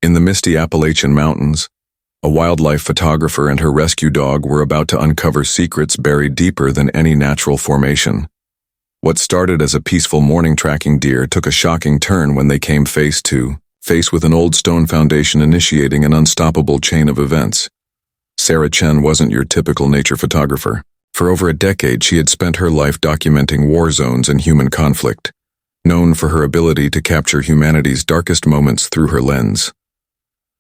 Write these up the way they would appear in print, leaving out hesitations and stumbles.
In the misty Appalachian Mountains, a wildlife photographer and her rescue dog were about to uncover secrets buried deeper than any natural formation. What started as a peaceful morning tracking deer took a shocking turn when they came face to face with an old stone foundation initiating an unstoppable chain of events. Sarah Chen wasn't your typical nature photographer. For over a decade, she had spent her life documenting war zones and human conflict, known for her ability to capture humanity's darkest moments through her lens.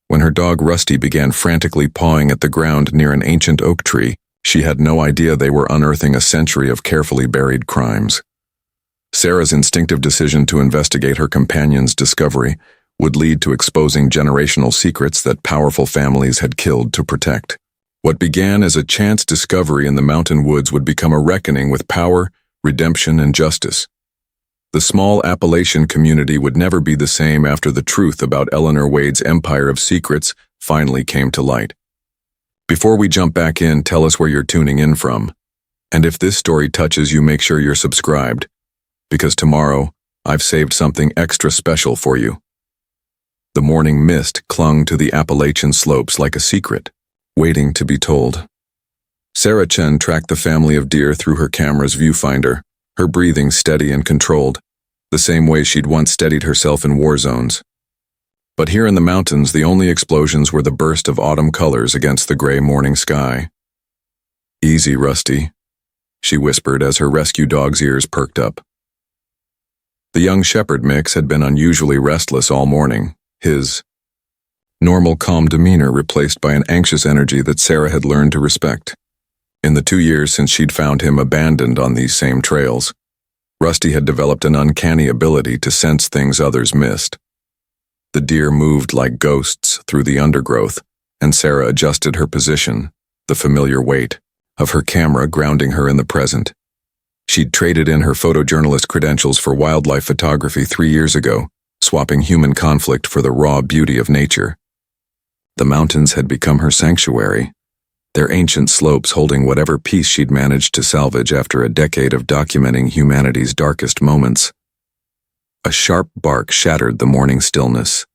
When her dog Rusty began frantically pawing at the ground near an ancient oak tree, she had no idea they were unearthing a century of carefully buried crimes. Sarah's instinctive decision to investigate her companion's discovery would lead to exposing generational secrets that powerful families had killed to protect. What began as a chance discovery in the mountain woods would become a reckoning with power, redemption, and justice. The small Appalachian community would never be the same after the truth about Eleanor Wade's empire of secrets finally came to light. Before we jump back in, tell us where you're tuning in from. And if this story touches you, make sure you're subscribed, because tomorrow I've saved something extra special for you. The morning mist clung to the Appalachian slopes like a secret, waiting to be told. Sarah Chen tracked the family of deer through her camera's viewfinder, her breathing steady and controlled, the same way she'd once steadied herself in war zones. But here in the mountains, the only explosions were the burst of autumn colors against the gray morning sky. "Easy, Rusty," she whispered as her rescue dog's ears perked up. The young shepherd mix had been unusually restless all morning, his normal calm demeanor replaced by an anxious energy that Sarah had learned to respect. In the 2 years since she'd found him abandoned on these same trails, Rusty had developed an uncanny ability to sense things others missed. The deer moved like ghosts through the undergrowth, and Sarah adjusted her position, the familiar weight of her camera grounding her in the present. She'd traded in her photojournalist credentials for wildlife photography 3 years ago, swapping human conflict for the raw beauty of nature. The mountains had become her sanctuary, their ancient slopes holding whatever piece she'd managed to salvage after a decade of documenting humanity's darkest moments. A sharp bark shattered the morning stillness.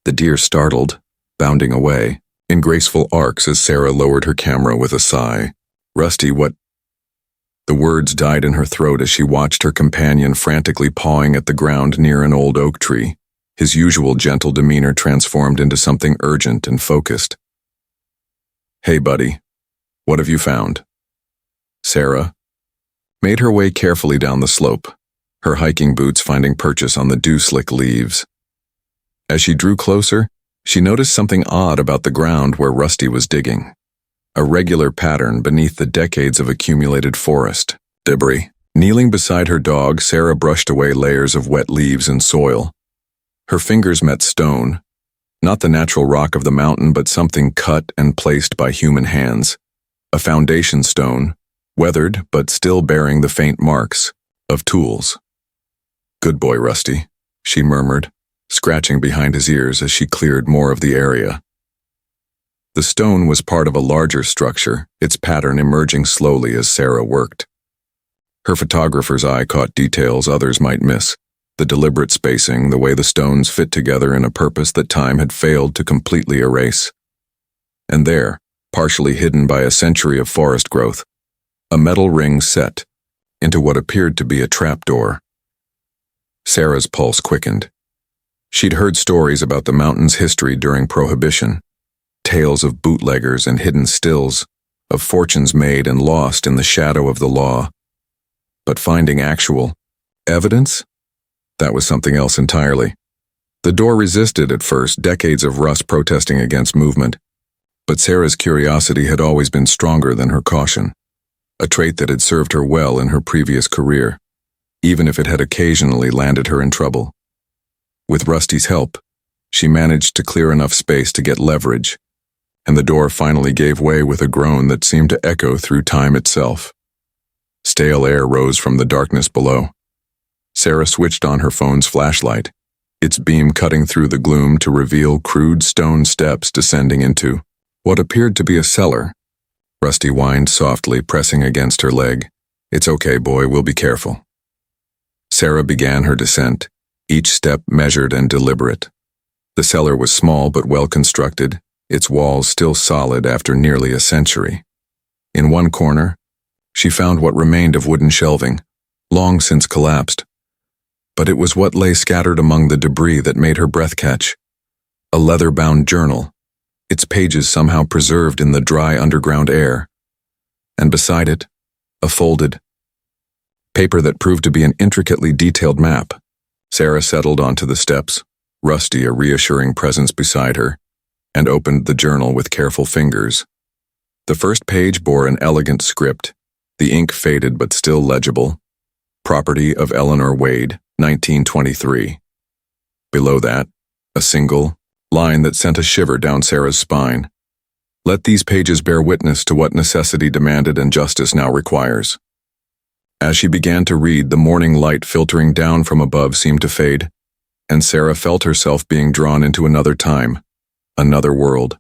The deer startled, bounding away, in graceful arcs as Sarah lowered her camera with a sigh. "Rusty, what?" The words died in her throat as she watched her companion frantically pawing at the ground near an old oak tree, his usual gentle demeanor transformed into something urgent and focused. "Hey, buddy, what have you found?" Sarah made her way carefully down the slope, her hiking boots finding purchase on the dew-slick leaves. As she drew closer, she noticed something odd about the ground where Rusty was digging. A regular pattern beneath the decades of accumulated forest debris. Kneeling beside her dog, Sarah brushed away layers of wet leaves and soil. Her fingers met stone, not the natural rock of the mountain, but something cut and placed by human hands. A foundation stone, weathered but still bearing the faint marks of tools. "Good boy, Rusty," she murmured, scratching behind his ears as she cleared more of the area. The stone was part of a larger structure, its pattern emerging slowly as Sarah worked. Her photographer's eye caught details others might miss. The deliberate spacing, the way the stones fit together in a purpose that time had failed to completely erase. And there, partially hidden by a century of forest growth, a metal ring set into what appeared to be a trapdoor. Sarah's pulse quickened. She'd heard stories about the mountain's history during Prohibition, tales of bootleggers and hidden stills, of fortunes made and lost in the shadow of the law. But finding actual evidence? That was something else entirely. The door resisted at first, decades of Russ protesting against movement. But Sarah's curiosity had always been stronger than her caution, a trait that had served her well in her previous career, even if it had occasionally landed her in trouble. With Rusty's help, she managed to clear enough space to get leverage, and the door finally gave way with a groan that seemed to echo through time itself. Stale air rose from the darkness below. Sarah switched on her phone's flashlight, its beam cutting through the gloom to reveal crude stone steps descending into what appeared to be a cellar. Rusty whined softly, pressing against her leg. "It's okay, boy, we'll be careful." Sarah began her descent, each step measured and deliberate. The cellar was small but well constructed, its walls still solid after nearly a century. In one corner, she found what remained of wooden shelving, long since collapsed. But it was what lay scattered among the debris that made her breath catch. A leather-bound journal, its pages somehow preserved in the dry underground air. And beside it, a folded paper that proved to be an intricately detailed map. Sarah settled onto the steps, Rusty a reassuring presence beside her, and opened the journal with careful fingers. The first page bore an elegant script, the ink faded but still legible. Property of Eleanor Wade, 1923. Below that, a single line that sent a shiver down Sarah's spine. Let these pages bear witness to what necessity demanded and justice now requires. As she began to read, the morning light filtering down from above seemed to fade, and Sarah felt herself being drawn into another time, another world.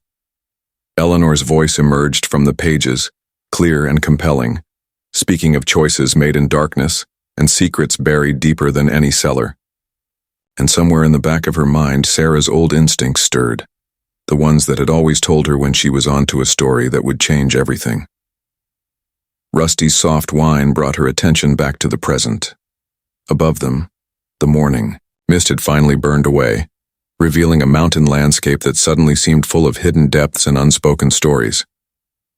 Eleanor's voice emerged from the pages, clear and compelling, speaking of choices made in darkness and secrets buried deeper than any cellar. And somewhere in the back of her mind, Sarah's old instincts stirred, the ones that had always told her when she was onto a story that would change everything. Rusty's soft whine brought her attention back to the present. Above them, the morning mist had finally burned away, revealing a mountain landscape that suddenly seemed full of hidden depths and unspoken stories.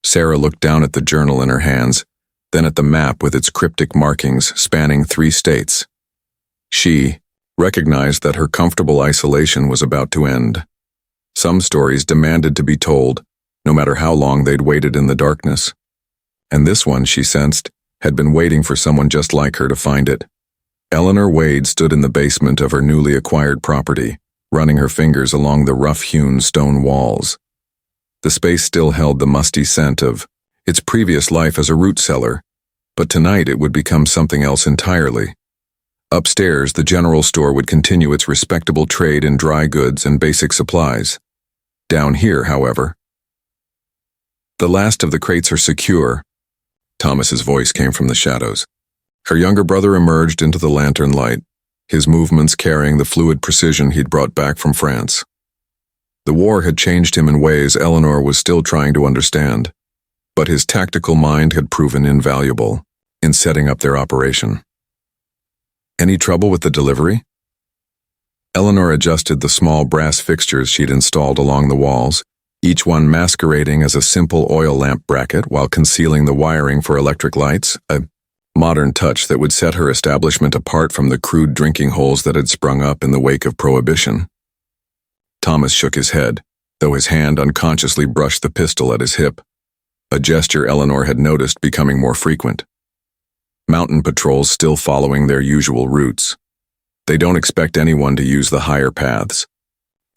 Sarah looked down at the journal in her hands, then at the map with its cryptic markings spanning 3 states. She recognized that her comfortable isolation was about to end. Some stories demanded to be told, no matter how long they'd waited in the darkness. And this one, she sensed, had been waiting for someone just like her to find it. Eleanor Wade stood in the basement of her newly acquired property, running her fingers along the rough-hewn stone walls. The space still held the musty scent of its previous life as a root cellar, but tonight it would become something else entirely. Upstairs, the general store would continue its respectable trade in dry goods and basic supplies. Down here, however, the last of the crates are secure. Thomas's voice came from the shadows. Her younger brother emerged into the lantern light, his movements carrying the fluid precision he'd brought back from France. The war had changed him in ways Eleanor was still trying to understand, but his tactical mind had proven invaluable in setting up their operation. Any trouble with the delivery? Eleanor adjusted the small brass fixtures she'd installed along the walls, each one masquerading as a simple oil lamp bracket while concealing the wiring for electric lights, a modern touch that would set her establishment apart from the crude drinking holes that had sprung up in the wake of Prohibition. Thomas shook his head, though his hand unconsciously brushed the pistol at his hip, a gesture Eleanor had noticed becoming more frequent. Mountain patrols still following their usual routes. They don't expect anyone to use the higher paths.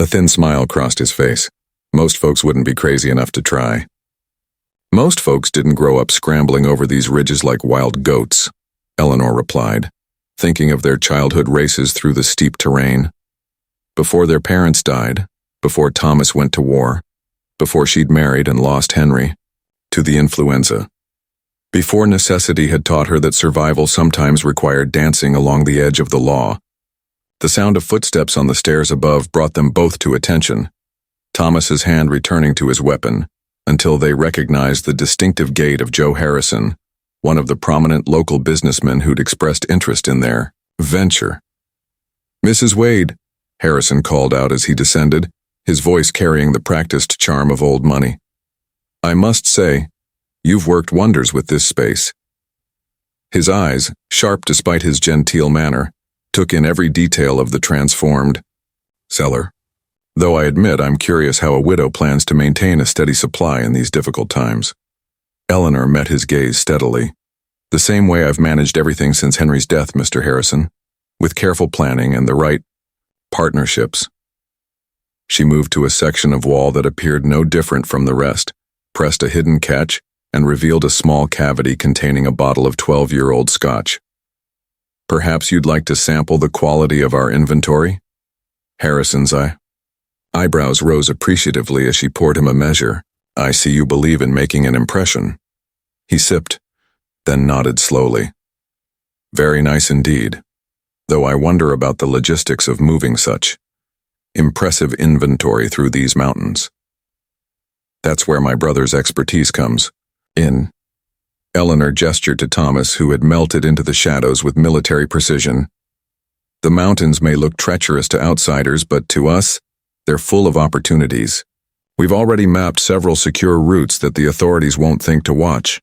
A thin smile crossed his face. Most folks wouldn't be crazy enough to try. Most folks didn't grow up scrambling over these ridges like wild goats, Eleanor replied, thinking of their childhood races through the steep terrain. Before their parents died, before Thomas went to war, before she'd married and lost Henry to the influenza, before necessity had taught her that survival sometimes required dancing along the edge of the law. The sound of footsteps on the stairs above brought them both to attention, Thomas's hand returning to his weapon, until they recognized the distinctive gait of Joe Harrison, one of the prominent local businessmen who'd expressed interest in their venture. "Mrs. Wade," Harrison called out as he descended, his voice carrying the practiced charm of old money. "I must say, you've worked wonders with this space." His eyes, sharp despite his genteel manner, took in every detail of the transformed cellar. Though I admit I'm curious how a widow plans to maintain a steady supply in these difficult times. Eleanor met his gaze steadily. "The same way I've managed everything since Henry's death, Mr. Harrison, with careful planning and the right partnerships." She moved to a section of wall that appeared no different from the rest, pressed a hidden catch, and revealed a small cavity containing a bottle of 12-year-old scotch. "Perhaps you'd like to sample the quality of our inventory?" Harrison's eyebrows rose appreciatively as she poured him a measure. "I see you believe in making an impression." He sipped, then nodded slowly. "Very nice indeed, though I wonder about the logistics of moving such impressive inventory through these mountains. That's where my brother's expertise comes in. Eleanor gestured to Thomas, who had melted into the shadows with military precision. The mountains may look treacherous to outsiders, but to us, they're full of opportunities. We've already mapped several secure routes that the authorities won't think to watch.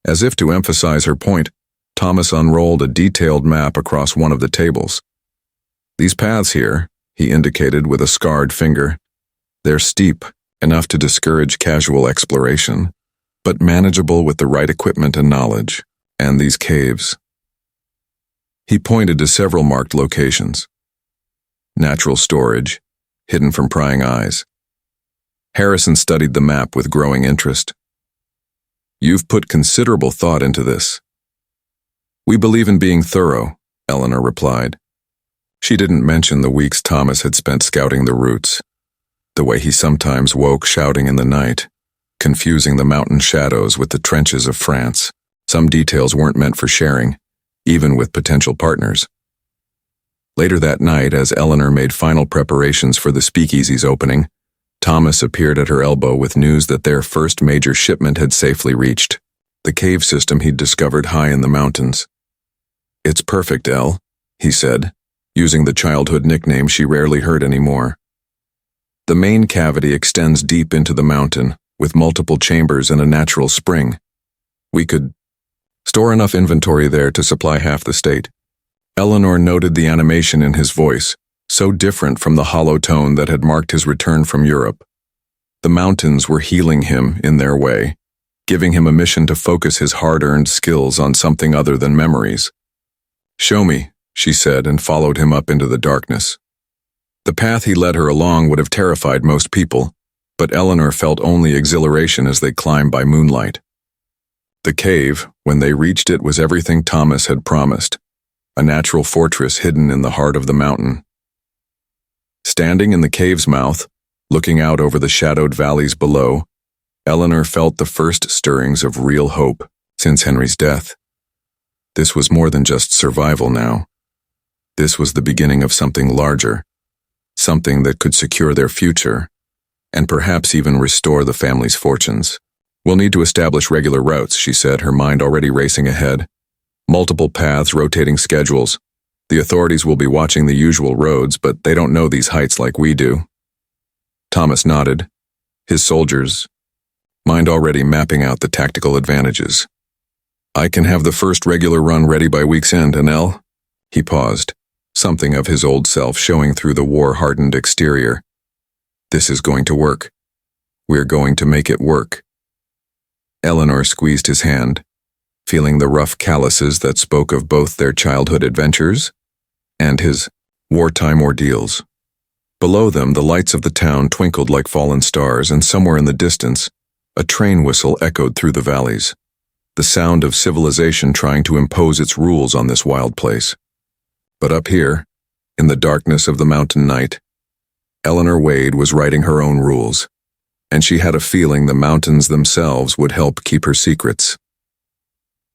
As if to emphasize her point, Thomas unrolled a detailed map across one of the tables. These paths here, he indicated with a scarred finger, they're steep, enough to discourage casual exploration, but manageable with the right equipment and knowledge. And these caves. He pointed to several marked locations. Natural storage, hidden from prying eyes. Harrison studied the map with growing interest. You've put considerable thought into this. We believe in being thorough, Eleanor replied. She didn't mention the weeks Thomas had spent scouting the routes, the way he sometimes woke shouting in the night, confusing the mountain shadows with the trenches of France. Some details weren't meant for sharing, even with potential partners. Later that night, as Eleanor made final preparations for the speakeasy's opening, Thomas appeared at her elbow with news that their first major shipment had safely reached, the cave system he'd discovered high in the mountains. It's perfect, Elle, he said, using the childhood nickname she rarely heard anymore. The main cavity extends deep into the mountain, with multiple chambers and a natural spring. We could store enough inventory there to supply half the state. Eleanor noted the animation in his voice, so different from the hollow tone that had marked his return from Europe. The mountains were healing him in their way, giving him a mission to focus his hard-earned skills on something other than memories. Show me, she said, and followed him up into the darkness. The path he led her along would have terrified most people, but Eleanor felt only exhilaration as they climbed by moonlight. The cave, when they reached it, was everything Thomas had promised, a natural fortress hidden in the heart of the mountain. Standing in the cave's mouth, looking out over the shadowed valleys below, Eleanor felt the first stirrings of real hope since Henry's death. This was more than just survival now. This was the beginning of something larger, something that could secure their future, and perhaps even restore the family's fortunes. We'll need to establish regular routes, she said, her mind already racing ahead. Multiple paths, rotating schedules. The authorities will be watching the usual roads, but they don't know these heights like we do. Thomas nodded, his soldiers' mind already mapping out the tactical advantages. I can have the first regular run ready by week's end, Anel. He paused, something of his old self showing through the war-hardened exterior. This is going to work. We're going to make it work. Eleanor squeezed his hand, feeling the rough calluses that spoke of both their childhood adventures and his wartime ordeals. Below them, the lights of the town twinkled like fallen stars, and somewhere in the distance, a train whistle echoed through the valleys, the sound of civilization trying to impose its rules on this wild place. But up here, in the darkness of the mountain night, Eleanor Wade was writing her own rules, and she had a feeling the mountains themselves would help keep her secrets.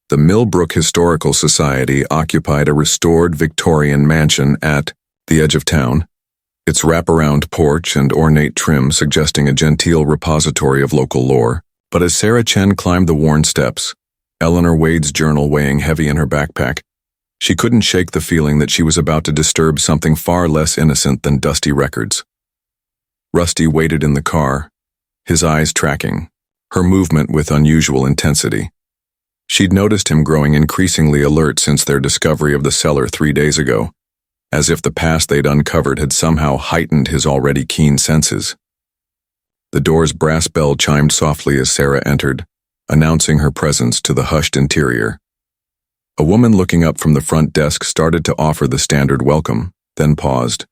The Millbrook Historical Society occupied a restored Victorian mansion at the edge of town, its wraparound porch and ornate trim suggesting a genteel repository of local lore. But as Sarah Chen climbed the worn steps, Eleanor Wade's journal weighing heavy in her backpack, she couldn't shake the feeling that she was about to disturb something far less innocent than dusty records. Rusty waited in the car, his eyes tracking, her movement with unusual intensity. She'd noticed him growing increasingly alert since their discovery of the cellar 3 days ago, as if the past they'd uncovered had somehow heightened his already keen senses. The door's brass bell chimed softly as Sarah entered, announcing her presence to the hushed interior. A woman looking up from the front desk started to offer the standard welcome, then paused,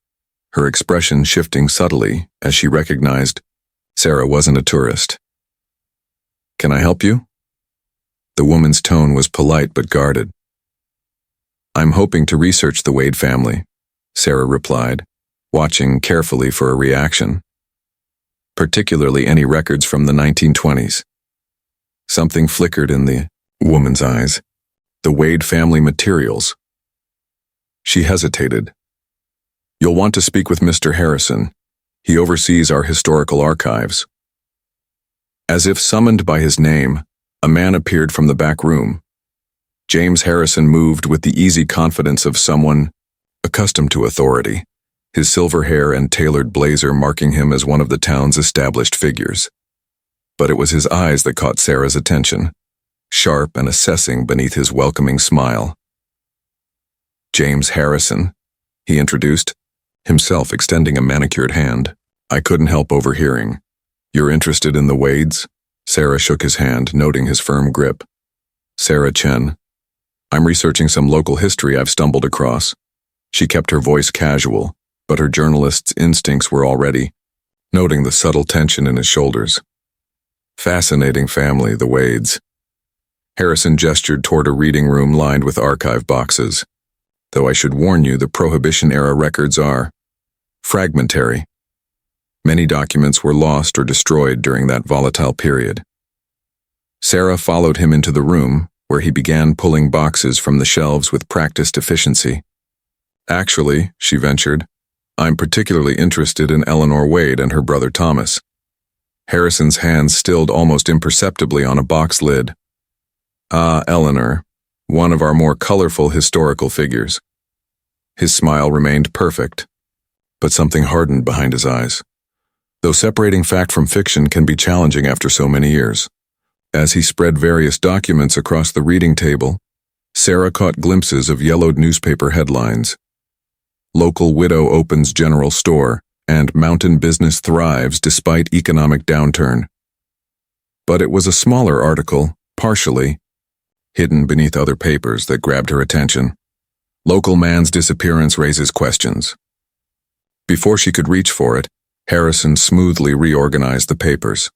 her expression shifting subtly as she recognized Sarah wasn't a tourist. "Can I help you?" The woman's tone was polite but guarded. "I'm hoping to research the Wade family," Sarah replied, watching carefully for a reaction. "Particularly any records from the 1920s. Something flickered in the woman's eyes. The Wade family materials. She hesitated. You'll want to speak with Mr. Harrison. He oversees our historical archives. As if summoned by his name, a man appeared from the back room. James Harrison moved with the easy confidence of someone accustomed to authority, his silver hair and tailored blazer marking him as one of the town's established figures. But it was his eyes that caught Sarah's attention, sharp and assessing beneath his welcoming smile. James Harrison, he introduced, himself extending a manicured hand. I couldn't help overhearing. You're interested in the Wades? Sarah shook his hand, noting his firm grip. Sarah Chen. I'm researching some local history I've stumbled across. She kept her voice casual, but her journalist's instincts were already noting the subtle tension in his shoulders. Fascinating family, the Wades. Harrison gestured toward a reading room lined with archive boxes. Though I should warn you, the Prohibition-era records are fragmentary. Many documents were lost or destroyed during that volatile period. Sarah followed him into the room, where he began pulling boxes from the shelves with practiced efficiency. Actually, she ventured, I'm particularly interested in Eleanor Wade and her brother Thomas. Harrison's hands stilled almost imperceptibly on a box lid. Ah, Eleanor, one of our more colorful historical figures. His smile remained perfect, but something hardened behind his eyes. Though separating fact from fiction can be challenging after so many years. As he spread various documents across the reading table, Sarah caught glimpses of yellowed newspaper headlines. Local widow opens general store, and mountain business thrives despite economic downturn. But it was a smaller article, partially, hidden beneath other papers that grabbed her attention. Local man's disappearance raises questions. Before she could reach for it, Harrison smoothly reorganized the papers.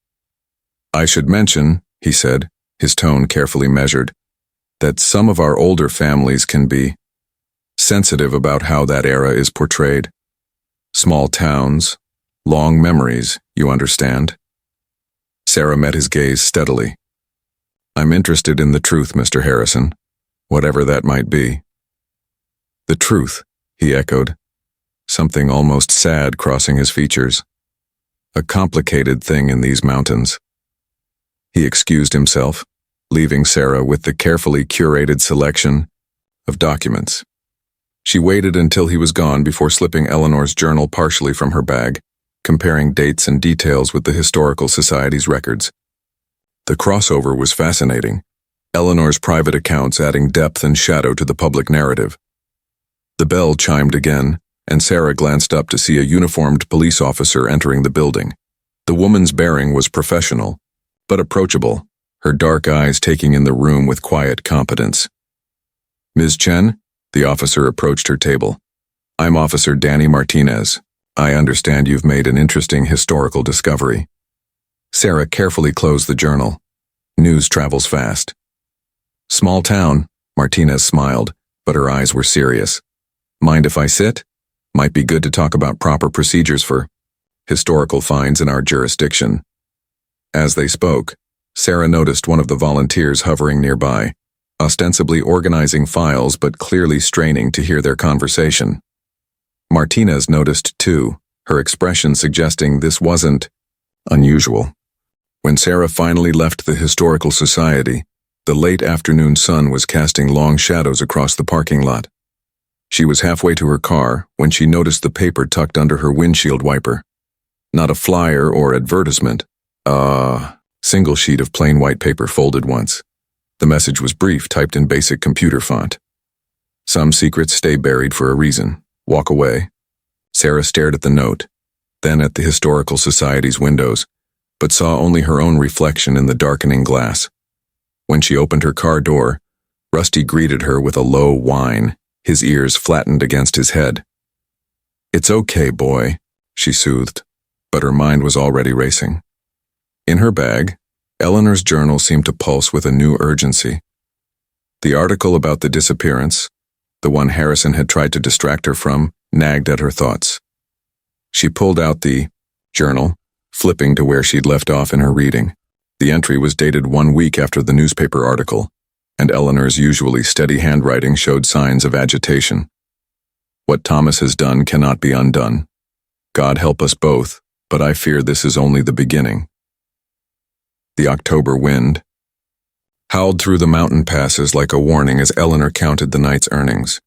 I should mention, he said, his tone carefully measured, that some of our older families can be sensitive about how that era is portrayed. Small towns, long memories, you understand? Sarah met his gaze steadily. I'm interested in the truth, Mr. Harrison, whatever that might be. The truth, he echoed, something almost sad crossing his features. A complicated thing in these mountains. He excused himself, leaving Sarah with the carefully curated selection of documents. She waited until he was gone before slipping Eleanor's journal partially from her bag, comparing dates and details with the Historical Society's records. The crossover was fascinating, Eleanor's private accounts adding depth and shadow to the public narrative. The bell chimed again, and Sarah glanced up to see a uniformed police officer entering the building. The woman's bearing was professional, but approachable, her dark eyes taking in the room with quiet competence. Ms. Chen? The officer approached her table. I'm Officer Danny Martinez. I understand you've made an interesting historical discovery. Sarah carefully closed the journal. News travels fast. Small town, Martinez smiled, but her eyes were serious. Mind if I sit? Might be good to talk about proper procedures for historical finds in our jurisdiction. As they spoke, Sarah noticed one of the volunteers hovering nearby, ostensibly organizing files but clearly straining to hear their conversation. Martinez noticed too, her expression suggesting this wasn't unusual. When Sarah finally left the Historical Society, the late afternoon sun was casting long shadows across the parking lot. She was halfway to her car when she noticed the paper tucked under her windshield wiper. Not a flyer or advertisement, a single sheet of plain white paper folded once. The message was brief, typed in basic computer font. Some secrets stay buried for a reason. Walk away. Sarah stared at the note, then at the Historical Society's windows, but saw only her own reflection in the darkening glass. When she opened her car door, Rusty greeted her with a low whine, his ears flattened against his head. It's okay, boy, she soothed, but her mind was already racing. In her bag, Eleanor's journal seemed to pulse with a new urgency. The article about the disappearance, the one Harrison had tried to distract her from, nagged at her thoughts. She pulled out the journal, flipping to where she'd left off in her reading. The entry was dated 1 week after the newspaper article, and Eleanor's usually steady handwriting showed signs of agitation. What Thomas has done cannot be undone. God help us both, but I fear this is only the beginning. The October wind howled through the mountain passes like a warning as Eleanor counted the night's earnings.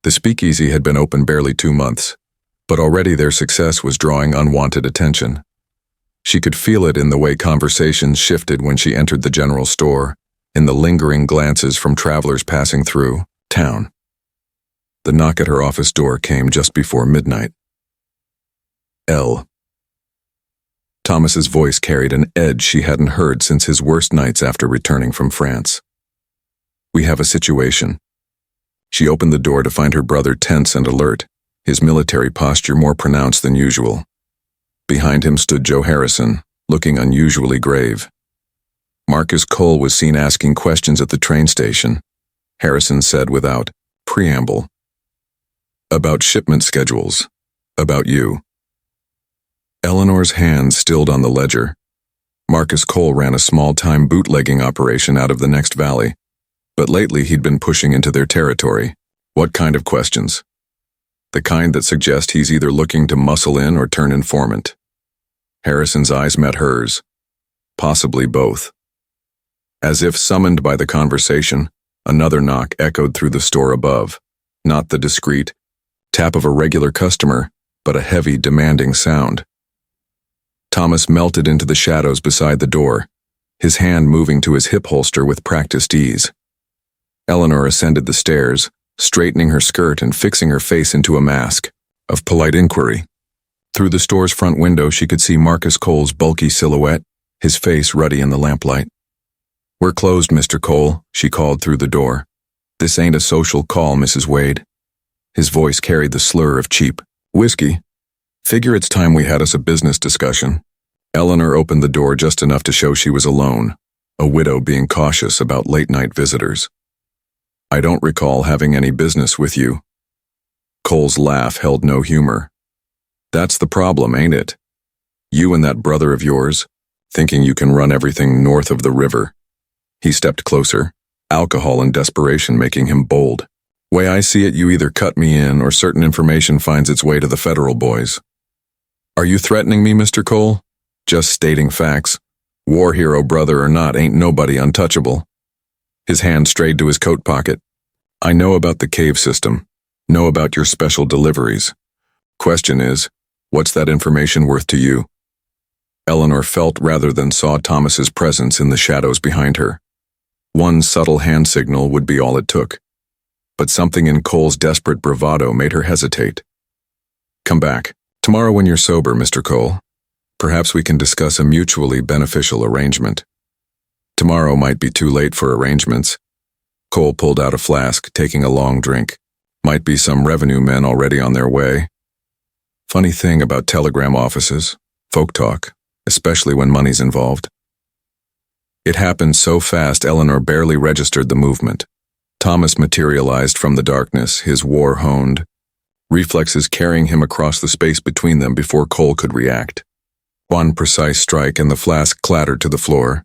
The speakeasy had been open barely 2 months, but already their success was drawing unwanted attention. She could feel it in the way conversations shifted when she entered the general store, in the lingering glances from travelers passing through town. The knock at her office door came just before midnight. Elle. Thomas's voice carried an edge she hadn't heard since his worst nights after returning from France. We have a situation. She opened the door to find her brother tense and alert, his military posture more pronounced than usual. Behind him stood Joe Harrison, looking unusually grave. Marcus Cole was seen asking questions at the train station. Harrison said without preamble. About shipment schedules. About you. Eleanor's hand stilled on the ledger. Marcus Cole ran a small-time bootlegging operation out of the next valley, but lately he'd been pushing into their territory. What kind of questions? The kind that suggest he's either looking to muscle in or turn informant. Harrison's eyes met hers. Possibly both. As if summoned by the conversation, another knock echoed through the store above. Not the discreet tap of a regular customer, but a heavy, demanding sound. Thomas melted into the shadows beside the door, his hand moving to his hip holster with practiced ease. Eleanor ascended the stairs, straightening her skirt and fixing her face into a mask of polite inquiry. Through the store's front window she could see Marcus Cole's bulky silhouette, his face ruddy in the lamplight. "We're closed, Mr. Cole," she called through the door. "This ain't a social call, Mrs. Wade." His voice carried the slur of cheap whiskey. "Figure it's time we had us a business discussion." Eleanor opened the door just enough to show she was alone, a widow being cautious about late-night visitors. "I don't recall having any business with you." Cole's laugh held no humor. "That's the problem, ain't it? You and that brother of yours, thinking you can run everything north of the river." He stepped closer, alcohol and desperation making him bold. "Way I see it, you either cut me in or certain information finds its way to the federal boys." "Are you threatening me, Mr. Cole?" "Just stating facts. War hero brother or not, ain't nobody untouchable." His hand strayed to his coat pocket. "I know about the cave system, know about your special deliveries. Question is, what's that information worth to you?" Eleanor felt rather than saw Thomas's presence in the shadows behind her. One subtle hand signal would be all it took. But something in Cole's desperate bravado made her hesitate. "Come back. Tomorrow when you're sober, Mr. Cole. Perhaps we can discuss a mutually beneficial arrangement." Tomorrow might be too late for arrangements. Cole pulled out a flask, taking a long drink. Might be some revenue men already on their way. Funny thing about telegram offices, folk talk, especially when money's involved. It happened so fast Eleanor barely registered the movement. Thomas materialized from the darkness, his war-honed reflexes carrying him across the space between them before Cole could react. One precise strike and the flask clattered to the floor.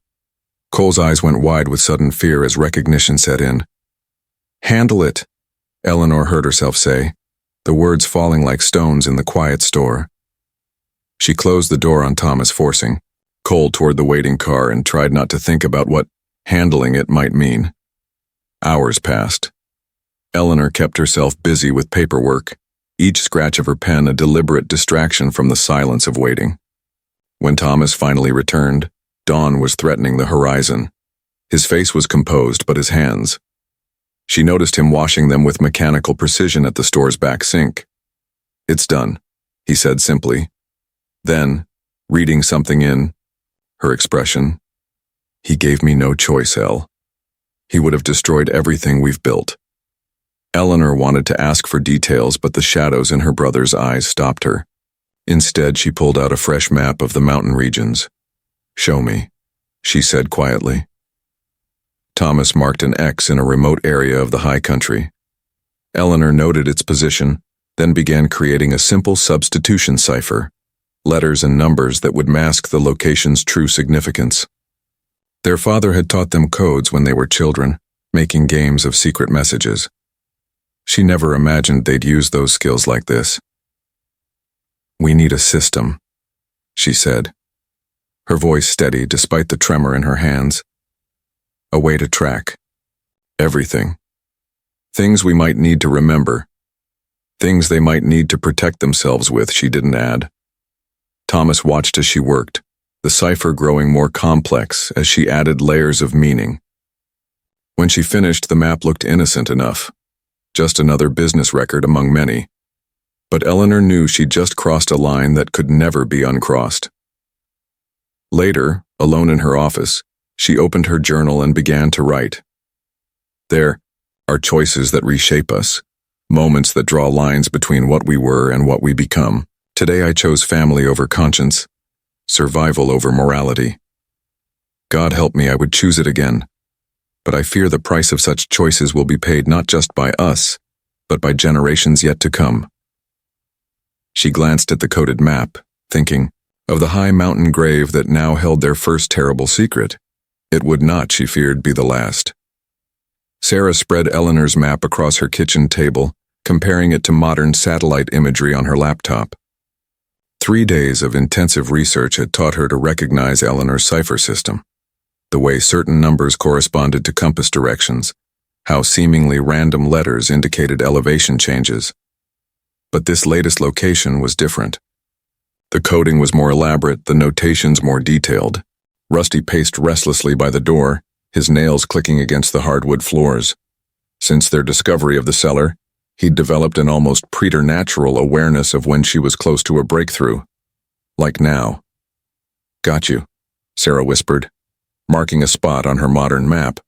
Cole's eyes went wide with sudden fear as recognition set in. "Handle it," Eleanor heard herself say, the words falling like stones in the quiet store. She closed the door on Thomas, forcing Cole toward the waiting car and tried not to think about what handling it might mean. Hours passed. Eleanor kept herself busy with paperwork, each scratch of her pen a deliberate distraction from the silence of waiting. When Thomas finally returned, dawn was threatening the horizon. His face was composed, but his hands. She noticed him washing them with mechanical precision at the store's back sink. "It's done," he said simply. Then, reading something in her expression, "He gave me no choice, Elle. He would have destroyed everything we've built." Eleanor wanted to ask for details, but the shadows in her brother's eyes stopped her. Instead, she pulled out a fresh map of the mountain regions. "Show me," she said quietly. Thomas marked an X in a remote area of the high country. Eleanor noted its position, then began creating a simple substitution cipher, letters and numbers that would mask the location's true significance. Their father had taught them codes when they were children, making games of secret messages. She never imagined they'd use those skills like this. "We need a system," she said, her voice steady despite the tremor in her hands. "A way to track everything. Things we might need to remember. Things they might need to protect themselves with," she didn't add. Thomas watched as she worked, the cipher growing more complex as she added layers of meaning. When she finished, the map looked innocent enough, just another business record among many. But Eleanor knew she'd just crossed a line that could never be uncrossed. Later, alone in her office, she opened her journal and began to write. There are choices that reshape us, moments that draw lines between what we were and what we become. Today I chose family over conscience, survival over morality. God help me, I would choose it again. But I fear the price of such choices will be paid not just by us, but by generations yet to come. She glanced at the coded map, thinking of the high mountain grave that now held their first terrible secret. It would not, she feared, be the last. Sarah spread Eleanor's map across her kitchen table, comparing it to modern satellite imagery on her laptop. 3 days of intensive research had taught her to recognize Eleanor's cipher system, the way certain numbers corresponded to compass directions, how seemingly random letters indicated elevation changes. But this latest location was different. The coding was more elaborate, the notations more detailed. Rusty paced restlessly by the door, his nails clicking against the hardwood floors. Since their discovery of the cellar, he'd developed an almost preternatural awareness of when she was close to a breakthrough. Like now. "Got you," Sarah whispered, marking a spot on her modern map.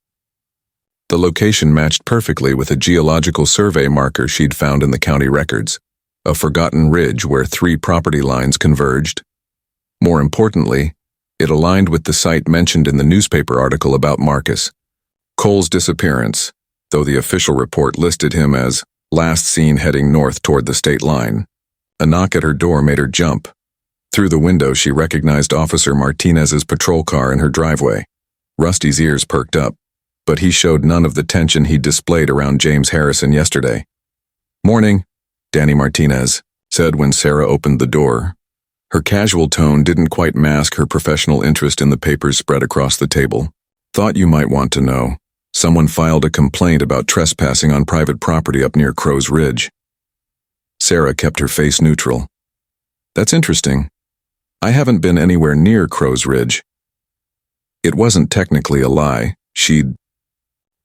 The location matched perfectly with a geological survey marker she'd found in the county records, a forgotten ridge where 3 property lines converged. More importantly, it aligned with the site mentioned in the newspaper article about Marcus Cole's disappearance, though the official report listed him as last seen heading north toward the state line. A knock at her door made her jump. Through the window, she recognized Officer Martinez's patrol car in her driveway. Rusty's ears perked up, but he showed none of the tension he'd displayed around James Harrison yesterday. "Morning," Danny Martinez said when Sarah opened the door. Her casual tone didn't quite mask her professional interest in the papers spread across the table. "Thought you might want to know. Someone filed a complaint about trespassing on private property up near Crow's Ridge." Sarah kept her face neutral. "That's interesting. I haven't been anywhere near Crow's Ridge." It wasn't technically a lie. She'd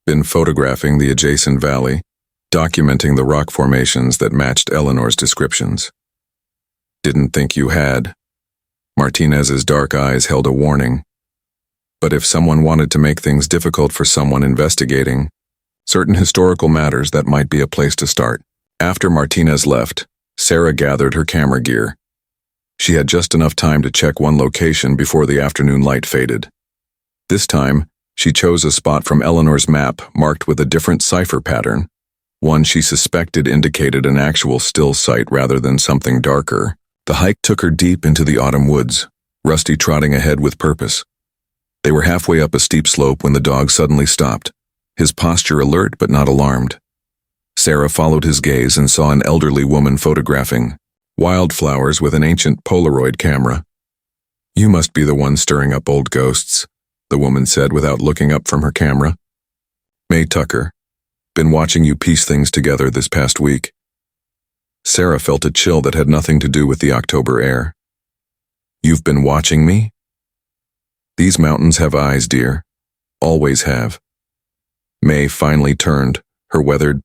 been photographing the adjacent valley, documenting the rock formations that matched Eleanor's descriptions. "Didn't think you had." Martinez's dark eyes held a warning. But if someone wanted to make things difficult for someone investigating certain historical matters, that might be a place to start. After Martinez left, Sarah gathered her camera gear. She had just enough time to check one location before the afternoon light faded. This time, she chose a spot from Eleanor's map marked with a different cipher pattern, one she suspected indicated an actual still site rather than something darker. The hike took her deep into the autumn woods, Rusty trotting ahead with purpose. They were halfway up a steep slope when the dog suddenly stopped, his posture alert but not alarmed. Sarah followed his gaze and saw an elderly woman photographing wildflowers with an ancient Polaroid camera. "You must be the one stirring up old ghosts," the woman said without looking up from her camera. "May Tucker. Been watching you piece things together this past week." Sarah felt a chill that had nothing to do with the October air. "You've been watching me?" "These mountains have eyes, dear. Always have." May finally turned, her weathered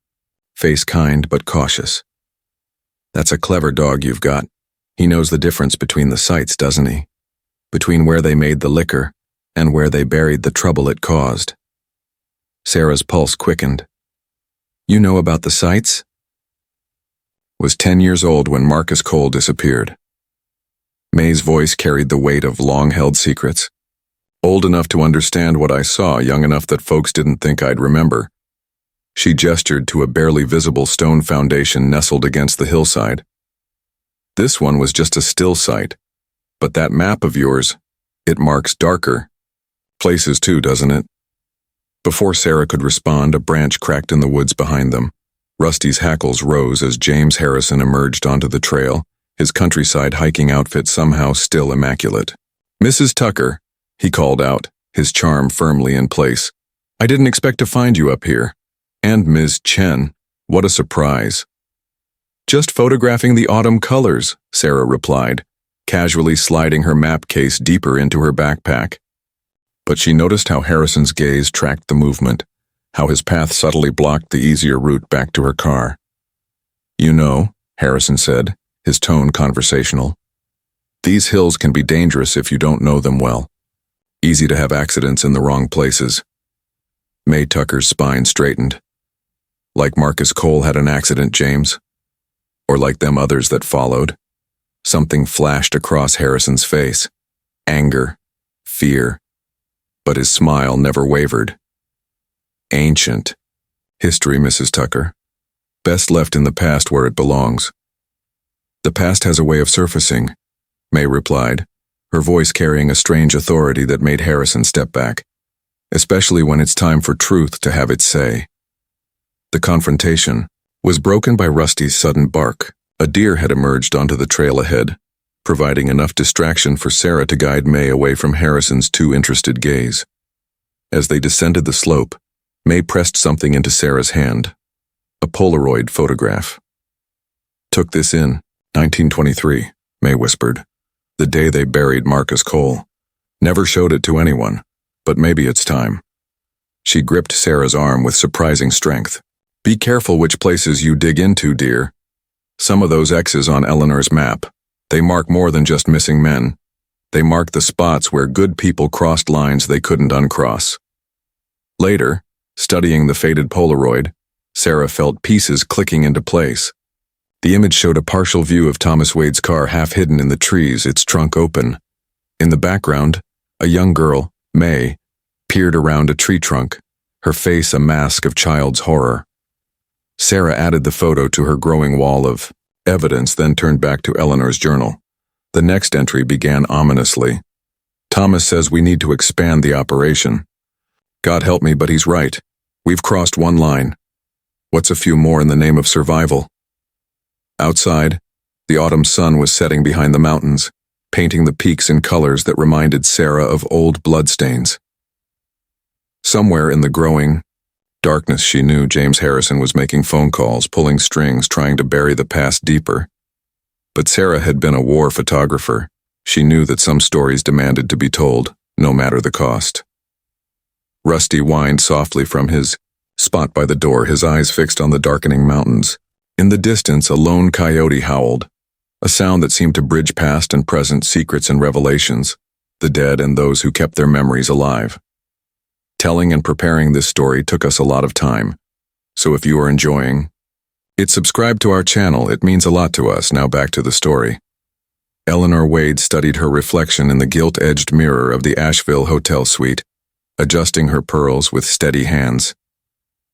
face kind but cautious. "That's a clever dog you've got. He knows the difference between the sites, doesn't he? Between where they made the liquor and where they buried the trouble it caused." Sarah's pulse quickened. "You know about the sites?" Was 10 years old when Marcus Cole disappeared. May's voice carried the weight of long-held secrets. "Old enough to understand what I saw, young enough that folks didn't think I'd remember." She gestured to a barely visible stone foundation nestled against the hillside. "This one was just a still site. But that map of yours, it marks darker places too, doesn't it?" Before Sarah could respond, a branch cracked in the woods behind them. Rusty's hackles rose as James Harrison emerged onto the trail, his countryside hiking outfit somehow still immaculate. "Mrs. Tucker," he called out, his charm firmly in place. "I didn't expect to find you up here. And Ms. Chen, what a surprise." "Just photographing the autumn colors," Sarah replied, casually sliding her map case deeper into her backpack. But she noticed how Harrison's gaze tracked the movement, how his path subtly blocked the easier route back to her car. "You know," Harrison said, his tone conversational, "these hills can be dangerous if you don't know them well. Easy to have accidents in the wrong places." May Tucker's spine straightened. "Like Marcus Cole had an accident, James? Or like them others that followed?" Something flashed across Harrison's face. Anger, fear. But his smile never wavered. "Ancient history, Mrs. Tucker. Best left in the past where it belongs." "The past has a way of surfacing," May replied, her voice carrying a strange authority that made Harrison step back, especially when it's time for truth to have its say. The confrontation was broken by Rusty's sudden bark. A deer had emerged onto the trail ahead, providing enough distraction for Sarah to guide May away from Harrison's too interested gaze. As they descended the slope, May pressed something into Sarah's hand. A Polaroid photograph. "Took this in 1923, May whispered. "The day they buried Marcus Cole. Never showed it to anyone, but maybe it's time." She gripped Sarah's arm with surprising strength. "Be careful which places you dig into, dear. Some of those X's on Eleanor's map, they mark more than just missing men. They mark the spots where good people crossed lines they couldn't uncross." Later, studying the faded Polaroid, Sarah felt pieces clicking into place. The image showed a partial view of Thomas Wade's car half hidden in the trees, its trunk open. In the background, a young girl, May, peered around a tree trunk, her face a mask of child's horror. Sarah added the photo to her growing wall of evidence, then turned back to Eleanor's journal. The next entry began ominously. "Thomas says we need to expand the operation. God help me, but he's right. We've crossed one line. What's a few more in the name of survival?" Outside, the autumn sun was setting behind the mountains, painting the peaks in colors that reminded Sarah of old bloodstains. Somewhere in the growing darkness, she knew James Harrison was making phone calls, pulling strings, trying to bury the past deeper. But Sarah had been a war photographer. She knew that some stories demanded to be told, no matter the cost. Rusty whined softly from his spot by the door, his eyes fixed on the darkening mountains. In the distance, a lone coyote howled, a sound that seemed to bridge past and present secrets and revelations, the dead and those who kept their memories alive. Telling and preparing this story took us a lot of time, so if you are enjoying it, subscribe to our channel. It means a lot to us. Now back to the story. Eleanor Wade studied her reflection in the gilt-edged mirror of the Asheville hotel suite, adjusting her pearls with steady hands.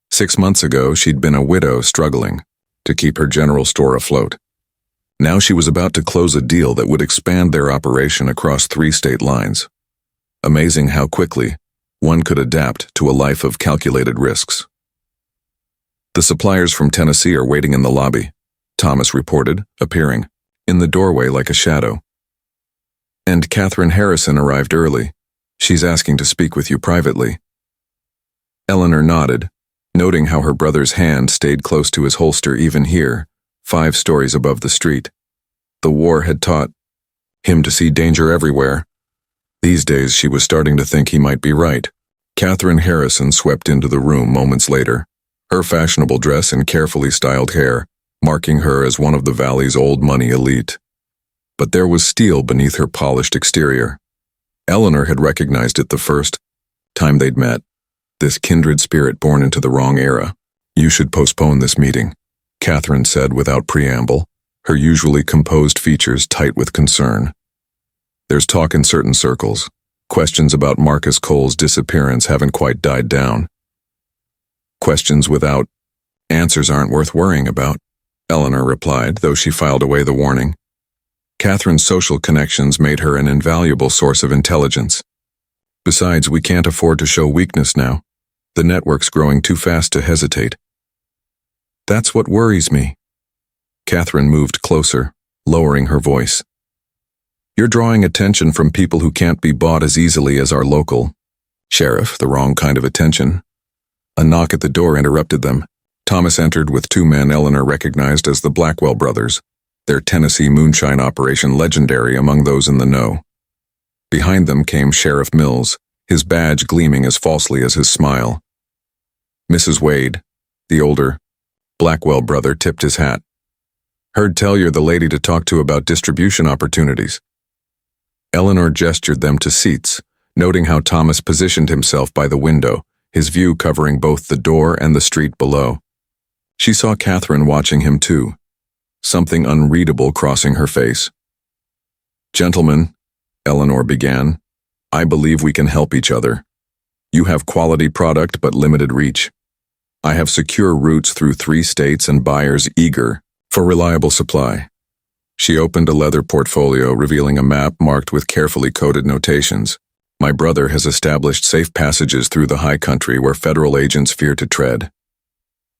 6 months ago, she'd been a widow struggling to keep her general store afloat. Now she was about to close a deal that would expand their operation across 3 state lines. Amazing how quickly one could adapt to a life of calculated risks. "The suppliers from Tennessee are waiting in the lobby," Thomas reported, appearing in the doorway like a shadow. "And Catherine Harrison arrived early. She's asking to speak with you privately." Eleanor nodded, noting how her brother's hand stayed close to his holster even here, 5 stories above the street. The war had taught him to see danger everywhere. These days she was starting to think he might be right. Catherine Harrison swept into the room moments later, her fashionable dress and carefully styled hair, marking her as one of the Valley's old money elite. But there was steel beneath her polished exterior. Eleanor had recognized it the first time they'd met. This kindred spirit born into the wrong era. "You should postpone this meeting," Catherine said without preamble, her usually composed features tight with concern. "There's talk in certain circles. Questions about Marcus Cole's disappearance haven't quite died down." "Questions without answers aren't worth worrying about," Eleanor replied, though she filed away the warning. Catherine's social connections made her an invaluable source of intelligence. "Besides, we can't afford to show weakness now. The network's growing too fast to hesitate." That's what worries me. Catherine moved closer, lowering her voice. You're drawing attention from people who can't be bought as easily as our local sheriff, the wrong kind of attention. A knock at the door interrupted them. Thomas entered with two men Eleanor recognized as the Blackwell brothers, their Tennessee moonshine operation legendary among those in the know. Behind them came Sheriff Mills, his badge gleaming as falsely as his smile. Mrs. Wade, the older Blackwell brother, tipped his hat. Heard tell you're the lady to talk to about distribution opportunities. Eleanor gestured them to seats, noting how Thomas positioned himself by the window, his view covering both the door and the street below. She saw Catherine watching him too, something unreadable crossing her face. Gentlemen, Eleanor began, I believe we can help each other. You have quality product but limited reach. I have secure routes through 3 states and buyers eager for reliable supply. She opened a leather portfolio revealing a map marked with carefully coded notations. My brother has established safe passages through the high country where federal agents fear to tread.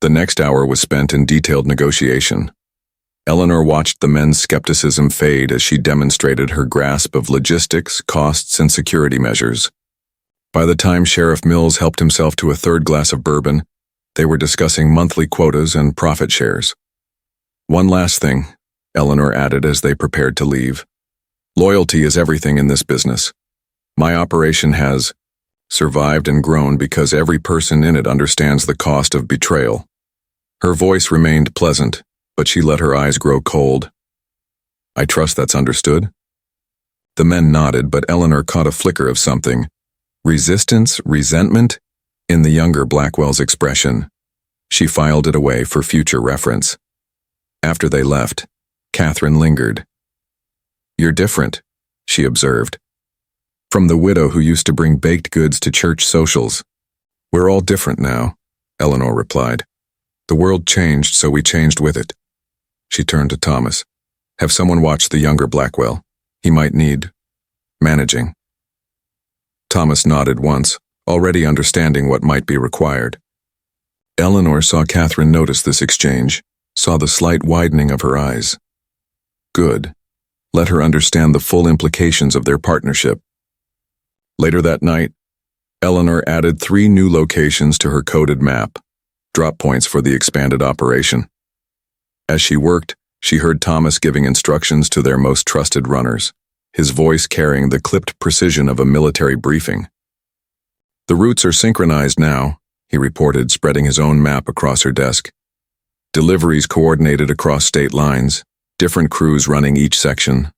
The next hour was spent in detailed negotiation. Eleanor watched the men's skepticism fade as she demonstrated her grasp of logistics, costs, and security measures. By the time Sheriff Mills helped himself to a 3rd glass of bourbon, they were discussing monthly quotas and profit shares. One last thing, Eleanor added as they prepared to leave. Loyalty is everything in this business. My operation has survived and grown because every person in it understands the cost of betrayal. Her voice remained pleasant, but she let her eyes grow cold. I trust that's understood? The men nodded, but Eleanor caught a flicker of something. Resistance, resentment, in the younger Blackwell's expression. She filed it away for future reference. After they left, Catherine lingered. You're different, she observed. From the widow who used to bring baked goods to church socials. We're all different now, Eleanor replied. The world changed, so we changed with it. She turned to Thomas. Have someone watch the younger Blackwell. He might need managing. Thomas nodded once, already understanding what might be required. Eleanor saw Catherine notice this exchange, saw the slight widening of her eyes. Good. Let her understand the full implications of their partnership. Later that night, Eleanor added 3 new locations to her coded map, drop points for the expanded operation. As she worked, she heard Thomas giving instructions to their most trusted runners, his voice carrying the clipped precision of a military briefing. The routes are synchronized now, he reported, spreading his own map across her desk. Deliveries coordinated across state lines, different crews running each section.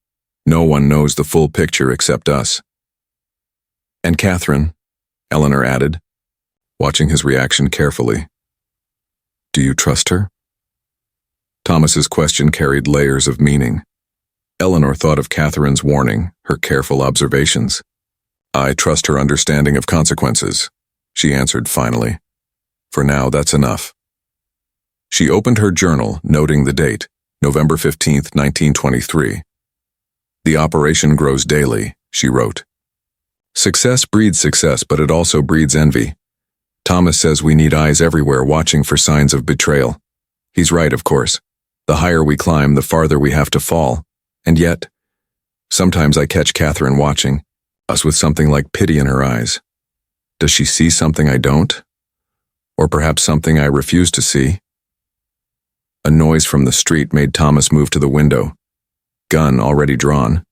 No one knows the full picture except us. And Catherine, Eleanor added, watching his reaction carefully. Do you trust her? Thomas's question carried layers of meaning. Eleanor thought of Catherine's warning, her careful observations. I trust her understanding of consequences, she answered finally. For now, that's enough. She opened her journal, noting the date, November 15th, 1923. The operation grows daily, she wrote. Success breeds success, but it also breeds envy. Thomas says we need eyes everywhere watching for signs of betrayal. He's right, of course. The higher we climb, the farther we have to fall. And yet, sometimes I catch Catherine watching, us with something like pity in her eyes. Does she see something I don't? Or perhaps something I refuse to see? A noise from the street made Thomas move to the window, gun already drawn.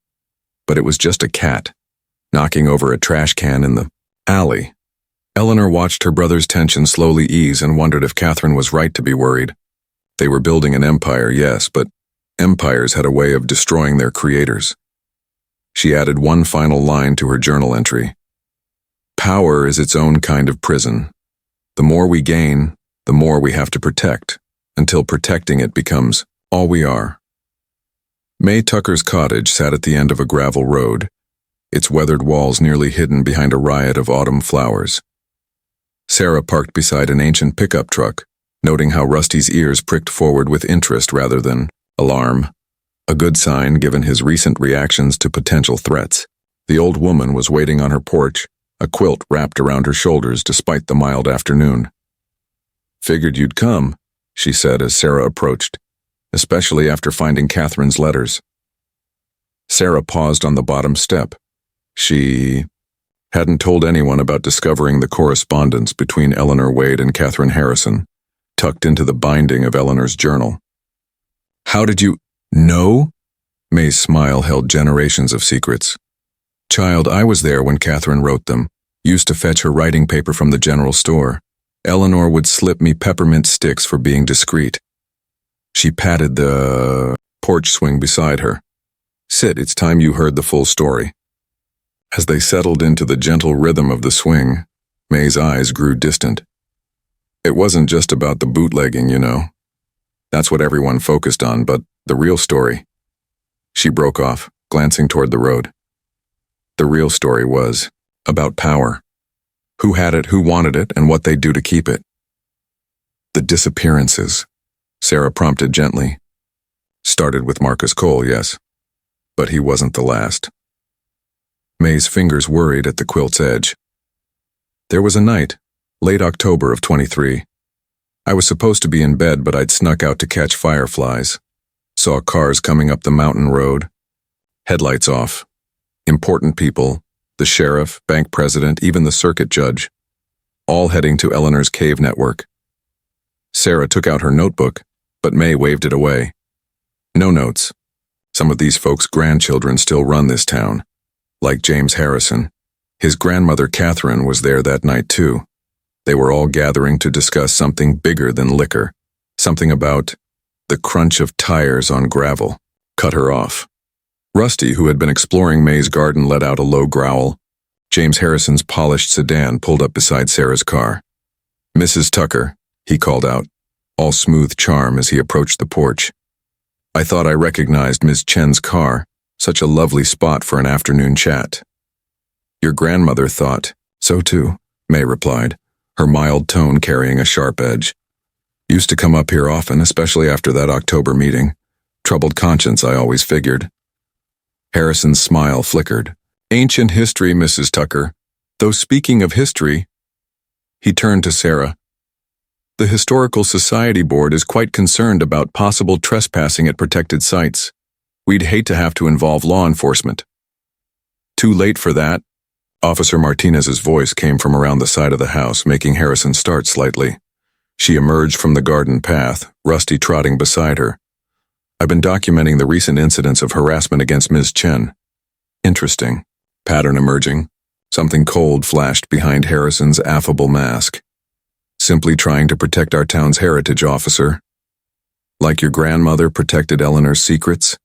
But it was just a cat, knocking over a trash can in the alley. Eleanor watched her brother's tension slowly ease and wondered if Catherine was right to be worried. They were building an empire, yes, but empires had a way of destroying their creators. She added one final line to her journal entry. Power is its own kind of prison. The more we gain, the more we have to protect, until protecting it becomes all we are. May Tucker's cottage sat at the end of a gravel road, its weathered walls nearly hidden behind a riot of autumn flowers. Sarah parked beside an ancient pickup truck, noting how Rusty's ears pricked forward with interest rather than alarm, a good sign given his recent reactions to potential threats. The old woman was waiting on her porch, a quilt wrapped around her shoulders despite the mild afternoon. Figured you'd come, she said as Sarah approached, especially after finding Catherine's letters. Sarah paused on the bottom step. She hadn't told anyone about discovering the correspondence between Eleanor Wade and Catherine Harrison, tucked into the binding of Eleanor's journal. How did you know? May's smile held generations of secrets. Child, I was there when Catherine wrote them, used to fetch her writing paper from the general store. Eleanor would slip me peppermint sticks for being discreet. She patted the porch swing beside her. Sit, it's time you heard the full story. As they settled into the gentle rhythm of the swing, May's eyes grew distant. It wasn't just about the bootlegging, you know. That's what everyone focused on, but the real story. She broke off, glancing toward the road. The real story was about power. Who had it, who wanted it, and what they'd do to keep it. The disappearances, Sarah prompted gently. Started with Marcus Cole, yes. But he wasn't the last. May's fingers worried at the quilt's edge. There was a night, late October of 23. I was supposed to be in bed, but I'd snuck out to catch fireflies. Saw cars coming up the mountain road. Headlights off. Important people, the sheriff, bank president, even the circuit judge, all heading to Eleanor's cave network. Sarah took out her notebook, but May waved it away. No notes. Some of these folks' grandchildren still run this town, like James Harrison. His grandmother Catherine was there that night too. They were all gathering to discuss something bigger than liquor, something about the crunch of tires on gravel. Cut her off. Rusty, who had been exploring May's garden, let out a low growl. James Harrison's polished sedan pulled up beside Sarah's car. Mrs. Tucker, he called out, all smooth charm as he approached the porch. I thought I recognized Ms. Chen's car, such a lovely spot for an afternoon chat. Your grandmother thought so too, May replied, her mild tone carrying a sharp edge. Used to come up here often, especially after that October meeting. Troubled conscience, I always figured. Harrison's smile flickered. Ancient history, Mrs. Tucker. Though speaking of history, he turned to Sarah. The Historical Society Board is quite concerned about possible trespassing at protected sites. We'd hate to have to involve law enforcement. Too late for that. Officer Martinez's voice came from around the side of the house, making Harrison start slightly. She emerged from the garden path, Rusty trotting beside her. I've been documenting the recent incidents of harassment against Ms. Chen. Interesting. Pattern emerging. Something cold flashed behind Harrison's affable mask. Simply trying to protect our town's heritage, officer. Like your grandmother protected Eleanor's secrets?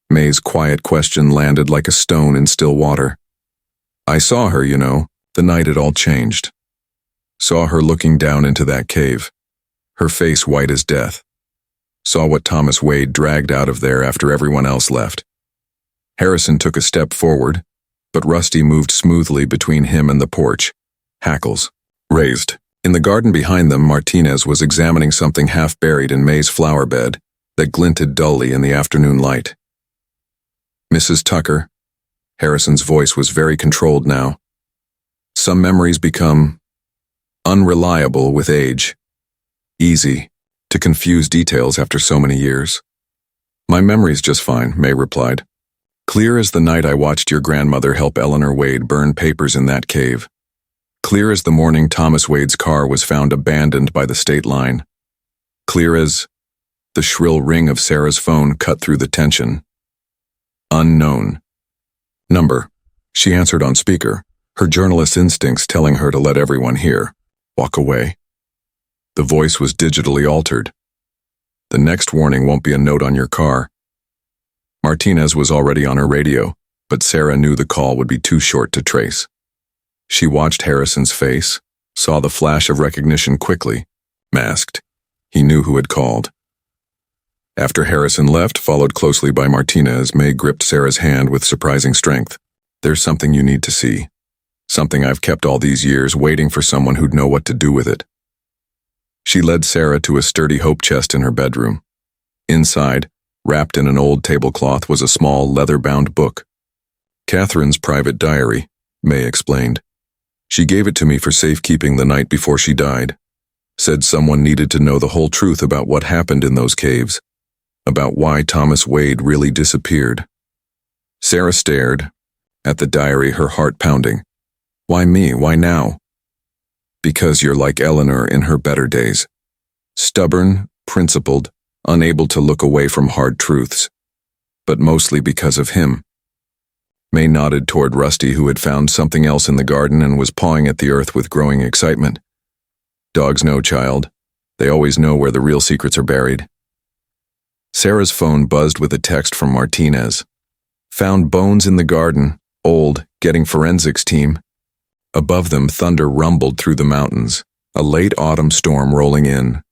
May's quiet question landed like a stone in still water. I saw her, you know, the night it all changed. Saw her looking down into that cave, her face white as death. Saw what Thomas Wade dragged out of there after everyone else left. Harrison took a step forward, but Rusty moved smoothly between him and the porch, hackles raised. In the garden behind them, Martinez was examining something half buried in May's flower bed that glinted dully in the afternoon light. Mrs. Tucker, Harrison's voice was very controlled now. Some memories become unreliable with age. Easy to confuse details after so many years. My memory's just fine, May replied. Clear as the night I watched your grandmother help Eleanor Wade burn papers in that cave. Clear as the morning Thomas Wade's car was found abandoned by the state line. Clear as the shrill ring of Sarah's phone cut through the tension. Unknown. Number. She answered on speaker, her journalist's instincts telling her to let everyone hear. Walk away. The voice was digitally altered. The next warning won't be a note on your car. Martinez was already on her radio, but Sarah knew the call would be too short to trace. She watched Harrison's face, saw the flash of recognition quickly. Masked. He knew who had called. After Harrison left, followed closely by Martinez, May gripped Sarah's hand with surprising strength. There's something you need to see. Something I've kept all these years, waiting for someone who'd know what to do with it. She led Sarah to a sturdy hope chest in her bedroom. Inside, wrapped in an old tablecloth, was a small leather-bound book. Catherine's private diary, May explained. She gave it to me for safekeeping the night before she died. said someone needed to know the whole truth about what happened in those caves, about why Thomas Wade really disappeared. Sarah stared at the diary, her heart pounding. Why me? Why now? Because you're like Eleanor in her better days. Stubborn, principled, unable to look away from hard truths. But mostly because of him. May nodded toward Rusty, who had found something else in the garden and was pawing at the earth with growing excitement. Dogs know, child. They always know where the real secrets are buried. Sarah's phone buzzed with a text from Martinez. Found bones in the garden. Old, getting forensics team. Above them, thunder rumbled through the mountains, a late autumn storm rolling in.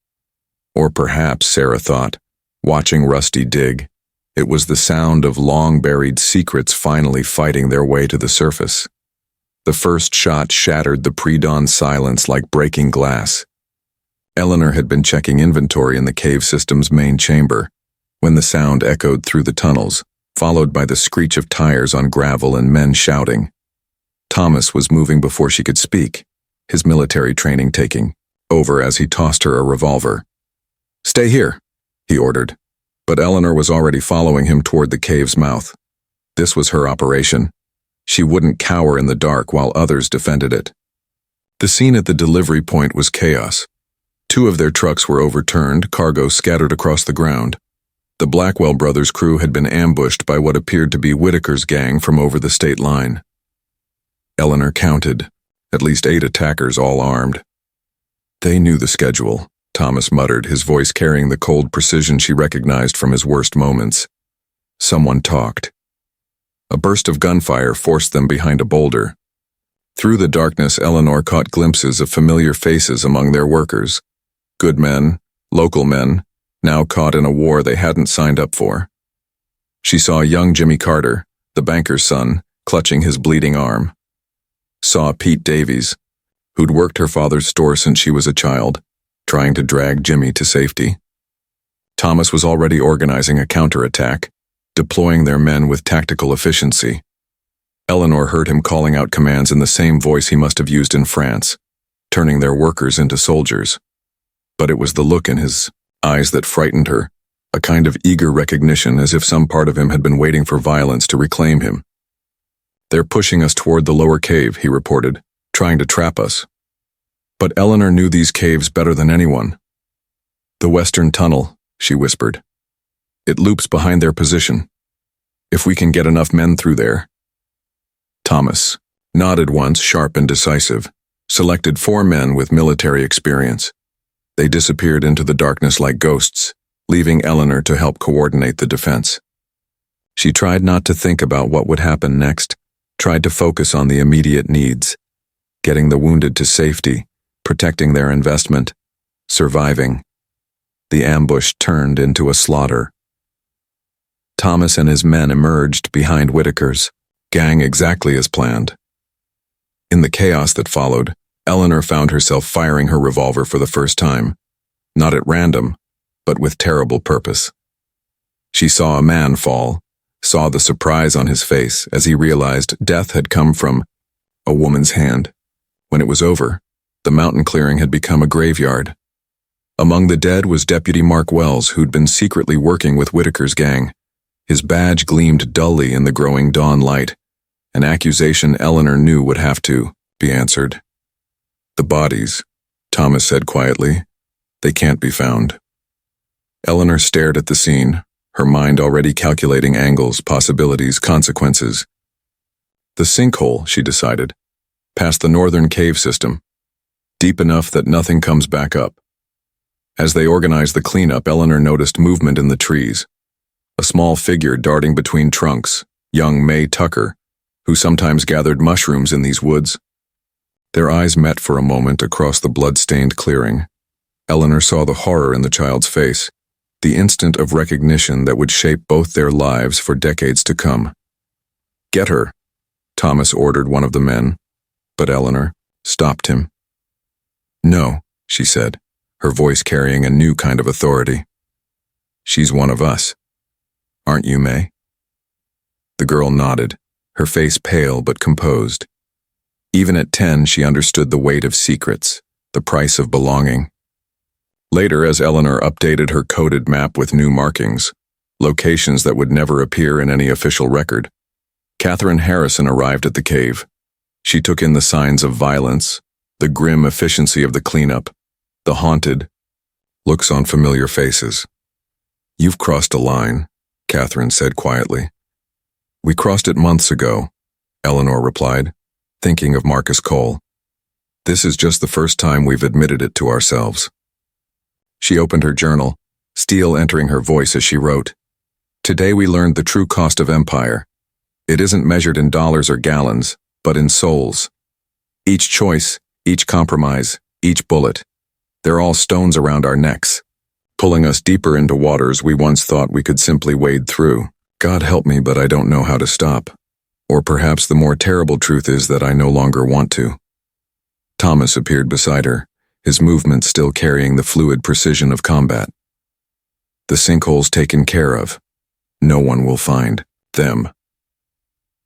Or perhaps, Sarah thought, watching Rusty dig, it was the sound of long-buried secrets finally fighting their way to the surface. The first shot shattered the pre-dawn silence like breaking glass. Eleanor had been checking inventory in the cave system's main chamber, when the sound echoed through the tunnels, followed by the screech of tires on gravel and men shouting. Thomas was moving before she could speak, his military training taking over as he tossed her a revolver. Stay here, he ordered, but Eleanor was already following him toward the cave's mouth. This was her operation. She wouldn't cower in the dark while others defended it. The scene at the delivery point was chaos. 2 of their trucks were overturned, cargo scattered across the ground. The Blackwell brothers' crew had been ambushed by what appeared to be Whitaker's gang from over the state line. Eleanor counted, at least 8 attackers, all armed. They knew the schedule, Thomas muttered, his voice carrying the cold precision she recognized from his worst moments. Someone talked. A burst of gunfire forced them behind a boulder. Through the darkness, Eleanor caught glimpses of familiar faces among their workers. Good men, local men, now caught in a war they hadn't signed up for. She saw young Jimmy Carter, the banker's son, clutching his bleeding arm. Saw Pete Davies, who'd worked her father's store since she was a child, trying to drag Jimmy to safety. Thomas was already organizing a counterattack, deploying their men with tactical efficiency. Eleanor heard him calling out commands in the same voice he must have used in France, turning their workers into soldiers. But it was the look in his eyes that frightened her, a kind of eager recognition, as if some part of him had been waiting for violence to reclaim him. They're pushing us toward the lower cave, he reported, trying to trap us. But Eleanor knew these caves better than anyone. The western tunnel, she whispered. It loops behind their position. If we can get enough men through there. Thomas nodded once, sharp and decisive, selected 4 men with military experience. They disappeared into the darkness like ghosts, leaving Eleanor to help coordinate the defense. She tried not to think about what would happen next, tried to focus on the immediate needs, getting the wounded to safety, protecting their investment, surviving. The ambush turned into a slaughter. Thomas and his men emerged behind Whitaker's gang exactly as planned. In the chaos that followed, Eleanor found herself firing her revolver for the first time, not at random, but with terrible purpose. She saw a man fall, saw the surprise on his face as he realized death had come from a woman's hand. When it was over, the mountain clearing had become a graveyard. Among the dead was Deputy Mark Wells, who'd been secretly working with Whitaker's gang. His badge gleamed dully in the growing dawn light, an accusation Eleanor knew would have to be answered. The bodies, Thomas said quietly, they can't be found. Eleanor stared at the scene, her mind already calculating angles, possibilities, consequences. The sinkhole, she decided, past the northern cave system, deep enough that nothing comes back up. As they organized the cleanup, Eleanor noticed movement in the trees. A small figure darting between trunks, young May Tucker, who sometimes gathered mushrooms in these woods. Their eyes met for a moment across the blood-stained clearing. Eleanor saw the horror in the child's face, the instant of recognition that would shape both their lives for decades to come. Get her, Thomas ordered one of the men, but Eleanor stopped him. No, she said, her voice carrying a new kind of authority. She's one of us. Aren't you, May? The girl nodded, her face pale but composed. Even at 10, she understood the weight of secrets, the price of belonging. Later, as Eleanor updated her coded map with new markings, locations that would never appear in any official record, Catherine Harrison arrived at the cave. She took in the signs of violence, the grim efficiency of the cleanup, the haunted looks on familiar faces. "You've crossed a line," Catherine said quietly. "We crossed it months ago," Eleanor replied, thinking of Marcus Cole. "This is just the first time we've admitted it to ourselves." She opened her journal, steel entering her voice as she wrote, "Today we learned the true cost of empire. It isn't measured in dollars or gallons, but in souls. Each choice, each compromise, each bullet, they're all stones around our necks, pulling us deeper into waters we once thought we could simply wade through. God help me, but I don't know how to stop. Or perhaps the more terrible truth is that I no longer want to." Thomas appeared beside her, his movements still carrying the fluid precision of combat. "The sinkhole's taken care of. No one will find them."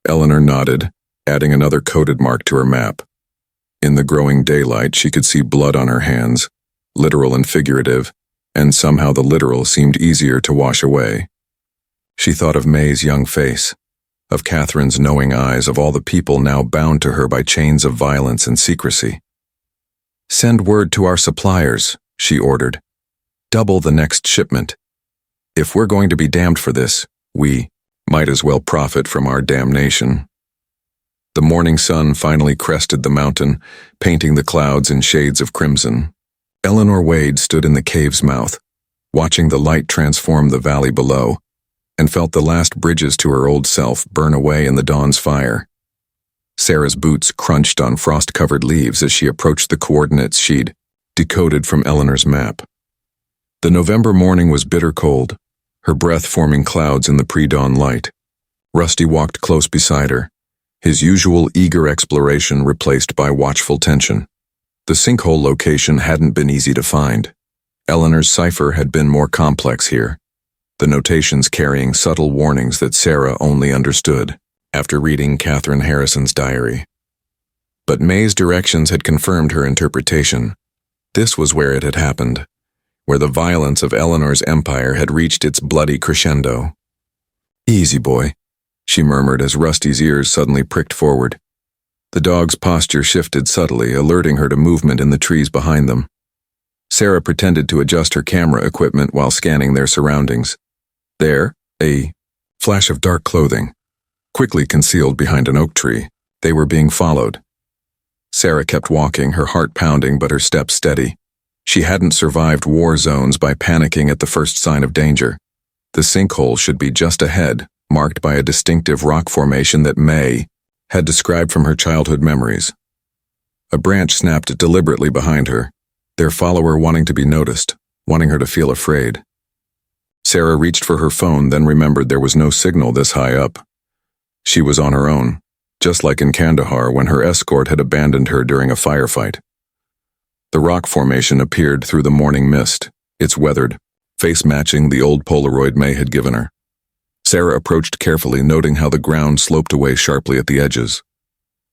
Eleanor nodded, adding another coded mark to her map. In the growing daylight, she could see blood on her hands, literal and figurative, and somehow the literal seemed easier to wash away. She thought of May's young face, of Catherine's knowing eyes, of all the people now bound to her by chains of violence and secrecy. "Send word to our suppliers," she ordered. "Double the next shipment. If we're going to be damned for this, we might as well profit from our damnation." The morning sun finally crested the mountain, painting the clouds in shades of crimson. Eleanor Wade stood in the cave's mouth, watching the light transform the valley below, and felt the last bridges to her old self burn away in the dawn's fire. Sarah's boots crunched on frost-covered leaves as she approached the coordinates she'd decoded from Eleanor's map. The November morning was bitter cold, her breath forming clouds in the pre-dawn light. Rusty walked close beside her, his usual eager exploration replaced by watchful tension. The sinkhole location hadn't been easy to find. Eleanor's cipher had been more complex here, the notations carrying subtle warnings that Sarah only understood after reading Catherine Harrison's diary. But May's directions had confirmed her interpretation. This was where it had happened, where the violence of Eleanor's empire had reached its bloody crescendo. "Easy, boy," she murmured as Rusty's ears suddenly pricked forward. The dog's posture shifted subtly, alerting her to movement in the trees behind them. Sarah pretended to adjust her camera equipment while scanning their surroundings. There, a flash of dark clothing, quickly concealed behind an oak tree. They were being followed. Sarah kept walking, her heart pounding but her steps steady. She hadn't survived war zones by panicking at the first sign of danger. The sinkhole should be just ahead, marked by a distinctive rock formation that May had described from her childhood memories. A branch snapped deliberately behind her, their follower wanting to be noticed, wanting her to feel afraid. Sarah reached for her phone, then remembered there was no signal this high up. She was on her own, just like in Kandahar when her escort had abandoned her during a firefight. The rock formation appeared through the morning mist, its weathered face matching the old Polaroid May had given her. Sarah approached carefully, noting how the ground sloped away sharply at the edges.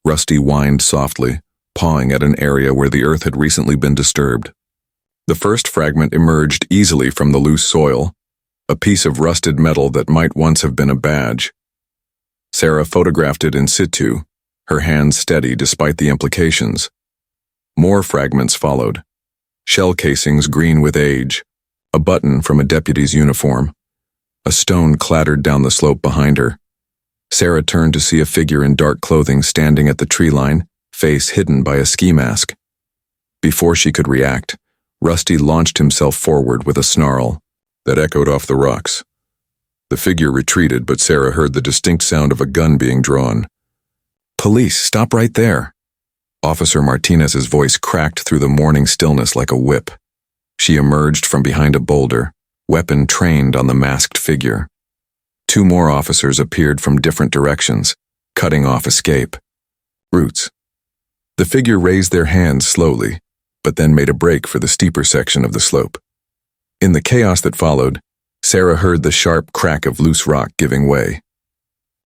Rusty whined softly, pawing at an area where the earth had recently been disturbed. The first fragment emerged easily from the loose soil, a piece of rusted metal that might once have been a badge. Sarah photographed it in situ, her hands steady despite the implications. More fragments followed, shell casings green with age, a button from a deputy's uniform. A stone clattered down the slope behind her. Sarah turned to see a figure in dark clothing standing at the tree line, face hidden by a ski mask. Before she could react, Rusty launched himself forward with a snarl that echoed off the rocks. The figure retreated, but Sarah heard the distinct sound of a gun being drawn. "Police, stop right there!" Officer Martinez's voice cracked through the morning stillness like a whip. She emerged from behind a boulder, weapon trained on the masked figure. Two more officers appeared from different directions, cutting off escape. Roots. The figure raised their hands slowly, but then made a break for the steeper section of the slope. In the chaos that followed, Sarah heard the sharp crack of loose rock giving way.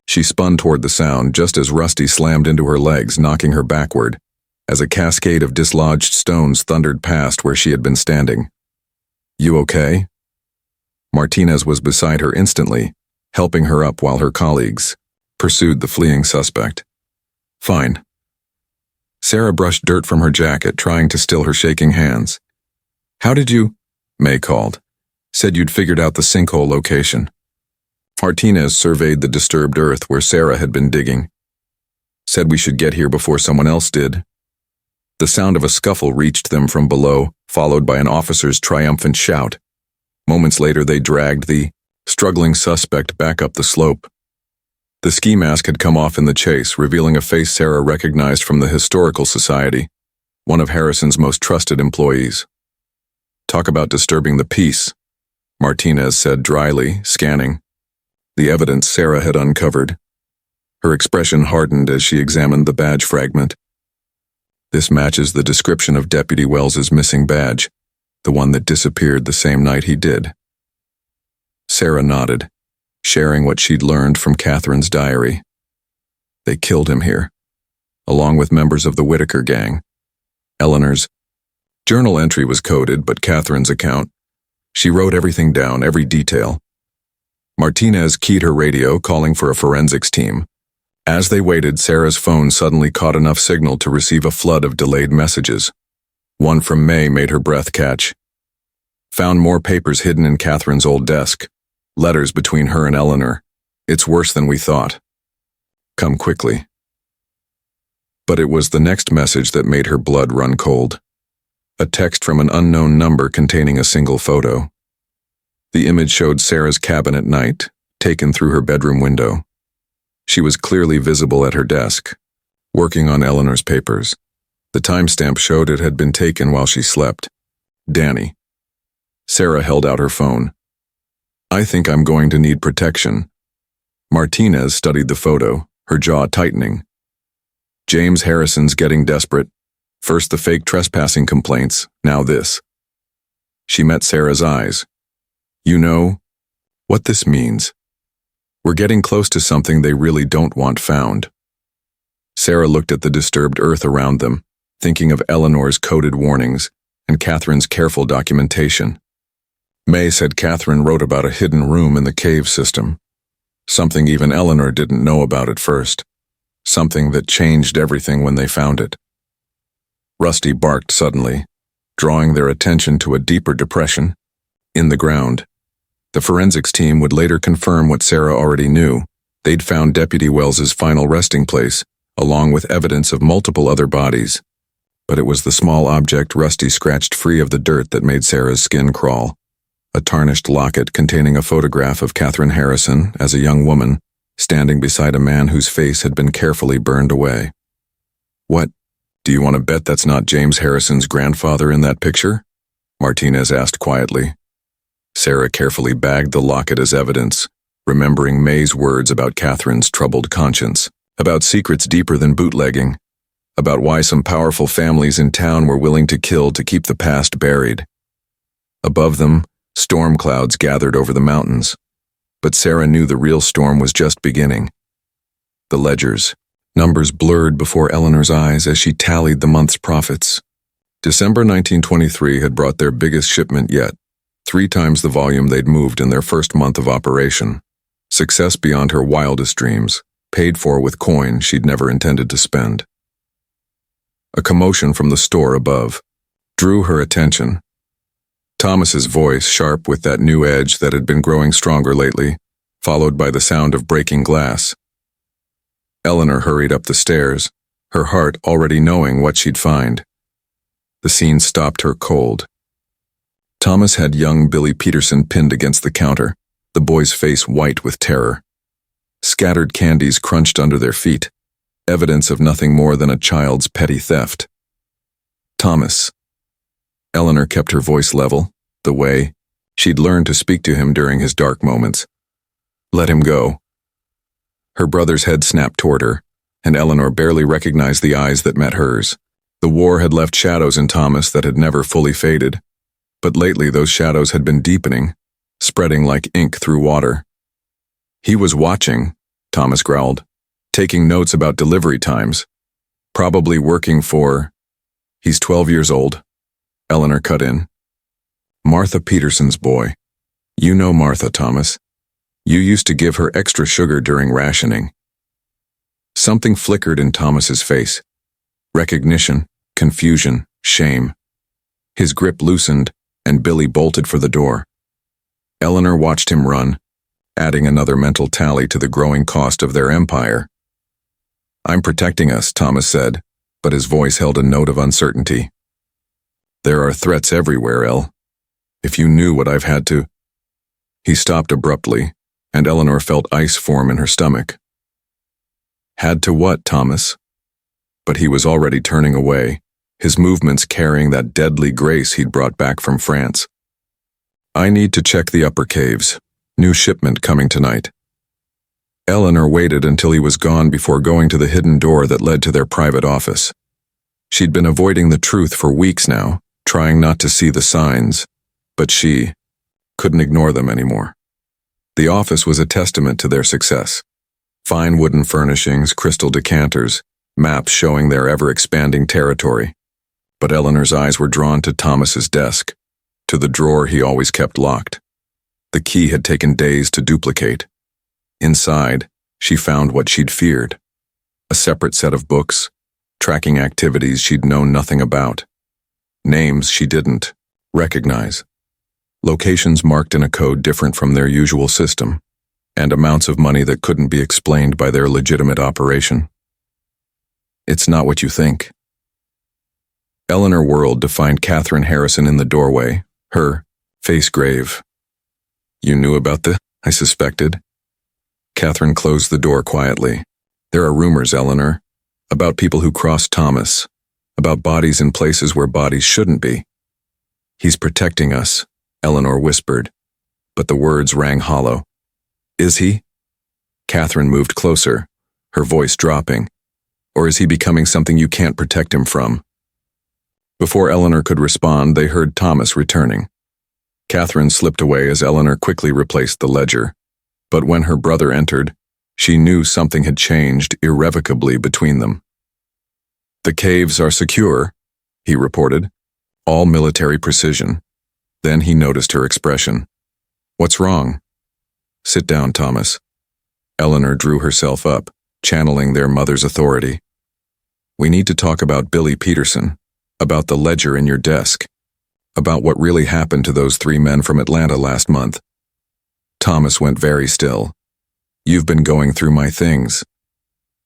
She spun toward the sound just as Rusty slammed into her legs, knocking her backward, as a cascade of dislodged stones thundered past where she had been standing. You okay? Martinez was beside her instantly, helping her up while her colleagues pursued the fleeing suspect. Fine. Sarah brushed dirt from her jacket, trying to still her shaking hands. How did you? May called. Said you'd figured out the sinkhole location. Martinez surveyed the disturbed earth where Sarah had been digging. Said we should get here before someone else did. The sound of a scuffle reached them from below, followed by an officer's triumphant shout. Moments later, they dragged the struggling suspect back up the slope. The ski mask had come off in the chase, revealing a face Sarah recognized from the Historical Society, one of Harrison's most trusted employees. Talk about disturbing the peace, Martinez said dryly, scanning the evidence Sarah had uncovered. Her expression hardened as she examined the badge fragment. This matches the description of Deputy Wells's missing badge, the one that disappeared the same night he did. Sarah nodded, sharing what she'd learned from Catherine's diary. They killed him here, along with members of the Whitaker gang. Eleanor's journal entry was coded, but Catherine's account, she wrote everything down, every detail. Martinez keyed her radio, calling for a forensics team. As they waited, Sarah's phone suddenly caught enough signal to receive a flood of delayed messages. One from May made her breath catch. Found more papers hidden in Catherine's old desk. Letters between her and Eleanor. It's worse than we thought. Come quickly. But it was the next message that made her blood run cold. A text from an unknown number containing a single photo. The image showed Sarah's cabin at night, taken through her bedroom window. She was clearly visible at her desk, working on Eleanor's papers. The timestamp showed it had been taken while she slept. Danny. Sarah held out her phone. I think I'm going to need protection. Martinez studied the photo, her jaw tightening. James Harrison's getting desperate. First the fake trespassing complaints, now this. She met Sarah's eyes. You know what this means. We're getting close to something they really don't want found. Sarah looked at the disturbed earth around them, thinking of Eleanor's coded warnings and Catherine's careful documentation. May said Catherine wrote about a hidden room in the cave system, something even Eleanor didn't know about at first, something that changed everything when they found it. Rusty barked suddenly, drawing their attention to a deeper depression in the ground. The forensics team would later confirm what Sarah already knew. They'd found Deputy Wells's final resting place, along with evidence of multiple other bodies. But it was the small object Rusty scratched free of the dirt that made Sarah's skin crawl. A tarnished locket containing a photograph of Catherine Harrison as a young woman, standing beside a man whose face had been carefully burned away. What? Do you want to bet that's not James Harrison's grandfather in that picture? Martinez asked quietly. Sarah carefully bagged the locket as evidence, remembering May's words about Catherine's troubled conscience, about secrets deeper than bootlegging, about why some powerful families in town were willing to kill to keep the past buried. Above them, storm clouds gathered over the mountains, but Sarah knew the real storm was just beginning. The ledgers, numbers blurred before Eleanor's eyes as she tallied the month's profits. December 1923 had brought their biggest shipment yet, 3 times the volume they'd moved in their first month of operation. Success beyond her wildest dreams, paid for with coin she'd never intended to spend. A commotion from the store above drew her attention. Thomas's voice, sharp with that new edge that had been growing stronger lately, followed by the sound of breaking glass. Eleanor hurried up the stairs, her heart already knowing what she'd find. The scene stopped her cold. Thomas had young Billy Peterson pinned against the counter, the boy's face white with terror. Scattered candies crunched under their feet, evidence of nothing more than a child's petty theft. Thomas. Eleanor kept her voice level, the way she'd learned to speak to him during his dark moments. Let him go. Her brother's head snapped toward her, and Eleanor barely recognized the eyes that met hers. The war had left shadows in Thomas that had never fully faded, but lately those shadows had been deepening, spreading like ink through water. He was watching, Thomas growled, taking notes about delivery times, probably working for... He's 12 years old, Eleanor cut in. Martha Peterson's boy. You know Martha, Thomas. You used to give her extra sugar during rationing. Something flickered in Thomas's face. Recognition, confusion, shame. His grip loosened, and Billy bolted for the door. Eleanor watched him run, adding another mental tally to the growing cost of their empire. I'm protecting us, Thomas said, but his voice held a note of uncertainty. There are threats everywhere, Elle. If you knew what I've had to... He stopped abruptly, and Eleanor felt ice form in her stomach. Had to what, Thomas? But he was already turning away, his movements carrying that deadly grace he'd brought back from France. I need to check the upper caves. New shipment coming tonight. Eleanor waited until he was gone before going to the hidden door that led to their private office. She'd been avoiding the truth for weeks now, trying not to see the signs, but she couldn't ignore them anymore. The office was a testament to their success. Fine wooden furnishings, crystal decanters, maps showing their ever-expanding territory. But Eleanor's eyes were drawn to Thomas's desk, to the drawer he always kept locked. The key had taken days to duplicate. Inside, she found what she'd feared. A separate set of books, tracking activities she'd known nothing about. Names she didn't recognize. Locations marked in a code different from their usual system, and amounts of money that couldn't be explained by their legitimate operation. It's not what you think. Eleanor whirled to find Catherine Harrison in the doorway, her face grave. You knew about this, I suspected. Catherine closed the door quietly. There are rumors, Eleanor, about people who crossed Thomas, about bodies in places where bodies shouldn't be. He's protecting us, Eleanor whispered, but the words rang hollow. Is he? Catherine moved closer, her voice dropping. Or is he becoming something you can't protect him from? Before Eleanor could respond, they heard Thomas returning. Catherine slipped away as Eleanor quickly replaced the ledger. But when her brother entered, she knew something had changed irrevocably between them. The caves are secure, he reported, all military precision. Then he noticed her expression. What's wrong? Sit down, Thomas. Eleanor drew herself up, channeling their mother's authority. We need to talk about Billy Peterson, about the ledger in your desk, about what really happened to those 3 men from Atlanta last month. Thomas went very still. You've been going through my things.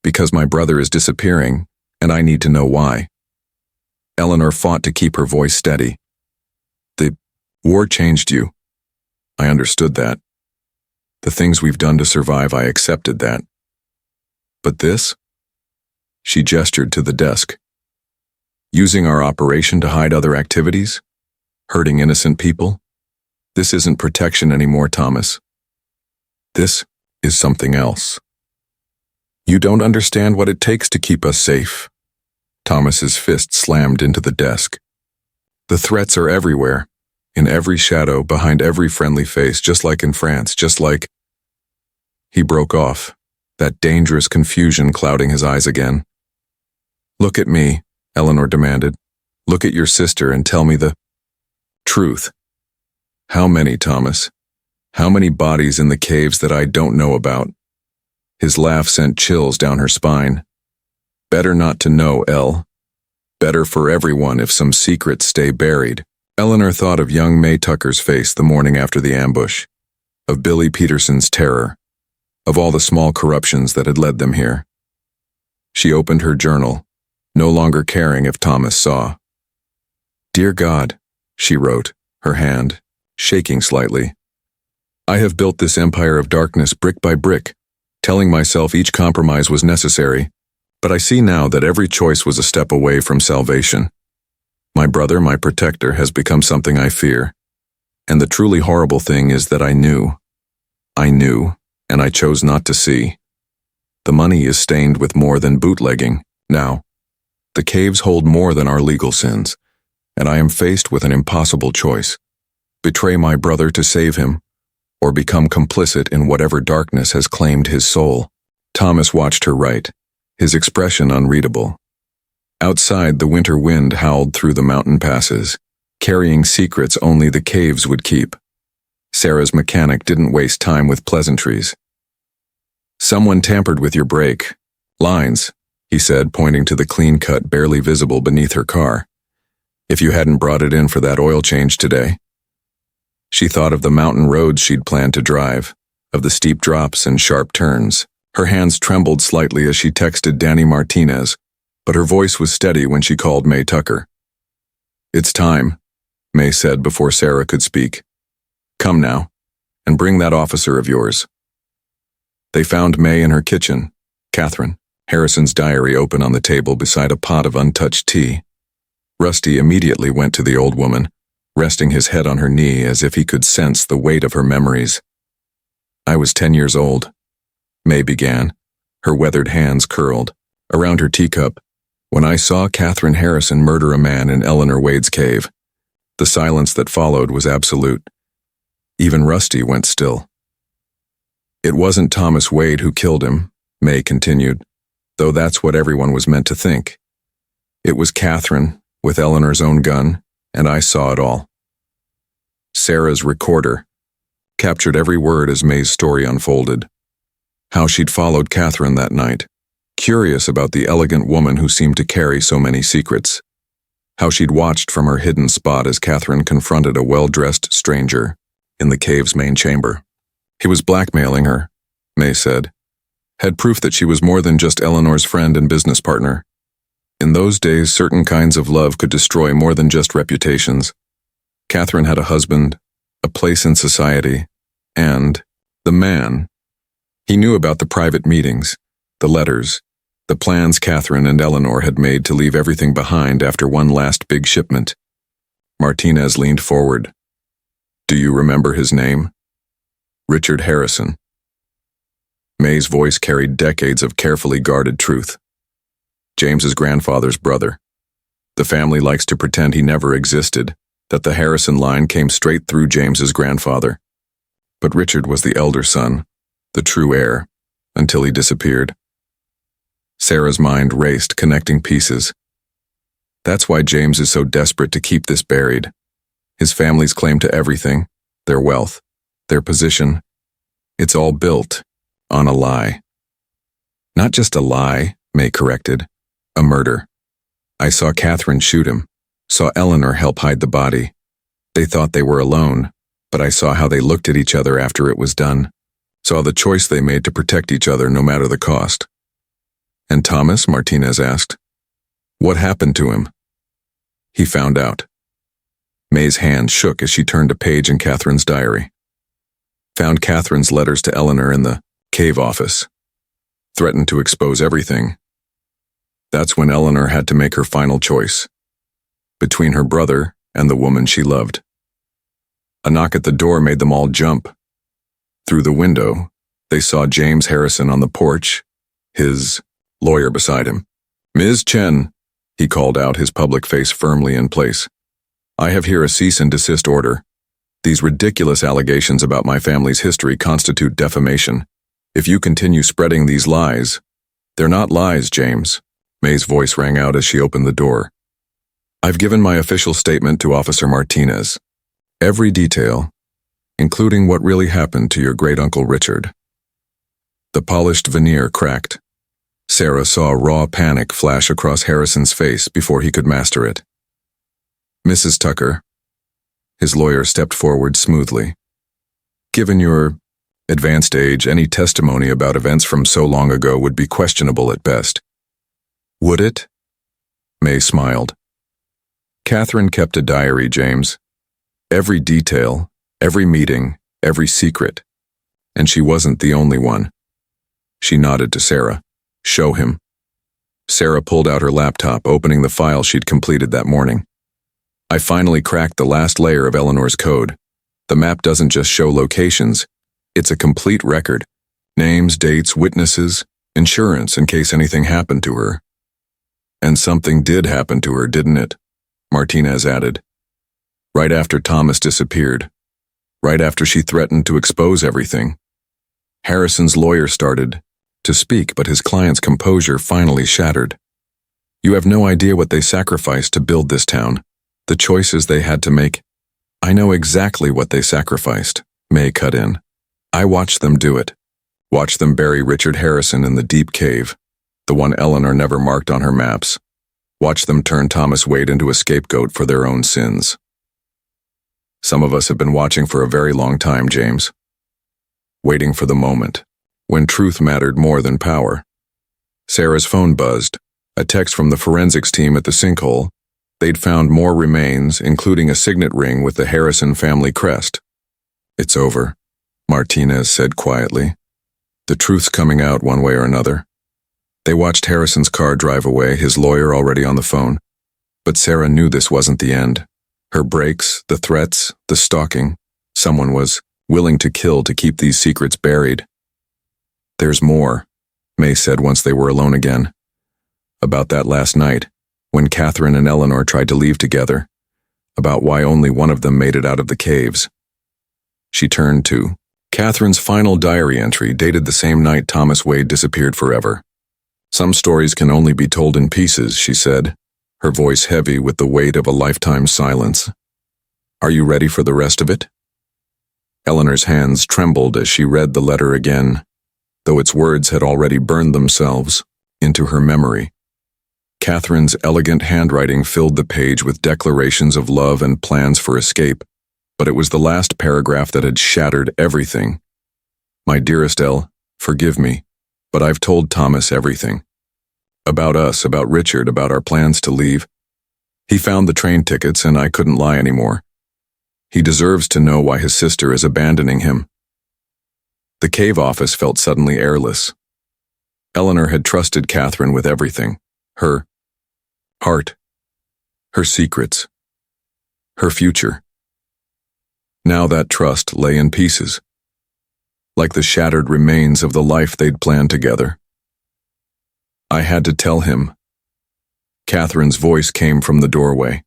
Because my brother is disappearing, and I need to know why. Eleanor fought to keep her voice steady. The war changed you. I understood that. The things we've done to survive, I accepted that. But this? She gestured to the desk. Using our operation to hide other activities? Hurting innocent people? This isn't protection anymore, Thomas. This is something else. You don't understand what it takes to keep us safe. Thomas's fist slammed into the desk. The threats are everywhere, in every shadow, behind every friendly face, just like in France, just like... He broke off, that dangerous confusion clouding his eyes again. Look at me, Eleanor demanded. Look at your sister and tell me the truth. How many, Thomas? How many bodies in the caves that I don't know about? His laugh sent chills down her spine. Better not to know, Elle. Better for everyone if some secrets stay buried. Eleanor thought of young May Tucker's face the morning after the ambush, of Billy Peterson's terror, of all the small corruptions that had led them here. She opened her journal, no longer caring if Thomas saw. Dear God, she wrote, her hand shaking slightly. I have built this empire of darkness brick by brick, telling myself each compromise was necessary, but I see now that every choice was a step away from salvation. My brother, my protector, has become something I fear, and the truly horrible thing is that I knew, and I chose not to see. The money is stained with more than bootlegging, now. The caves hold more than our legal sins, and I am faced with an impossible choice. Betray my brother to save him, or become complicit in whatever darkness has claimed his soul. Thomas watched her write, his expression unreadable. Outside, the winter wind howled through the mountain passes, carrying secrets only the caves would keep. Sarah's mechanic didn't waste time with pleasantries. "Someone tampered with your brake lines," he said, pointing to the clean cut barely visible beneath her car. "If you hadn't brought it in for that oil change today." She thought of the mountain roads she'd planned to drive, of the steep drops and sharp turns. Her hands trembled slightly as she texted Danny Martinez, but her voice was steady when she called May Tucker. "It's time," May said before Sarah could speak. "Come now, and bring that officer of yours." They found May in her kitchen, Catherine, Harrison's diary open on the table beside a pot of untouched tea. Rusty immediately went to the old woman, resting his head on her knee as if he could sense the weight of her memories. "I was 10 years old," May began, her weathered hands curled around her teacup, "when I saw Catherine Harrison murder a man in Eleanor Wade's cave. The silence that followed was absolute. Even Rusty went still. It wasn't Thomas Wade who killed him," May continued, "though that's what everyone was meant to think. It was Catherine, with Eleanor's own gun, and I saw it all." Sarah's recorder captured every word as May's story unfolded. How she'd followed Catherine that night, curious about the elegant woman who seemed to carry so many secrets. How she'd watched from her hidden spot as Catherine confronted a well-dressed stranger in the cave's main chamber. He was blackmailing her, May said. Had proof that she was more than just Eleanor's friend and business partner. In those days, certain kinds of love could destroy more than just reputations. Catherine had a husband, a place in society, and the man. He knew about the private meetings, the letters, the plans Catherine and Eleanor had made to leave everything behind after one last big shipment. Martinez leaned forward. "Do you remember his name?" "Richard Harrison." May's voice carried decades of carefully guarded truth. "James's grandfather's brother. The family likes to pretend he never existed, that the Harrison line came straight through James's grandfather. But Richard was the elder son, the true heir, until he disappeared." Sarah's mind raced, connecting pieces. That's why James is so desperate to keep this buried. His family's claim to everything, their wealth, their position. It's all built on a lie. "Not just a lie," May corrected. "A murder. I saw Catherine shoot him, saw Eleanor help hide the body. They thought they were alone, but I saw how they looked at each other after it was done. Saw the choice they made to protect each other no matter the cost." "And Thomas?" Martinez asked. "What happened to him?" "He found out." May's hand shook as she turned a page in Catherine's diary. "Found Catherine's letters to Eleanor in the cave office. Threatened to expose everything. That's when Eleanor had to make her final choice. Between her brother and the woman she loved. A knock at the door made them all jump. Through the window, they saw James Harrison on the porch, his lawyer beside him. "Ms. Chen," he called out, his public face firmly in place. "I have here a cease and desist order. These ridiculous allegations about my family's history constitute defamation. If you continue spreading these lies—" "They're not lies, James," May's voice rang out as she opened the door. "I've given my official statement to Officer Martinez. Every detail, including what really happened to your great-uncle Richard." The polished veneer cracked. Sarah saw raw panic flash across Harrison's face before he could master it. "Mrs. Tucker," his lawyer stepped forward smoothly. "Given your advanced age, any testimony about events from so long ago would be questionable at best." "Would it?" May smiled. "Catherine kept a diary, James. Every detail, every meeting, every secret. And she wasn't the only one." She nodded to Sarah. "Show him." Sarah pulled out her laptop, opening the file she'd completed that morning. "I finally cracked the last layer of Eleanor's code. The map doesn't just show locations. It's a complete record. Names, dates, witnesses, insurance in case anything happened to her." "And something did happen to her, didn't it?" Martinez added. "Right after Thomas disappeared. Right after she threatened to expose everything." Harrison's lawyer started to speak, but his client's composure finally shattered. "You have no idea what they sacrificed to build this town. The choices they had to make. I know exactly what they sacrificed, May cut in. I watched them do it. Watched them bury Richard Harrison in the deep cave, the one Eleanor never marked on her maps. Watched them turn Thomas Wade into a scapegoat for their own sins. Some of us have been watching for a very long time, James. Waiting for the moment, when truth mattered more than power. Sarah's phone buzzed, a text from the forensics team at the sinkhole. They'd found more remains, including a signet ring with the Harrison family crest. It's over, Martinez said quietly. The truth's coming out one way or another. They watched Harrison's car drive away, his lawyer already on the phone. But Sarah knew this wasn't the end. Her breaks, the threats, the stalking. Someone was willing to kill to keep these secrets buried. There's more, May said once they were alone again. About that last night, when Catherine and Eleanor tried to leave together. About why only one of them made it out of the caves. She turned to Catherine's final diary entry, dated the same night Thomas Wade disappeared forever. Some stories can only be told in pieces, she said, her voice heavy with the weight of a lifetime's silence. Are you ready for the rest of it? Eleanor's hands trembled as she read the letter again, though its words had already burned themselves into her memory. Catherine's elegant handwriting filled the page with declarations of love and plans for escape, but it was the last paragraph that had shattered everything. My dearest Elle, forgive me, but I've told Thomas everything. About us, about Richard, about our plans to leave. He found the train tickets and I couldn't lie anymore. He deserves to know why his sister is abandoning him. The cave office felt suddenly airless. Eleanor had trusted Catherine with everything. Her heart, her secrets, her future. Now that trust lay in pieces, like the shattered remains of the life they'd planned together. I had to tell him. Catherine's voice came from the doorway.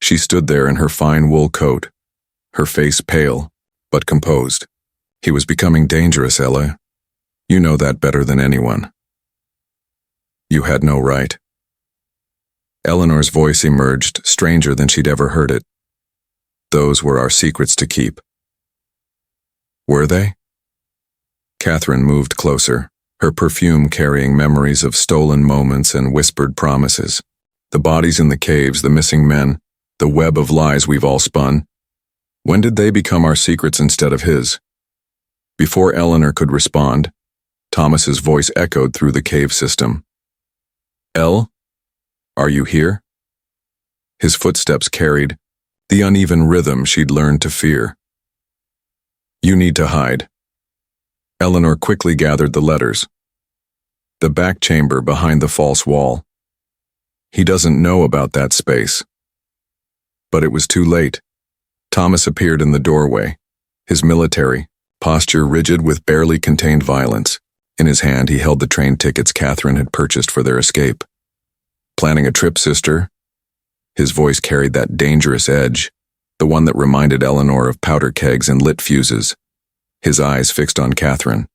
She stood there in her fine wool coat, her face pale, but composed. He was becoming dangerous, Ella. You know that better than anyone. You had no right. Eleanor's voice emerged, stranger than she'd ever heard it. Those were our secrets to keep. Were they? Catherine moved closer, her perfume carrying memories of stolen moments and whispered promises. The bodies in the caves, the missing men, the web of lies we've all spun. When did they become our secrets instead of his? Before Eleanor could respond, Thomas's voice echoed through the cave system. Elle? Are you here? His footsteps carried the uneven rhythm she'd learned to fear. You need to hide. Eleanor quickly gathered the letters. The back chamber behind the false wall. He doesn't know about that space. But it was too late. Thomas appeared in the doorway, his military posture rigid with barely contained violence. In his hand, he held the train tickets Catherine had purchased for their escape. Planning a trip, sister? His voice carried that dangerous edge, the one that reminded Eleanor of powder kegs and lit fuses. His eyes fixed on Catherine.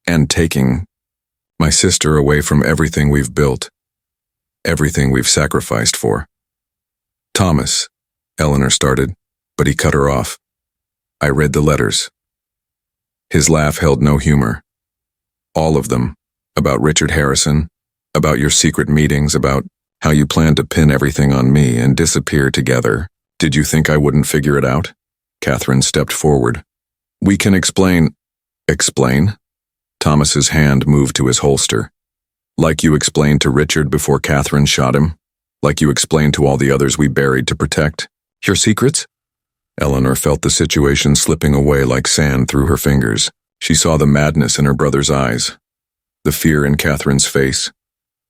And taking my sister away from everything we've built, everything we've sacrificed for. Thomas, Eleanor started, but he cut her off. I read the letters. His laugh held no humor. All of them, about Richard Harrison, about your secret meetings, about how you planned to pin everything on me and disappear together. Did you think I wouldn't figure it out? Catherine stepped forward. We can explain. Explain? Thomas's hand moved to his holster. Like you explained to Richard before Catherine shot him? Like you explained to all the others we buried to protect? Your secrets? Eleanor felt the situation slipping away like sand through her fingers. She saw the madness in her brother's eyes, the fear in Catherine's face,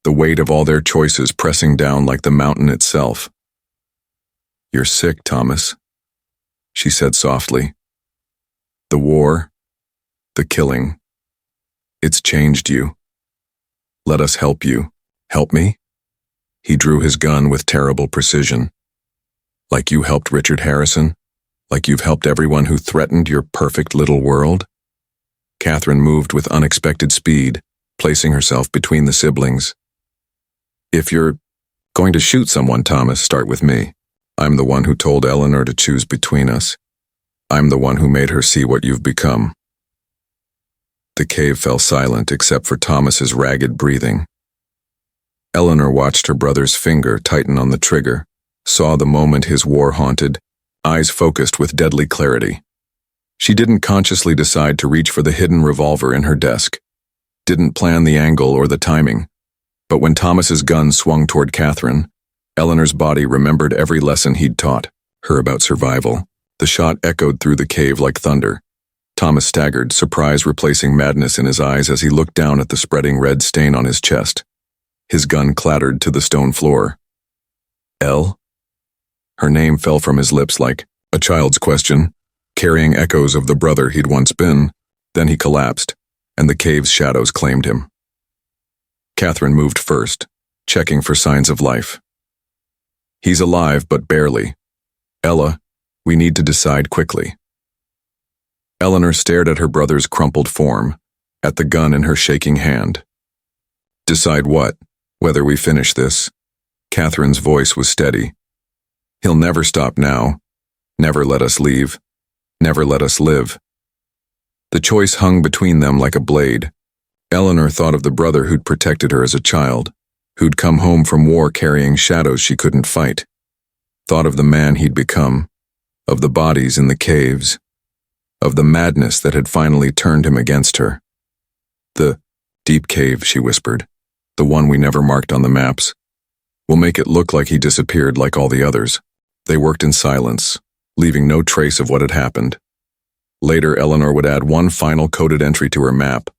the weight of all their choices pressing down like the mountain itself. You're sick, Thomas, she said softly. The war, the killing, it's changed you. Let us help you. Help me? He drew his gun with terrible precision. Like you helped Richard Harrison? Like you've helped everyone who threatened your perfect little world? Catherine moved with unexpected speed, placing herself between the siblings. If you're Going to shoot someone, Thomas, start with me. I'm the one who told Eleanor to choose between us. I'm the one who made her see what you've become. The cave fell silent except for Thomas's ragged breathing. Eleanor watched her brother's finger tighten on the trigger, saw the moment his war-haunted, eyes focused with deadly clarity. She didn't consciously decide to reach for the hidden revolver in her desk, didn't plan the angle or the timing. But when Thomas's gun swung toward Catherine, Eleanor's body remembered every lesson he'd taught her about survival. The shot echoed through the cave like thunder. Thomas staggered, surprise replacing madness in his eyes as he looked down at the spreading red stain on his chest. His gun clattered to the stone floor. Elle? Her name fell from his lips like a child's question, carrying echoes of the brother he'd once been. Then he collapsed, and the cave's shadows claimed him. Catherine moved first, checking for signs of life. He's alive, but barely. Ella, we need to decide quickly. Eleanor stared at her brother's crumpled form, at the gun in her shaking hand. Decide what? Whether we finish this? Catherine's voice was steady. He'll never stop now. Never let us leave. Never let us live. The choice hung between them like a blade. Eleanor thought of the brother who'd protected her as a child, who'd come home from war carrying shadows she couldn't fight. Thought of the man he'd become, of the bodies in the caves, of the madness that had finally turned him against her. The deep cave, she whispered, the one we never marked on the maps. We'll make it look like he disappeared like all the others. They worked in silence, leaving no trace of what had happened. Later, Eleanor would add one final coded entry to her map,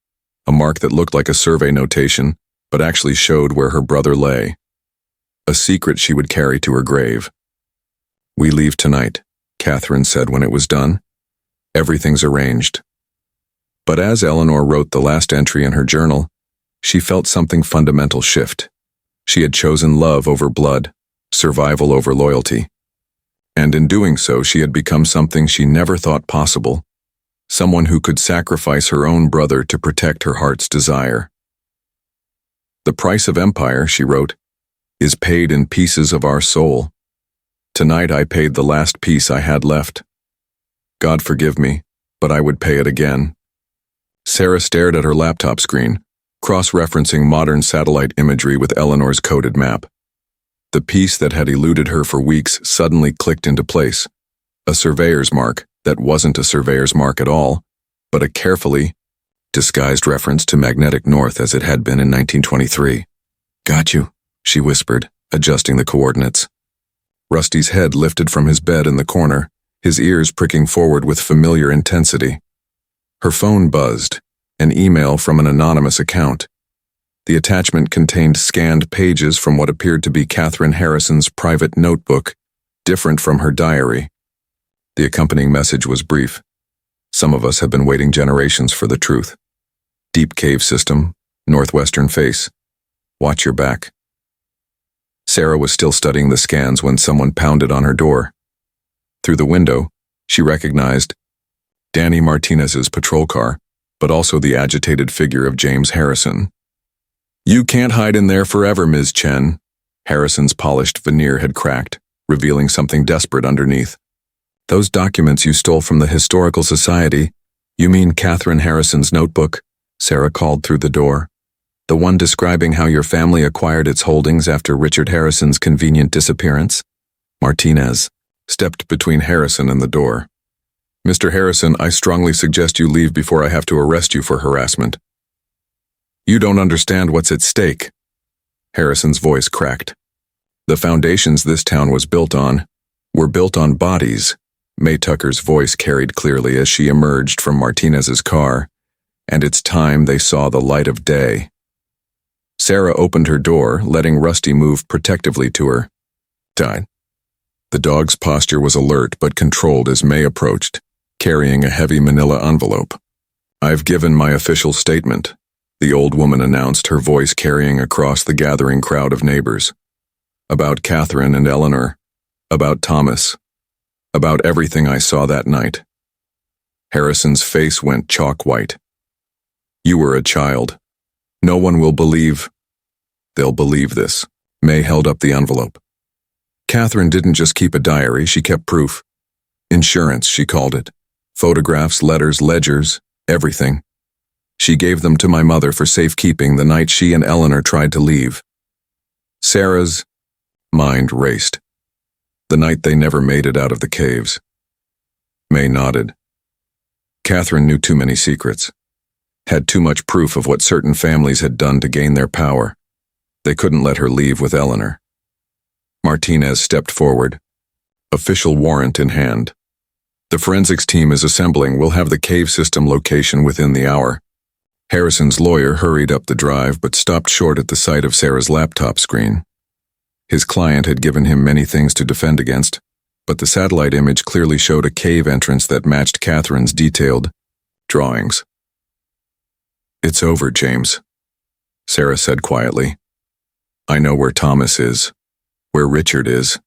a mark that looked like a survey notation, but actually showed where her brother lay. A secret she would carry to her grave. We leave tonight, Catherine said when it was done. Everything's arranged. But as Eleanor wrote the last entry in her journal, she felt something fundamental shift. She had chosen love over blood, survival over loyalty. And in doing so, she had become something she never thought possible, someone who could sacrifice her own brother to protect her heart's desire. The price of empire, she wrote, is paid in pieces of our soul. Tonight I paid the last piece I had left. God forgive me, but I would pay it again. Sarah stared at her laptop screen, cross-referencing modern satellite imagery with Eleanor's coded map. The piece that had eluded her for weeks suddenly clicked into place. A surveyor's mark that wasn't a surveyor's mark at all, but a carefully disguised reference to magnetic north as it had been in 1923. Got you, she whispered, adjusting the coordinates. Rusty's head lifted from his bed in the corner, his ears pricking forward with familiar intensity. Her phone buzzed, an email from an anonymous account. The attachment contained scanned pages from what appeared to be Catherine Harrison's private notebook, different from her diary. The accompanying message was brief. Some of us have been waiting generations for the truth. Deep cave system, northwestern face. Watch your back. Sarah was still studying the scans when someone pounded on her door. Through the window, she recognized Danny Martinez's patrol car, but also the agitated figure of James Harrison. You can't hide in there forever, Ms. Chen. Harrison's polished veneer had cracked, revealing something desperate underneath. Those documents you stole from the Historical Society, you mean Catherine Harrison's notebook? Sarah called through the door. The one describing how your family acquired its holdings after Richard Harrison's convenient disappearance? Martinez stepped between Harrison and the door. Mr. Harrison, I strongly suggest you leave before I have to arrest you for harassment. You don't understand what's at stake. Harrison's voice cracked. The foundations this town was built on were built on bodies. May Tucker's voice carried clearly as she emerged from Martinez's car, and it's time they saw the light of day. Sarah opened her door, letting Rusty move protectively to her. Died. The dog's posture was alert but controlled as May approached, carrying a heavy manila envelope. I've given my official statement, the old woman announced, her voice carrying across the gathering crowd of neighbors. About Catherine and Eleanor, about Thomas, about everything I saw that night. Harrison's face went chalk white. You were a child. No one will believe. They'll believe this. May held up the envelope. Catherine didn't just keep a diary, she kept proof. Insurance, she called it. Photographs, letters, ledgers, everything. She gave them to my mother for safekeeping the night she and Eleanor tried to leave. Sarah's mind raced. The night they never made it out of the caves. May nodded. Catherine knew too many secrets. Had too much proof of what certain families had done to gain their power. They couldn't let her leave with Eleanor. Martinez stepped forward, official warrant in hand. The forensics team is assembling. We'll have the cave system location within the hour. Harrison's lawyer hurried up the drive but stopped short at the sight of Sarah's laptop screen. His client had given him many things to defend against, but the satellite image clearly showed a cave entrance that matched Catherine's detailed drawings. "It's over, James," Sarah said quietly. "I know where Thomas is, where Richard is,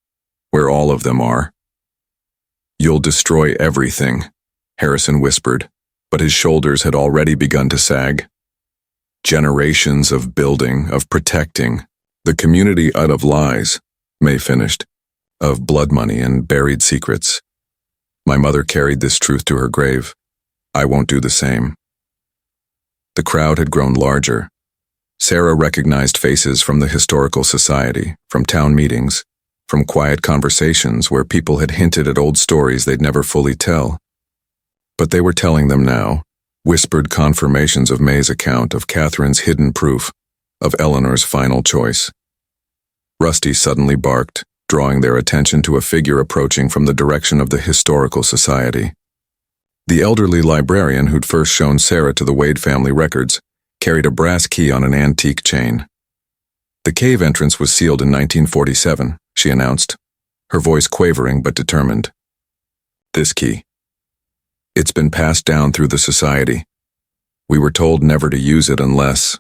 where all of them are." "You'll destroy everything," Harrison whispered, but his shoulders had already begun to sag. "Generations of building, of protecting, the community out of lies," May finished, "of blood money and buried secrets. My mother carried this truth to her grave. I won't do the same." The crowd had grown larger. Sarah recognized faces from the Historical Society, from town meetings, from quiet conversations where people had hinted at old stories they'd never fully tell. But they were telling them now, whispered confirmations of May's account, of Catherine's hidden proof, of Eleanor's final choice. Rusty suddenly barked, drawing their attention to a figure approaching from the direction of the Historical Society. The elderly librarian who'd first shown Sarah to the Wade family records carried a brass key on an antique chain. "The cave entrance was sealed in 1947, she announced, her voice quavering but determined. "This key. It's been passed down through the society. We were told never to use it unless—"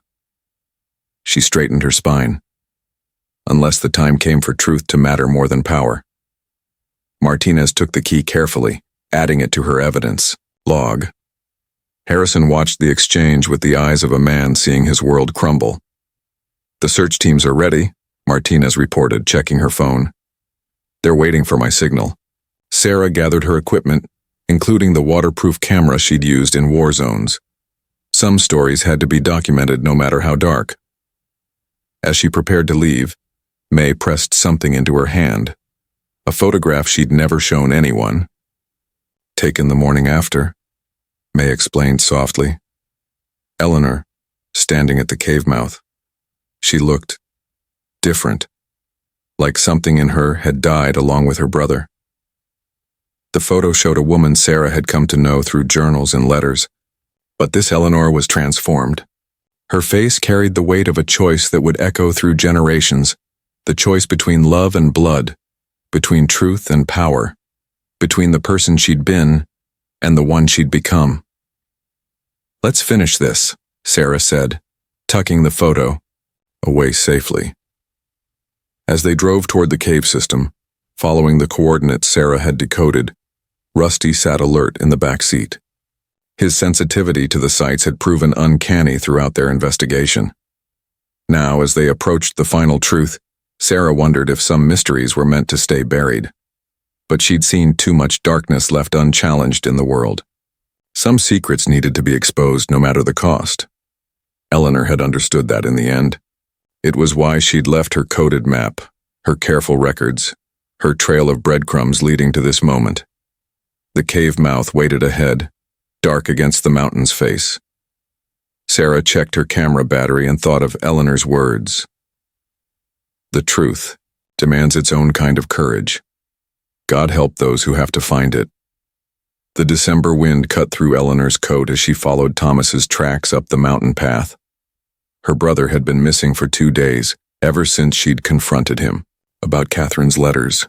She straightened her spine. "Unless the time came for truth to matter more than power." Martinez took the key carefully, adding it to her evidence log. Harrison watched the exchange with the eyes of a man seeing his world crumble. "The search teams are ready," Martinez reported, checking her phone. "They're waiting for my signal." Sarah gathered her equipment, including the waterproof camera she'd used in war zones. Some stories had to be documented no matter how dark. As she prepared to leave, May pressed something into her hand, a photograph she'd never shown anyone. "Taken the morning after," May explained softly. Eleanor, standing at the cave mouth. She looked different, like something in her had died along with her brother. The photo showed a woman Sarah had come to know through journals and letters, but this Eleanor was transformed. Her face carried the weight of a choice that would echo through generations, the choice between love and blood, between truth and power, between the person she'd been and the one she'd become. "Let's finish this," Sarah said, tucking the photo away safely. As they drove toward the cave system, following the coordinates Sarah had decoded, Rusty sat alert in the back seat. His sensitivity to the sights had proven uncanny throughout their investigation. Now, as they approached the final truth, Sarah wondered if some mysteries were meant to stay buried. But she'd seen too much darkness left unchallenged in the world. Some secrets needed to be exposed no matter the cost. Eleanor had understood that in the end. It was why she'd left her coded map, her careful records, her trail of breadcrumbs leading to this moment. The cave mouth waited ahead, dark against the mountain's face. Sarah checked her camera battery and thought of Eleanor's words. "The truth demands its own kind of courage. God help those who have to find it." The December wind cut through Eleanor's coat as she followed Thomas's tracks up the mountain path. Her brother had been missing for 2 days, ever since she'd confronted him about Catherine's letters.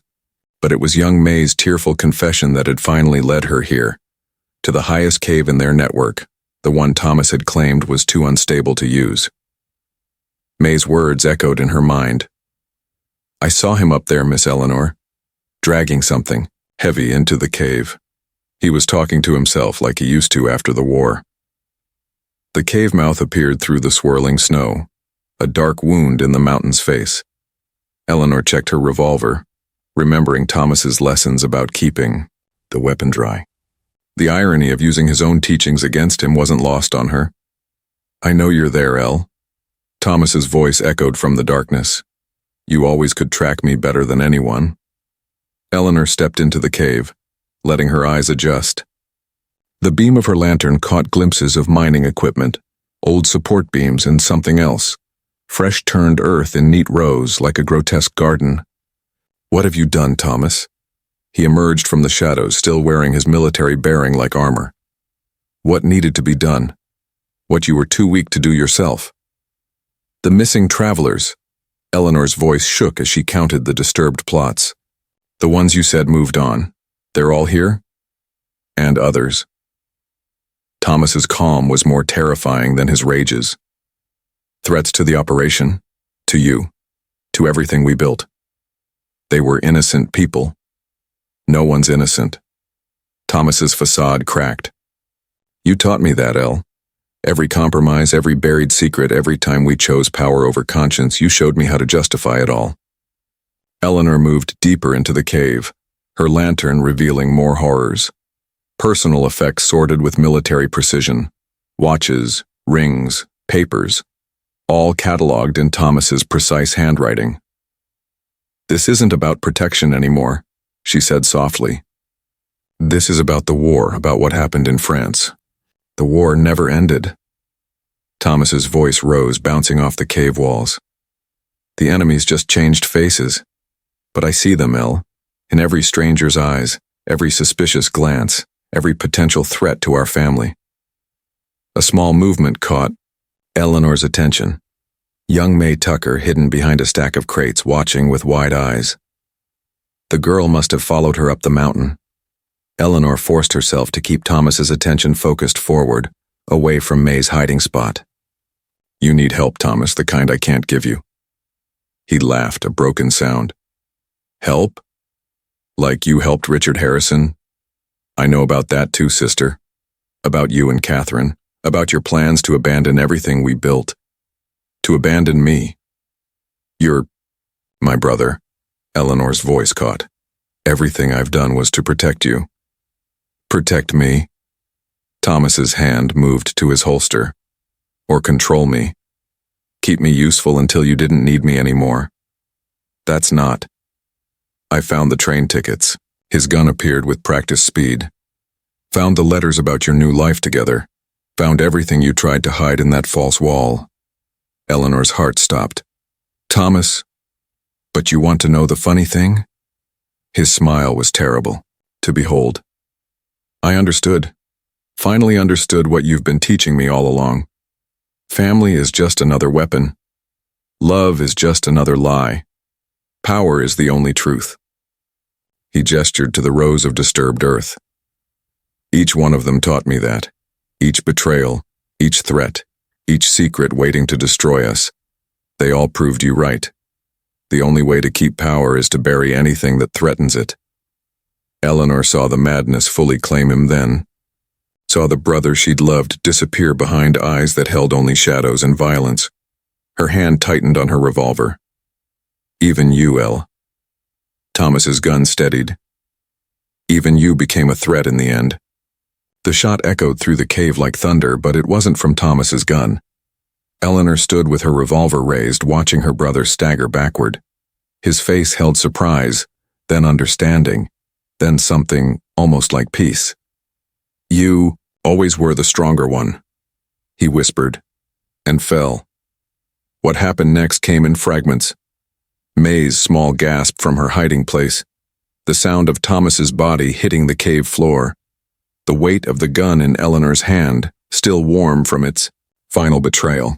But it was young May's tearful confession that had finally led her here, to the highest cave in their network, the one Thomas had claimed was too unstable to use. May's words echoed in her mind. "I saw him up there, Miss Eleanor, dragging something heavy into the cave. He was talking to himself like he used to after the war." The cave mouth appeared through the swirling snow, a dark wound in the mountain's face. Eleanor checked her revolver, remembering Thomas's lessons about keeping the weapon dry. The irony of using his own teachings against him wasn't lost on her. "I know you're there, Elle." Thomas's voice echoed from the darkness. "You always could track me better than anyone." Eleanor stepped into the cave, letting her eyes adjust. The beam of her lantern caught glimpses of mining equipment, old support beams, and something else. Fresh-turned earth in neat rows like a grotesque garden. "What have you done, Thomas?" He emerged from the shadows, still wearing his military bearing like armor. "What needed to be done? What you were too weak to do yourself?" "The missing travelers." Eleanor's voice shook as she counted the disturbed plots. "The ones you said moved on. They're all here?" "And others." Thomas's calm was more terrifying than his rages. "Threats to the operation, to you, to everything we built. They were innocent people." "No one's innocent." Thomas's facade cracked. "You taught me that, Elle. Every compromise, every buried secret, every time we chose power over conscience, you showed me how to justify it all." Eleanor moved deeper into the cave, her lantern revealing more horrors. Personal effects sorted with military precision. Watches, rings, papers, all catalogued in Thomas's precise handwriting. "This isn't about protection anymore," she said softly. "This is about the war, about what happened in France. The war never ended." Thomas's voice rose, bouncing off the cave walls. "The enemies just changed faces. But I see them, Elle, in every stranger's eyes, every suspicious glance, every potential threat to our family." A small movement caught Eleanor's attention. Young May Tucker, hidden behind a stack of crates, watching with wide eyes. The girl must have followed her up the mountain. Eleanor forced herself to keep Thomas's attention focused forward, away from May's hiding spot. "You need help, Thomas, the kind I can't give you." He laughed, a broken sound. "Help? Like you helped Richard Harrison? I know about that too, sister. About you and Catherine. About your plans to abandon everything we built. To abandon me. You're my brother." Eleanor's voice caught. "Everything I've done was to protect you." "Protect me?" Thomas's hand moved to his holster. "Or control me? Keep me useful until you didn't need me anymore?" "That's not." "I found the train tickets." His gun appeared with practice speed. "Found the letters about your new life together. Found everything you tried to hide in that false wall." Eleanor's heart stopped. "Thomas, but you want to know the funny thing?" His smile was terrible to behold. "I understood. Finally understood what you've been teaching me all along. Family is just another weapon. Love is just another lie. Power is the only truth." He gestured to the rows of disturbed earth. "Each one of them taught me that. Each betrayal, each threat, each secret waiting to destroy us. They all proved you right. The only way to keep power is to bury anything that threatens it." Eleanor saw the madness fully claim him then. Saw the brother she'd loved disappear behind eyes that held only shadows and violence. Her hand tightened on her revolver. "Even you, Elle." Thomas's gun steadied. "Even you became a threat in the end." The shot echoed through the cave like thunder, but it wasn't from Thomas's gun. Eleanor stood with her revolver raised, watching her brother stagger backward. His face held surprise, then understanding, then something almost like peace. "You always were the stronger one," he whispered, and fell. What happened next came in fragments. May's small gasp from her hiding place, the sound of Thomas's body hitting the cave floor, the weight of the gun in Eleanor's hand, still warm from its final betrayal.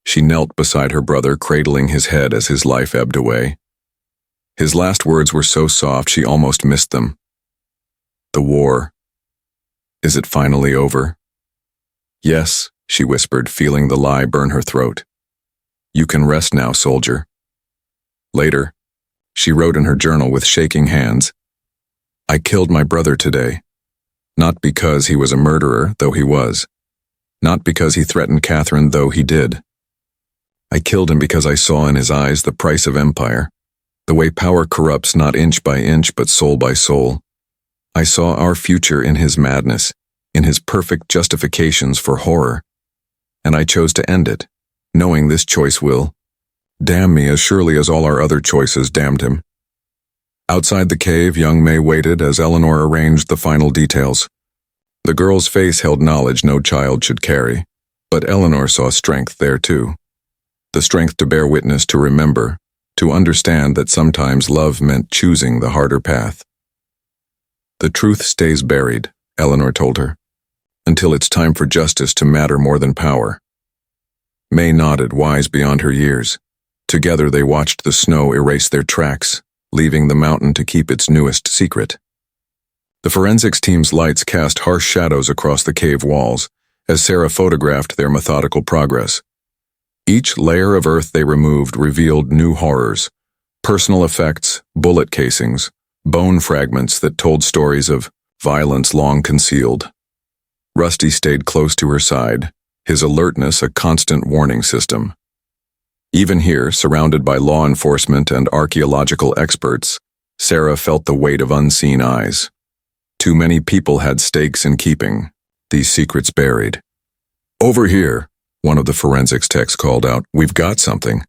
She knelt beside her brother, cradling his head as his life ebbed away. His last words were so soft she almost missed them. "The war. Is it finally over?" "Yes," she whispered, feeling the lie burn her throat. "You can rest now, soldier." Later, she wrote in her journal with shaking hands, "I killed my brother today. Not because he was a murderer, though he was. Not because he threatened Catherine, though he did. I killed him because I saw in his eyes the price of empire. The way power corrupts not inch by inch but soul by soul. I saw our future in his madness, in his perfect justifications for horror. And I chose to end it, knowing this choice will damn me as surely as all our other choices damned him. Outside the cave, young May waited as Eleanor arranged the final details. The girl's face held knowledge no child should carry, but Eleanor saw strength there too. The strength to bear witness, to remember, to understand that sometimes love meant choosing the harder path. The truth stays buried, Eleanor told her, until it's time for justice to matter more than power. May nodded, wise beyond her years. Together they watched the snow erase their tracks, leaving the mountain to keep its newest secret. The forensics team's lights cast harsh shadows across the cave walls as Sarah photographed their methodical progress. Each layer of earth they removed revealed new horrors, personal effects, bullet casings, bone fragments that told stories of violence long concealed. Rusty stayed close to her side, his alertness a constant warning system. Even here, surrounded by law enforcement and archaeological experts, Sarah felt the weight of unseen eyes. Too many people had stakes in keeping these secrets buried. "Over here," one of the forensics techs called out. "We've got something."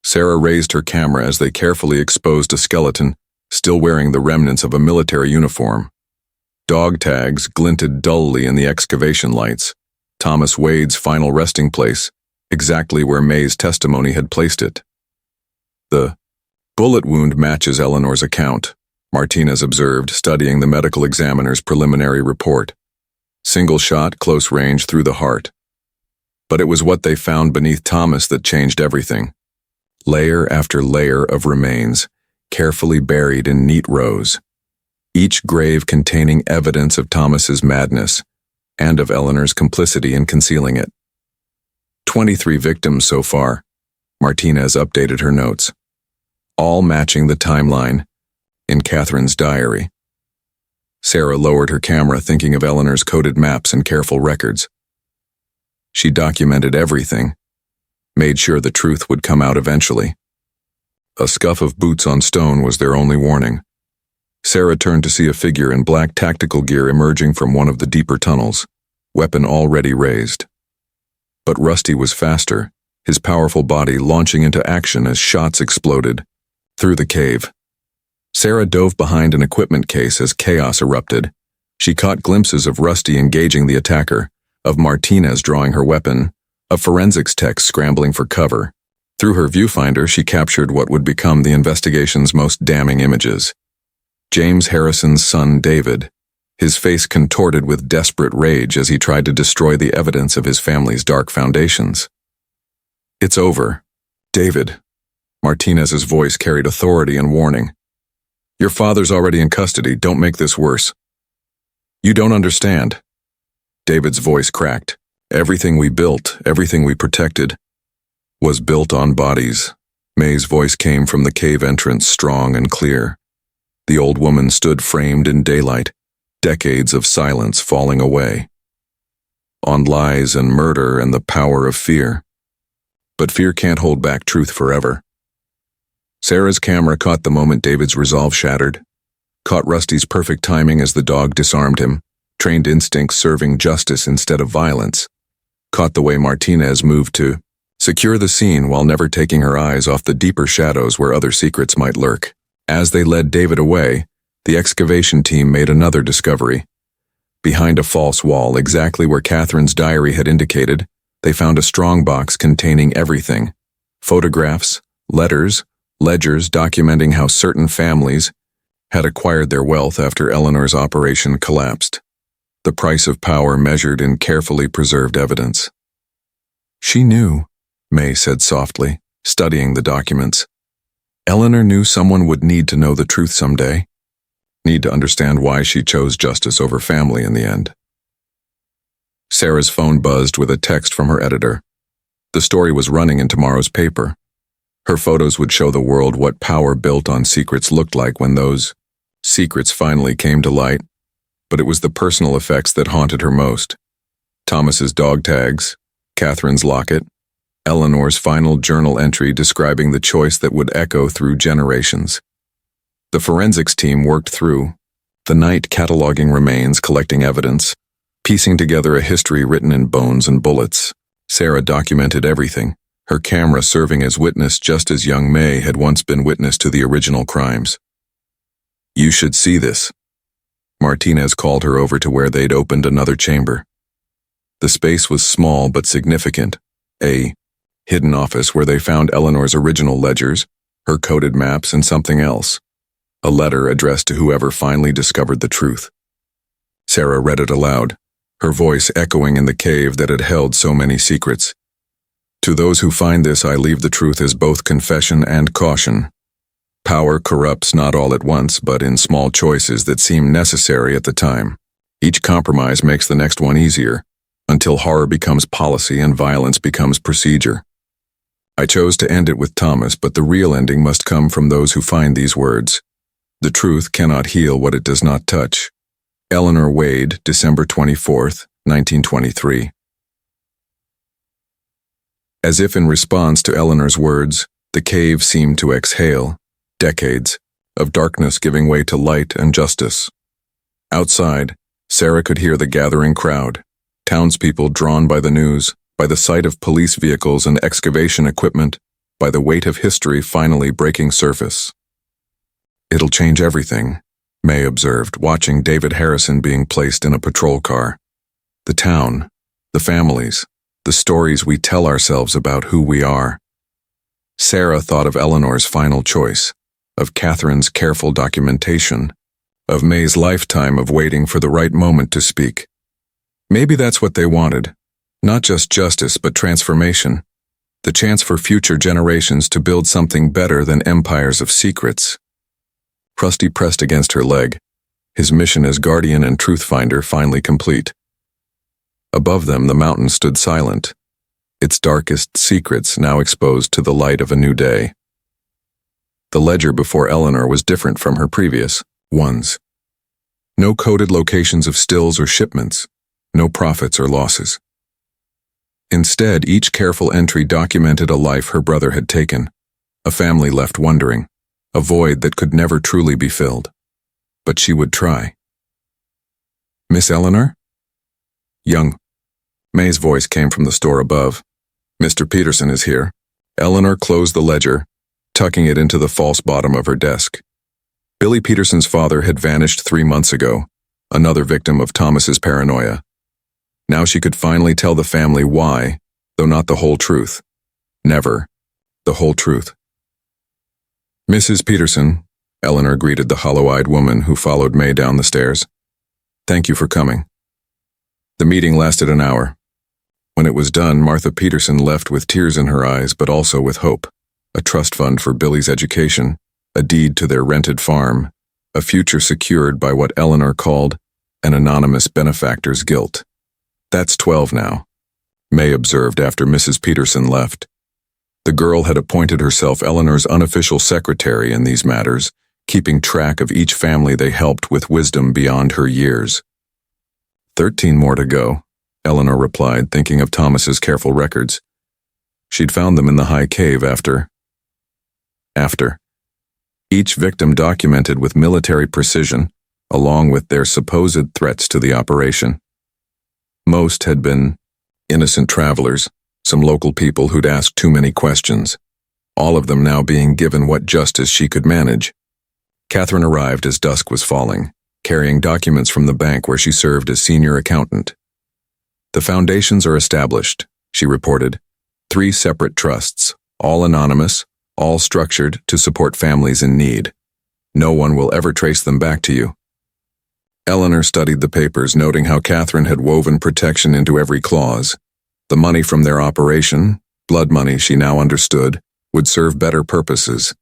Sarah raised her camera as they carefully exposed a skeleton, still wearing the remnants of a military uniform. Dog tags glinted dully in the excavation lights. Thomas Wade's final resting place, exactly where May's testimony had placed it. "The bullet wound matches Eleanor's account," Martinez observed, studying the medical examiner's preliminary report. "Single shot, close range through the heart." But it was what they found beneath Thomas that changed everything. Layer after layer of remains, carefully buried in neat rows. Each grave containing evidence of Thomas's madness and of Eleanor's complicity in concealing it. 23 victims so far, Martinez updated her notes, all matching the timeline in Catherine's diary. Sarah lowered her camera, thinking of Eleanor's coded maps and careful records. She documented everything, made sure the truth would come out eventually. A scuff of boots on stone was their only warning. Sarah turned to see a figure in black tactical gear emerging from one of the deeper tunnels, weapon already raised. But Rusty was faster, his powerful body launching into action as shots exploded through the cave. Sarah dove behind an equipment case as chaos erupted. She caught glimpses of Rusty engaging the attacker, of Martinez drawing her weapon, of forensics techs scrambling for cover. Through her viewfinder, she captured what would become the investigation's most damning images. James Harrison's son, David, his face contorted with desperate rage as he tried to destroy the evidence of his family's dark foundations. "It's over, David." Martinez's voice carried authority and warning. "Your father's already in custody. Don't make this worse." "You don't understand." David's voice cracked. "Everything we built, everything we protected, was built on bodies." May's voice came from the cave entrance, strong and clear. The old woman stood framed in daylight, decades of silence falling away. "On lies and murder and the power of fear. But fear can't hold back truth forever." Sarah's camera caught the moment David's resolve shattered, caught Rusty's perfect timing as the dog disarmed him, trained instincts serving justice instead of violence, caught the way Martinez moved to secure the scene while never taking her eyes off the deeper shadows where other secrets might lurk. As they led David away, the excavation team made another discovery. Behind a false wall, exactly where Catherine's diary had indicated, they found a strong box containing everything: photographs, letters, ledgers documenting how certain families had acquired their wealth after Eleanor's operation collapsed. The price of power measured in carefully preserved evidence. "She knew," May said softly, studying the documents. "Eleanor knew someone would need to know the truth someday. Need to understand why she chose justice over family in the end." Sarah's phone buzzed with a text from her editor. The story was running in tomorrow's paper. Her photos would show the world what power built on secrets looked like when those secrets finally came to light. But it was the personal effects that haunted her most. Thomas's dog tags, Catherine's locket, Eleanor's final journal entry describing the choice that would echo through generations. The forensics team worked through the night cataloging remains, collecting evidence, piecing together a history written in bones and bullets. Sarah documented everything, her camera serving as witness just as young May had once been witness to the original crimes. "You should see this." Martinez called her over to where they'd opened another chamber. The space was small but significant, a hidden office where they found Eleanor's original ledgers, her coded maps, and something else. A letter addressed to whoever finally discovered the truth. Sarah read it aloud, her voice echoing in the cave that had held so many secrets. "To those who find this, I leave the truth as both confession and caution. Power corrupts not all at once, but in small choices that seem necessary at the time. Each compromise makes the next one easier, until horror becomes policy and violence becomes procedure. I chose to end it with Thomas, but the real ending must come from those who find these words. The truth cannot heal what it does not touch." Eleanor Wade, December 24th, 1923. As if in response to Eleanor's words, the cave seemed to exhale, decades of darkness giving way to light and justice. Outside, Sarah could hear the gathering crowd, townspeople drawn by the news, by the sight of police vehicles and excavation equipment, by the weight of history finally breaking surface. "It'll change everything," May observed, watching David Harrison being placed in a patrol car. "The town, the families, the stories we tell ourselves about who we are." Sarah thought of Eleanor's final choice, of Catherine's careful documentation, of May's lifetime of waiting for the right moment to speak. Maybe that's what they wanted, not just justice but transformation, the chance for future generations to build something better than empires of secrets. Krusty pressed against her leg, his mission as guardian and truth finder finally complete. Above them, the mountain stood silent, its darkest secrets now exposed to the light of a new day. The ledger before Eleanor was different from her previous ones. No coded locations of stills or shipments, no profits or losses. Instead, each careful entry documented a life her brother had taken, a family left wondering, a void that could never truly be filled. But she would try. "Miss Eleanor?" Young May's voice came from the store above. "Mr. Peterson is here." Eleanor closed the ledger, tucking it into the false bottom of her desk. Billy Peterson's father had vanished 3 months ago, another victim of Thomas's paranoia. Now she could finally tell the family why, though not the whole truth. Never the whole truth. "Mrs. Peterson," Eleanor greeted the hollow-eyed woman who followed May down the stairs. "Thank you for coming." The meeting lasted an hour. When it was done, Martha Peterson left with tears in her eyes, but also with hope. A trust fund for Billy's education, a deed to their rented farm, a future secured by what Eleanor called an anonymous benefactor's guilt. "That's 12 now," May observed after Mrs. Peterson left. The girl had appointed herself Eleanor's unofficial secretary in these matters, keeping track of each family they helped with wisdom beyond her years. 13 more to go, Eleanor replied, thinking of Thomas's careful records. She'd found them in the high cave after. Each victim documented with military precision, along with their supposed threats to the operation. Most had been innocent travelers, some local people who'd asked too many questions, all of them now being given what justice she could manage. Catherine arrived as dusk was falling, carrying documents from the bank where she served as senior accountant. "The foundations are established," she reported. 3 separate trusts, all anonymous, all structured to support families in need. No one will ever trace them back to you. Eleanor studied the papers, noting how Catherine had woven protection into every clause. The money from their operation, blood money she now understood, would serve better purposes.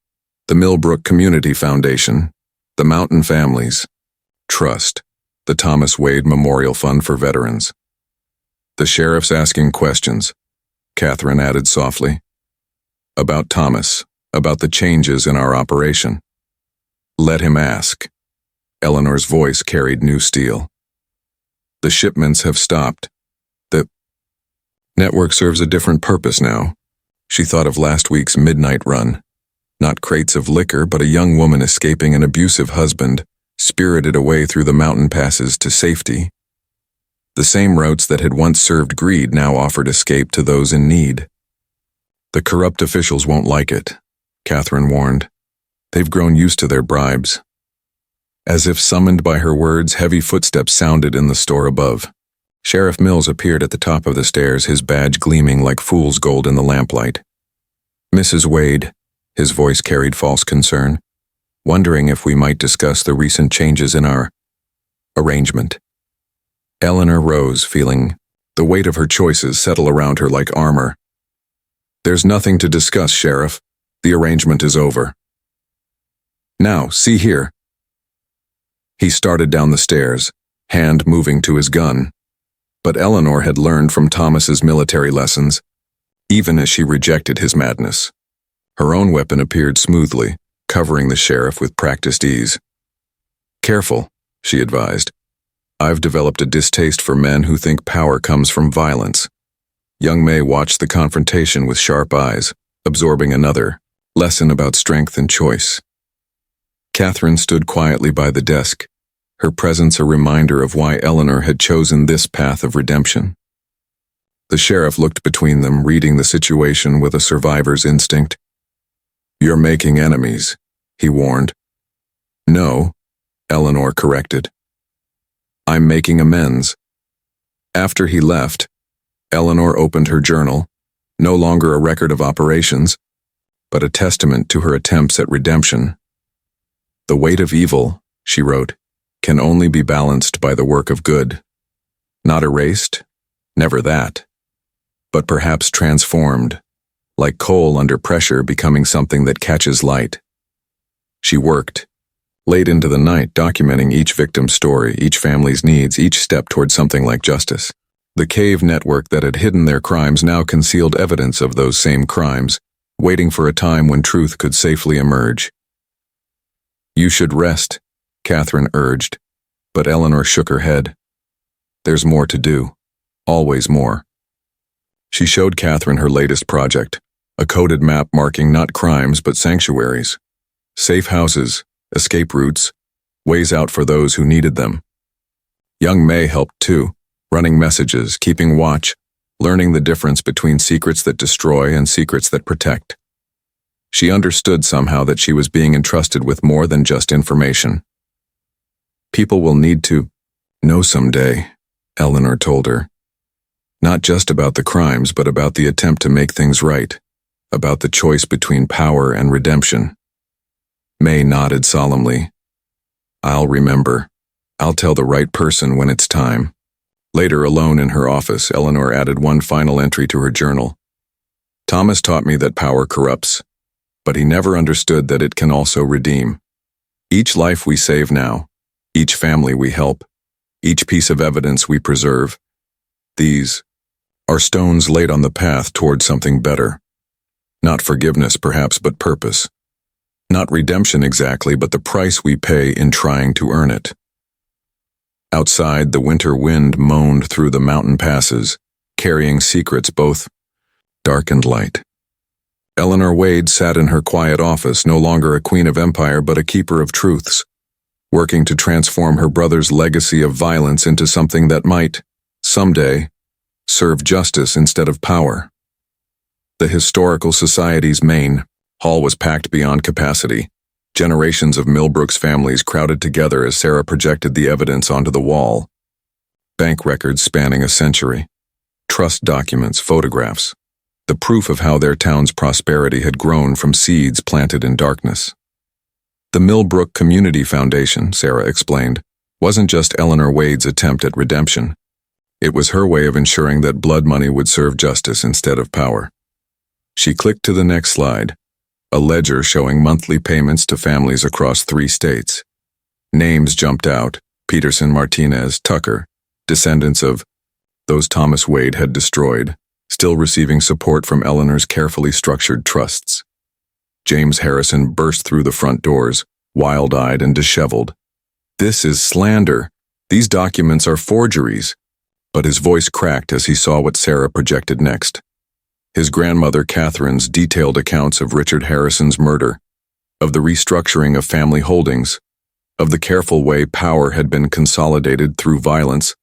The Millbrook Community Foundation, the Mountain Families Trust, the Thomas Wade Memorial Fund for Veterans. "The sheriff's asking questions," Catherine added softly. "About Thomas, about the changes in our operation." "Let him ask." Eleanor's voice carried new steel. "The shipments have stopped. The network serves a different purpose now," She thought of last week's midnight run. Not crates of liquor, but a young woman escaping an abusive husband, spirited away through the mountain passes to safety. The same routes that had once served greed now offered escape to those in need. The corrupt officials won't like it, Catherine warned. They've grown used to their bribes. As if summoned by her words, heavy footsteps sounded in the store above. Sheriff Mills appeared at the top of the stairs, his badge gleaming like fool's gold in the lamplight. Mrs. Wade, his voice carried false concern, wondering if we might discuss the recent changes in our arrangement. Eleanor rose, feeling the weight of her choices settle around her like armor. There's nothing to discuss, Sheriff. The arrangement is over. Now, see here. He started down the stairs, hand moving to his gun. But Eleanor had learned from Thomas's military lessons, even as she rejected his madness. Her own weapon appeared smoothly, covering the sheriff with practiced ease. Careful, she advised. I've developed a distaste for men who think power comes from violence. Young May watched the confrontation with sharp eyes, absorbing another lesson about strength and choice. Catherine stood quietly by the desk, her presence a reminder of why Eleanor had chosen this path of redemption. The sheriff looked between them, reading the situation with a survivor's instinct. You're making enemies, he warned. No, Eleanor corrected. I'm making amends. After he left, Eleanor opened her journal, no longer a record of operations, but a testament to her attempts at redemption. The weight of evil, she wrote, can only be balanced by the work of good. Not erased, never that, but perhaps transformed, like coal under pressure becoming something that catches light. She worked, late into the night, documenting each victim's story, each family's needs, each step toward something like justice. The cave network that had hidden their crimes now concealed evidence of those same crimes, waiting for a time when truth could safely emerge. You should rest, Catherine urged, but Eleanor shook her head. There's more to do, always more. She showed Catherine her latest project, a coded map marking not crimes but sanctuaries, safe houses, escape routes, ways out for those who needed them. Young May helped too, running messages, keeping watch, learning the difference between secrets that destroy and secrets that protect. She understood somehow that she was being entrusted with more than just information. People will need to know someday, Eleanor told her. Not just about the crimes, but about the attempt to make things right, about the choice between power and redemption. May nodded solemnly. I'll remember. I'll tell the right person when it's time. Later, alone in her office, Eleanor added one final entry to her journal. Thomas taught me that power corrupts, but he never understood that it can also redeem. Each life we save now, each family we help, each piece of evidence we preserve, these are stones laid on the path toward something better. Not forgiveness, perhaps, but purpose. Not redemption exactly, but the price we pay in trying to earn it. Outside, the winter wind moaned through the mountain passes, carrying secrets both dark and light. Eleanor Wade sat in her quiet office, no longer a queen of empire but a keeper of truths, working to transform her brother's legacy of violence into something that might, someday, serve justice instead of power. The Historical Society's main hall was packed beyond capacity. Generations of Millbrook's families crowded together as Sarah projected the evidence onto the wall. Bank records spanning a century, trust documents, photographs, the proof of how their town's prosperity had grown from seeds planted in darkness. The Millbrook Community Foundation, Sarah explained, wasn't just Eleanor Wade's attempt at redemption. It was her way of ensuring that blood money would serve justice instead of power. She clicked to the next slide, a ledger showing monthly payments to families across 3 states. Names jumped out: Peterson, Martinez, Tucker, descendants of those Thomas Wade had destroyed, still receiving support from Eleanor's carefully structured trusts. James Harrison burst through the front doors, wild-eyed and disheveled. This is slander. These documents are forgeries. But his voice cracked as he saw what Sarah projected next. His grandmother Catherine's detailed accounts of Richard Harrison's murder, of the restructuring of family holdings, of the careful way power had been consolidated through violence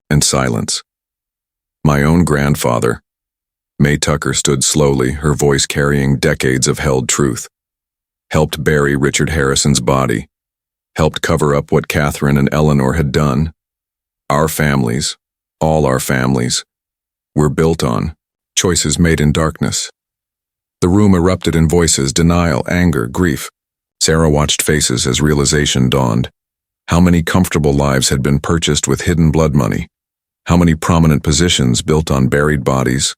and silence. My own grandfather, May Tucker stood slowly, her voice carrying decades of held truth, helped bury Richard Harrison's body, helped cover up what Catherine and Eleanor had done. Our families, all our families, were built on choices made in darkness. The room erupted in voices, denial, anger, grief. Sarah watched faces as realization dawned. How many comfortable lives had been purchased with hidden blood money? How many prominent positions built on buried bodies?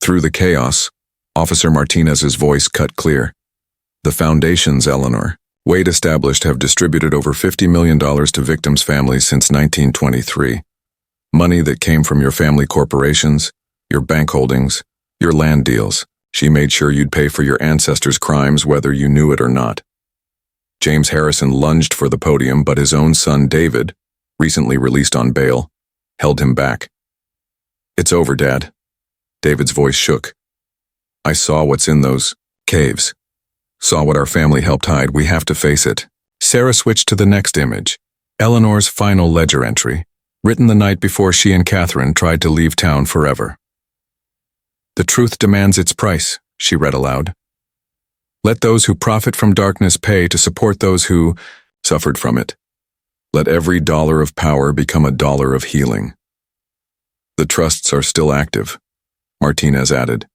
Through the chaos, Officer Martinez's voice cut clear. The foundations, Eleanor, Wade established, have distributed over $50 million to victims' families since 1923. Money that came from your family corporations, your bank holdings, your land deals. She made sure you'd pay for your ancestors' crimes whether you knew it or not. James Harrison lunged for the podium, but his own son David, recently released on bail, held him back. "It's over, Dad." David's voice shook. "I saw what's in those caves. Saw what our family helped hide. We have to face it." Sarah switched to the next image, Eleanor's final ledger entry, written the night before she and Catherine tried to leave town forever. "The truth demands its price," she read aloud. "Let those who profit from darkness pay to support those who suffered from it. Let every dollar of power become a dollar of healing." The trusts are still active, Martinez added,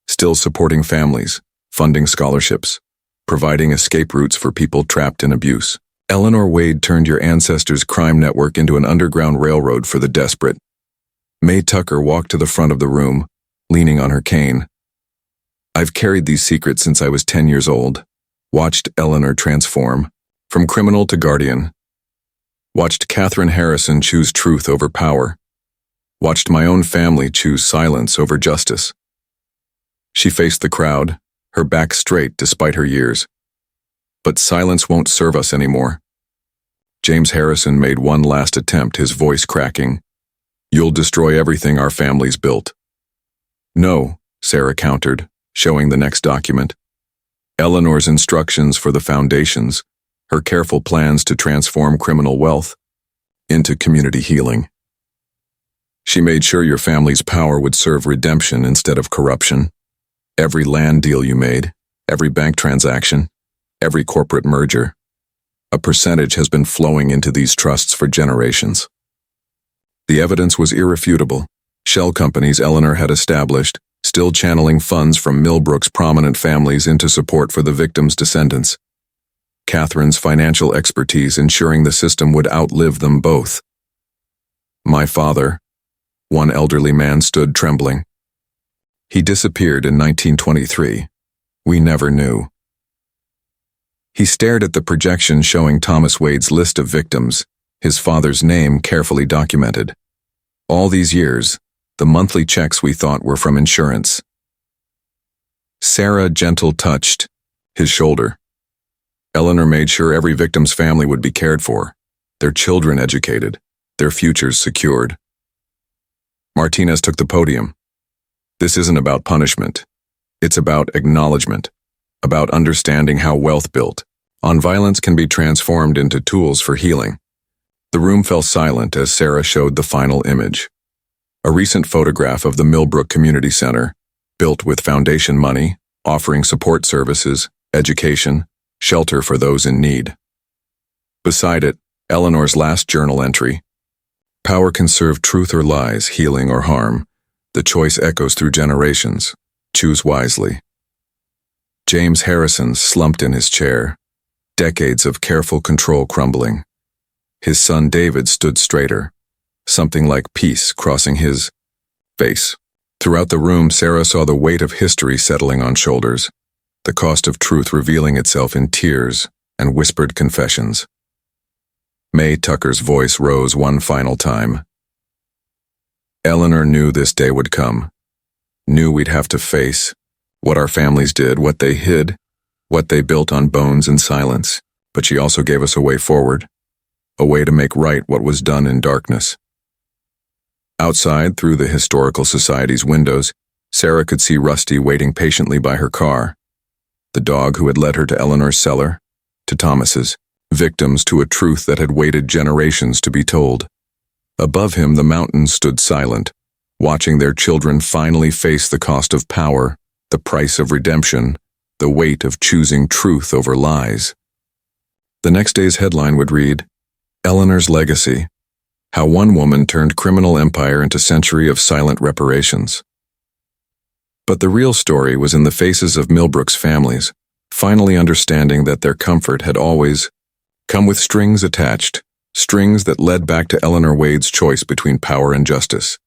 still supporting families, funding scholarships, providing escape routes for people trapped in abuse. Eleanor Wade turned your ancestors' crime network into an underground railroad for the desperate. May Tucker walked to the front of the room, leaning on her cane. "I've carried these secrets since I was 10 years old. Watched Eleanor transform, from criminal to guardian. Watched Catherine Harrison choose truth over power. Watched my own family choose silence over justice." She faced the crowd, her back straight despite her years. "But silence won't serve us anymore." James Harrison made one last attempt, his voice cracking. "You'll destroy everything our family's built." "No," Sarah countered, showing the next document. Eleanor's instructions for the foundations, her careful plans to transform criminal wealth into community healing. She made sure your family's power would serve redemption instead of corruption. Every land deal you made, every bank transaction, every corporate merger, a percentage has been flowing into these trusts for generations. The evidence was irrefutable. Shell companies Eleanor had established, still channeling funds from Millbrook's prominent families into support for the victims' descendants. Catherine's financial expertise ensuring the system would outlive them both. My father, one elderly man stood trembling. He disappeared in 1923. We never knew. He stared at the projection showing Thomas Wade's list of victims, his father's name carefully documented. All these years, the monthly checks we thought were from insurance. Sarah gentle touched his shoulder. Eleanor made sure every victim's family would be cared for, their children educated, their futures secured. Martinez took the podium. "This isn't about punishment. It's about acknowledgement, about understanding how wealth built on violence can be transformed into tools for healing." The room fell silent as Sarah showed the final image. A recent photograph of the Millbrook Community Center, built with foundation money, offering support services, education, shelter for those in need. Beside it, Eleanor's last journal entry. "Power can serve truth or lies, healing or harm. The choice echoes through generations. Choose wisely." James Harrison slumped in his chair, decades of careful control crumbling. His son David stood straighter, something like peace crossing his face. Throughout the room, Sarah saw the weight of history settling on shoulders, the cost of truth revealing itself in tears and whispered confessions. May Tucker's voice rose one final time. Eleanor knew this day would come, knew we'd have to face what our families did, what they hid, what they built on bones and silence, but she also gave us a way forward, a way to make right what was done in darkness. Outside, through the Historical Society's windows, Sarah could see Rusty waiting patiently by her car. The dog who had led her to Eleanor's cellar, to Thomas's, victims to a truth that had waited generations to be told. Above him, the mountains stood silent, watching their children finally face the cost of power, the price of redemption, the weight of choosing truth over lies. The next day's headline would read, Eleanor's Legacy: How One Woman Turned Criminal Empire into Century of Silent Reparations. But the real story was in the faces of Millbrook's families, finally understanding that their comfort had always come with strings attached, strings that led back to Eleanor Wade's choice between power and justice,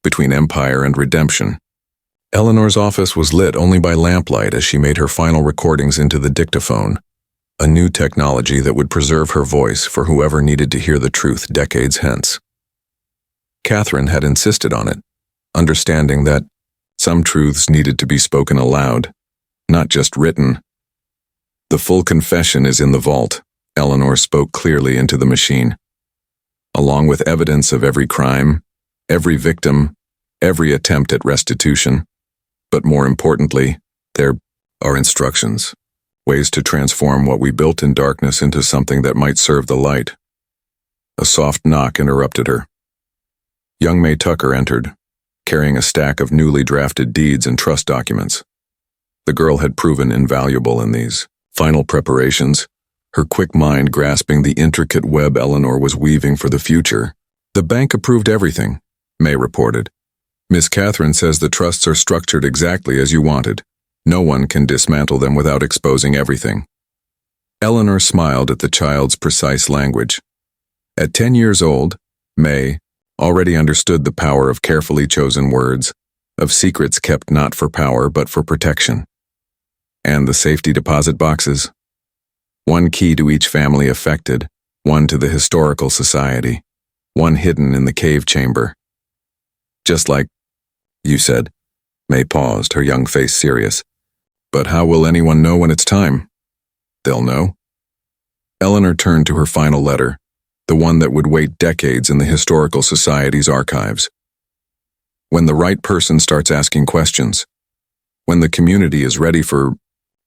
between empire and redemption. Eleanor's office was lit only by lamplight as she made her final recordings into the dictaphone, a new technology that would preserve her voice for whoever needed to hear the truth decades hence. Catherine had insisted on it, understanding that some truths needed to be spoken aloud, not just written. The full confession is in the vault, Eleanor spoke clearly into the machine. Along with evidence of every crime, every victim, every attempt at restitution. But more importantly, there are instructions, ways to transform what we built in darkness into something that might serve the light. A soft knock interrupted her. Young May Tucker entered, carrying a stack of newly drafted deeds and trust documents. The girl had proven invaluable in these final preparations, her quick mind grasping the intricate web Eleanor was weaving for the future. The bank approved everything, May reported. Miss Catherine says the trusts are structured exactly as you wanted. No one can dismantle them without exposing everything. Eleanor smiled at the child's precise language. At 10 years old, May already understood the power of carefully chosen words, of secrets kept not for power but for protection. And the safety deposit boxes? One key to each family affected, one to the historical society, one hidden in the cave chamber. Just like you said. May paused, her young face serious. But how will anyone know when it's time? They'll know. Eleanor turned to her final letter, the one that would wait decades in the Historical Society's archives. When the right person starts asking questions, when the community is ready for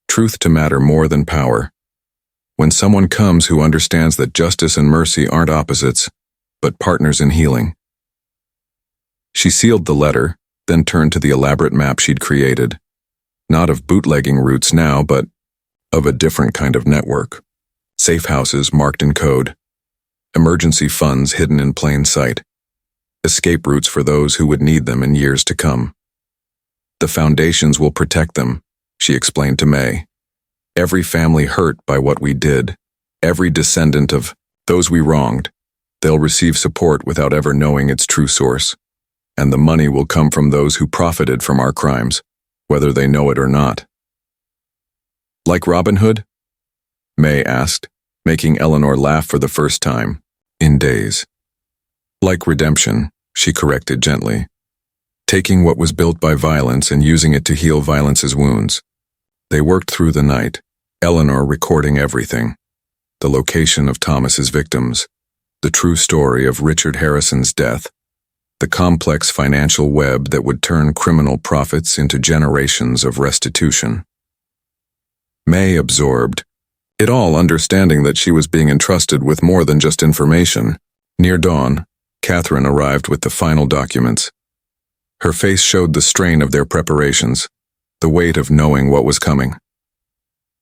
truth to matter more than power, when someone comes who understands that justice and mercy aren't opposites, but partners in healing. She sealed the letter, then turned to the elaborate map she'd created, not of bootlegging routes now, but of a different kind of network. Safe houses marked in code, emergency funds hidden in plain sight, escape routes for those who would need them in years to come. The foundations will protect them, she explained to May. Every family hurt by what we did, every descendant of those we wronged, they'll receive support without ever knowing its true source. And the money will come from those who profited from our crimes, whether they know it or not. Like Robin Hood? May asked, making Eleanor laugh for the first time, in days. Like redemption, she corrected gently, taking what was built by violence and using it to heal violence's wounds. They worked through the night, Eleanor recording everything, the location of Thomas's victims, the true story of Richard Harrison's death, the complex financial web that would turn criminal profits into generations of restitution. May absorbed it all, understanding that she was being entrusted with more than just information. Near dawn, Catherine arrived with the final documents. Her face showed the strain of their preparations, the weight of knowing what was coming.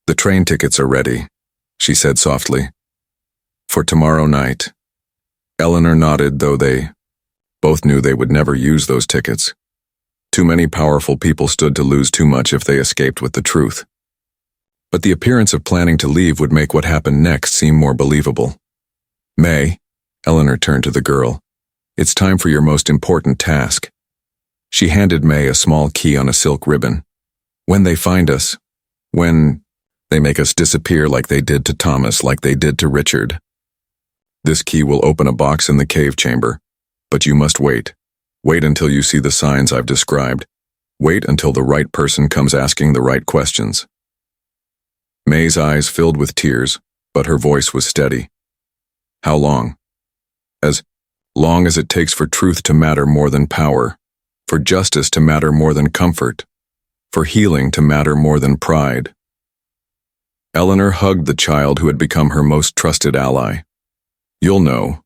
The train tickets are ready, she said softly. For tomorrow night. Eleanor nodded, though they both knew they would never use those tickets. Too many powerful people stood to lose too much if they escaped with the truth. But the appearance of planning to leave would make what happened next seem more believable. May, Eleanor turned to the girl, it's time for your most important task. She handed May a small key on a silk ribbon. When they find us, when they make us disappear like they did to Thomas, like they did to Richard, this key will open a box in the cave chamber. But you must wait. Wait until you see the signs I've described. Wait until the right person comes asking the right questions. May's eyes filled with tears, but her voice was steady. How long? As long as it takes for truth to matter more than power, for justice to matter more than comfort, for healing to matter more than pride. Eleanor hugged the child who had become her most trusted ally. You'll know.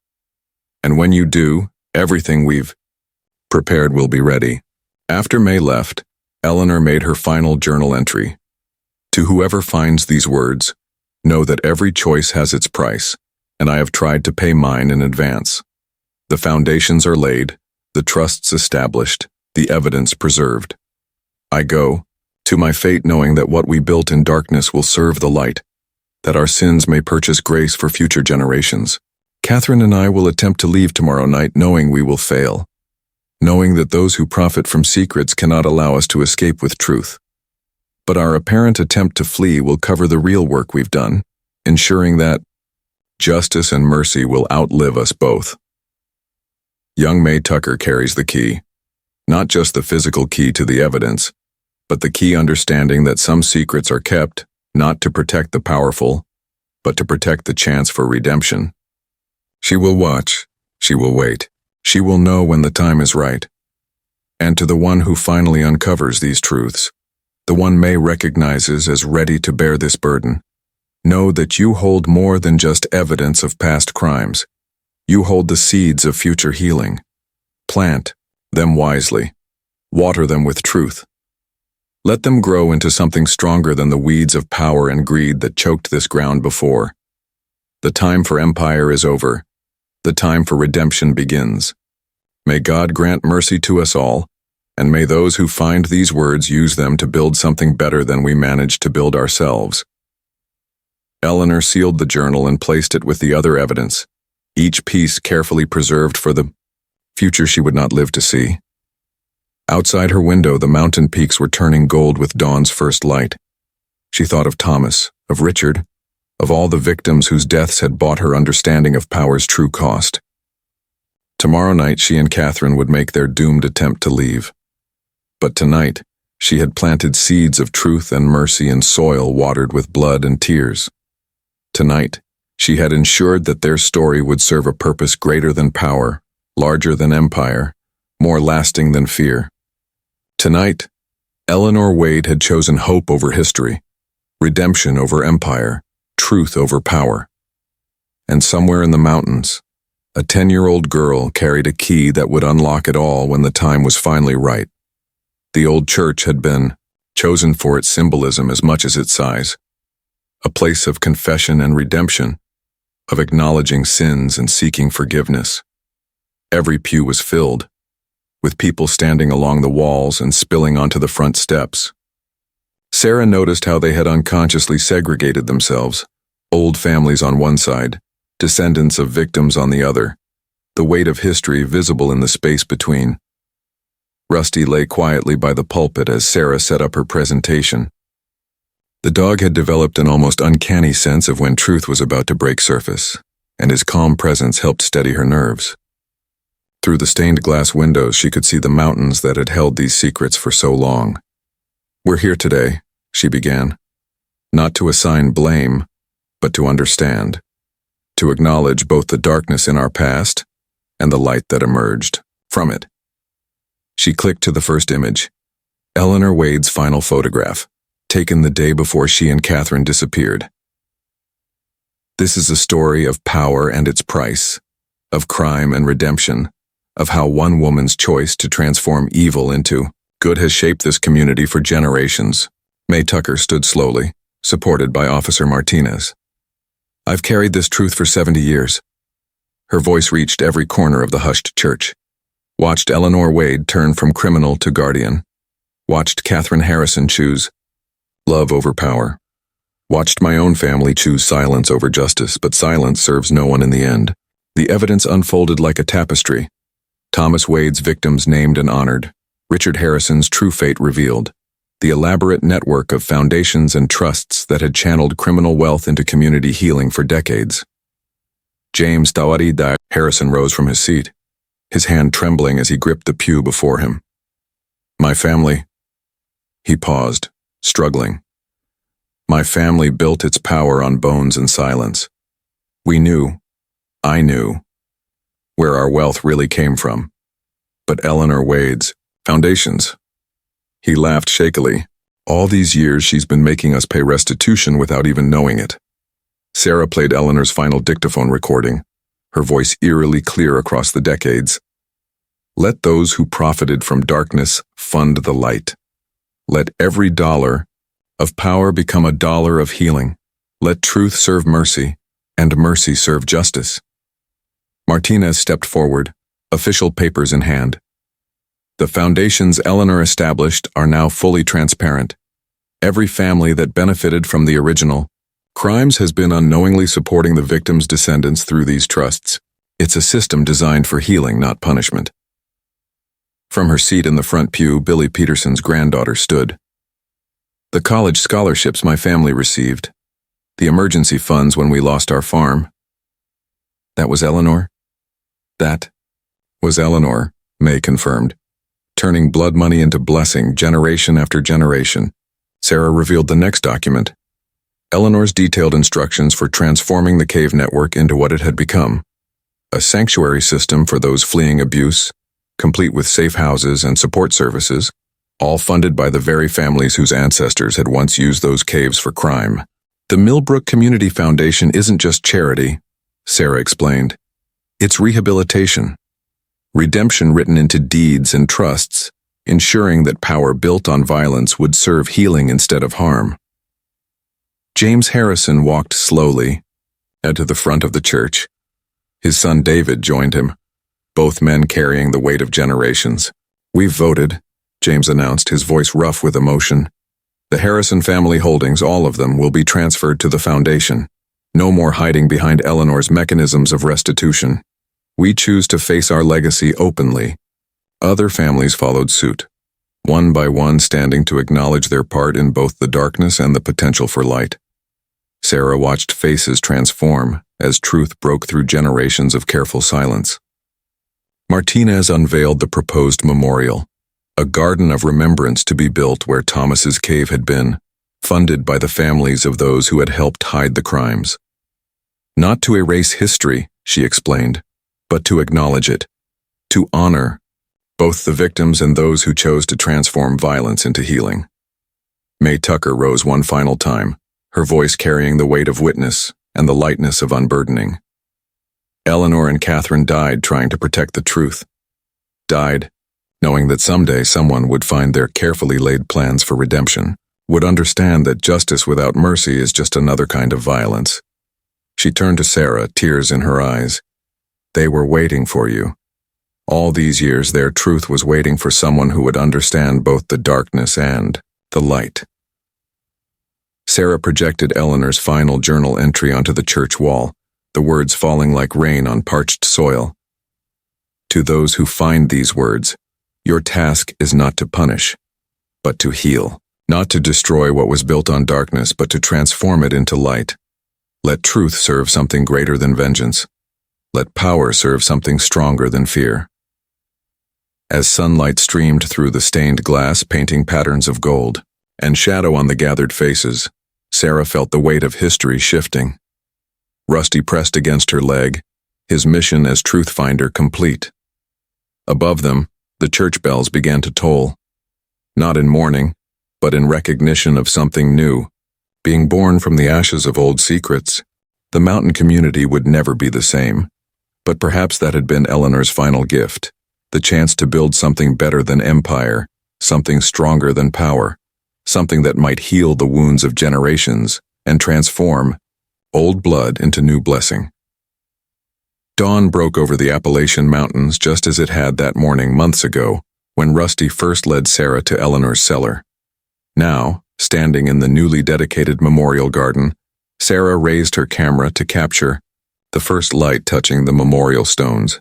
And when you do, everything we've prepared will be ready. After May left, Eleanor made her final journal entry. To whoever finds these words, know that every choice has its price, and I have tried to pay mine in advance. The foundations are laid, the trusts established, the evidence preserved. I go to my fate knowing that what we built in darkness will serve the light, that our sins may purchase grace for future generations. Catherine and I will attempt to leave tomorrow night knowing we will fail, knowing that those who profit from secrets cannot allow us to escape with truth. But our apparent attempt to flee will cover the real work we've done, ensuring that justice and mercy will outlive us both. Young May Tucker carries the key, not just the physical key to the evidence, but the key understanding that some secrets are kept, not to protect the powerful, but to protect the chance for redemption. She will watch, she will wait, she will know when the time is right. And to the one who finally uncovers these truths, the one May recognizes as ready to bear this burden, know that you hold more than just evidence of past crimes. You hold the seeds of future healing. Plant them wisely. Water them with truth. Let them grow into something stronger than the weeds of power and greed that choked this ground before. The time for empire is over. The time for redemption begins. May God grant mercy to us all, and may those who find these words use them to build something better than we managed to build ourselves. Eleanor sealed the journal and placed it with the other evidence, each piece carefully preserved for the future she would not live to see. Outside her window, the mountain peaks were turning gold with dawn's first light. She thought of Thomas, of Richard, of all the victims whose deaths had bought her understanding of power's true cost. Tomorrow night she and Catherine would make their doomed attempt to leave. But tonight, she had planted seeds of truth and mercy in soil watered with blood and tears. Tonight, she had ensured that their story would serve a purpose greater than power, larger than empire, more lasting than fear. Tonight, Eleanor Wade had chosen hope over history, redemption over empire, truth over power. And somewhere in the mountains, a 10-year-old girl carried a key that would unlock it all when the time was finally right. The old church had been chosen for its symbolism as much as its size, a place of confession and redemption, of acknowledging sins and seeking forgiveness. Every pew was filled, with people standing along the walls and spilling onto the front steps. Sarah noticed how they had unconsciously segregated themselves, old families on one side, descendants of victims on the other, the weight of history visible in the space between. Rusty lay quietly by the pulpit as Sarah set up her presentation. The dog had developed an almost uncanny sense of when truth was about to break surface, and his calm presence helped steady her nerves. Through the stained glass windows, she could see the mountains that had held these secrets for so long. "We're here today," she began, "not to assign blame, but to understand, to acknowledge both the darkness in our past and the light that emerged from it." She clicked to the first image, Eleanor Wade's final photograph, taken the day before she and Catherine disappeared. This is a story of power and its price, of crime and redemption, of how one woman's choice to transform evil into good has shaped this community for generations. May Tucker stood slowly, supported by Officer Martinez. "I've carried this truth for 70 years. Her voice reached every corner of the hushed church. Watched Eleanor Wade turn from criminal to guardian. Watched Catherine Harrison choose love over power. Watched my own family choose silence over justice, but silence serves no one in the end. The evidence unfolded like a tapestry. Thomas Wade's victims named and honored. Richard Harrison's true fate revealed. The elaborate network of foundations and trusts that had channeled criminal wealth into community healing for decades. James Tawari died. Harrison rose from his seat, his hand trembling as he gripped the pew before him. "My family." He paused, struggling. "My family built its power on bones and silence. We knew, I knew, where our wealth really came from. But Eleanor Wade's Foundations. He laughed shakily. All these years she's been making us pay restitution without even knowing it. Sarah played Eleanor's final dictaphone recording, her voice eerily clear across the decades. Let those who profited from darkness fund the light. Let every dollar of power become a dollar of healing. Let truth serve mercy, and mercy serve justice. Martinez stepped forward, official papers in hand. The foundations Eleanor established are now fully transparent. Every family that benefited from the original crimes has been unknowingly supporting the victims' descendants through these trusts. It's a system designed for healing, not punishment. From her seat in the front pew, Billy Peterson's granddaughter stood. The college scholarships my family received. The emergency funds when we lost our farm. That was Eleanor? That was Eleanor, May confirmed. Turning blood money into blessing generation after generation. Sarah revealed the next document. Eleanor's detailed instructions for transforming the cave network into what it had become. A sanctuary system for those fleeing abuse, complete with safe houses and support services, all funded by the very families whose ancestors had once used those caves for crime. The Millbrook Community Foundation isn't just charity, Sarah explained. It's rehabilitation. Redemption written into deeds and trusts, ensuring that power built on violence would serve healing instead of harm. James Harrison walked slowly to the front of the church. His son David joined him, both men carrying the weight of generations. We've voted, James announced, his voice rough with emotion. The Harrison family holdings, all of them, will be transferred to the foundation. No more hiding behind Eleanor's mechanisms of restitution. We choose to face our legacy openly. Other families followed suit, one by one standing to acknowledge their part in both the darkness and the potential for light. Sarah watched faces transform as truth broke through generations of careful silence. Martinez unveiled the proposed memorial, a garden of remembrance to be built where Thomas's cave had been, funded by the families of those who had helped hide the crimes. Not to erase history, she explained, but to acknowledge it, to honor both the victims and those who chose to transform violence into healing. May Tucker rose one final time, her voice carrying the weight of witness and the lightness of unburdening. Eleanor and Catherine died trying to protect the truth. Died, knowing that someday someone would find their carefully laid plans for redemption, would understand that justice without mercy is just another kind of violence. She turned to Sarah, tears in her eyes. They were waiting for you. All these years their truth was waiting for someone who would understand both the darkness and the light. Sarah projected Eleanor's final journal entry onto the church wall, the words falling like rain on parched soil. To those who find these words, your task is not to punish, but to heal, not to destroy what was built on darkness, but to transform it into light. Let truth serve something greater than vengeance. Let power serve something stronger than fear. As sunlight streamed through the stained glass, painting patterns of gold and shadow on the gathered faces, Sarah felt the weight of history shifting. Rusty pressed against her leg, his mission as truth finder complete. Above them, the church bells began to toll, not in mourning, but in recognition of something new, being born from the ashes of old secrets. The mountain community would never be the same, but perhaps that had been Eleanor's final gift, the chance to build something better than empire, something stronger than power, something that might heal the wounds of generations and transform old blood into new blessing. Dawn broke over the Appalachian Mountains just as it had that morning months ago, when Rusty first led Sarah to Eleanor's cellar. Now, standing in the newly dedicated memorial garden, Sarah raised her camera to capture the first light touching the memorial stones,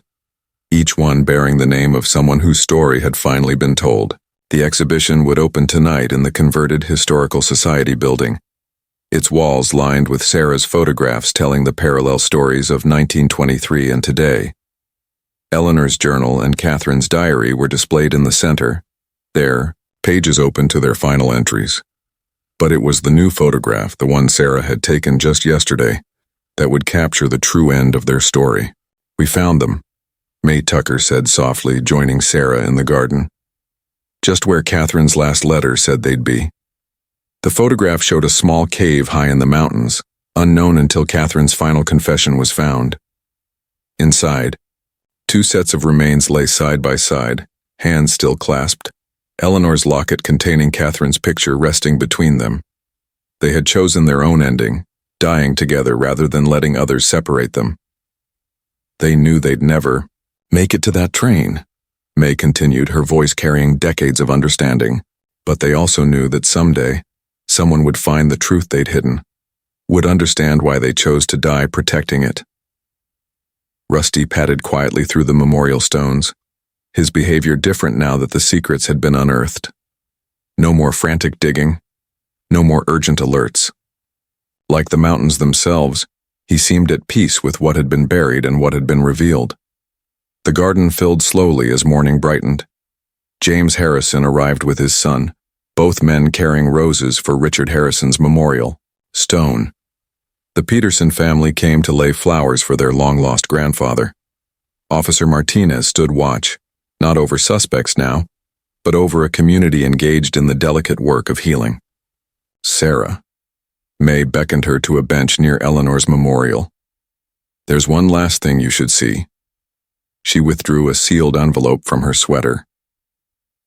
each one bearing the name of someone whose story had finally been told. The exhibition would open tonight in the converted Historical Society building, its walls lined with Sarah's photographs telling the parallel stories of 1923 and today. Eleanor's journal and Catherine's diary were displayed in the center, their pages open to their final entries. But it was the new photograph, the one Sarah had taken just yesterday, that would capture the true end of their story. We found them, May Tucker said softly, joining Sarah in the garden. just where Catherine's last letter said they'd be. The photograph showed a small cave high in the mountains, unknown until Catherine's final confession was found. Inside, 2 sets of remains lay side by side, hands still clasped, Eleanor's locket containing Catherine's picture resting between them. They had chosen their own ending, dying together rather than letting others separate them. They knew they'd never make it to that train, May continued, her voice carrying decades of understanding, but they also knew that someday, someone would find the truth they'd hidden, would understand why they chose to die protecting it. Rusty padded quietly through the memorial stones, his behavior different now that the secrets had been unearthed. No more frantic digging, no more urgent alerts. Like the mountains themselves, he seemed at peace with what had been buried and what had been revealed. The garden filled slowly as morning brightened. James Harrison arrived with his son, both men carrying roses for Richard Harrison's memorial stone. The Peterson family came to lay flowers for their long-lost grandfather. Officer Martinez stood watch, not over suspects now, but over a community engaged in the delicate work of healing. Sarah. May beckoned her to a bench near Eleanor's memorial. "There's one last thing you should see." She withdrew a sealed envelope from her sweater.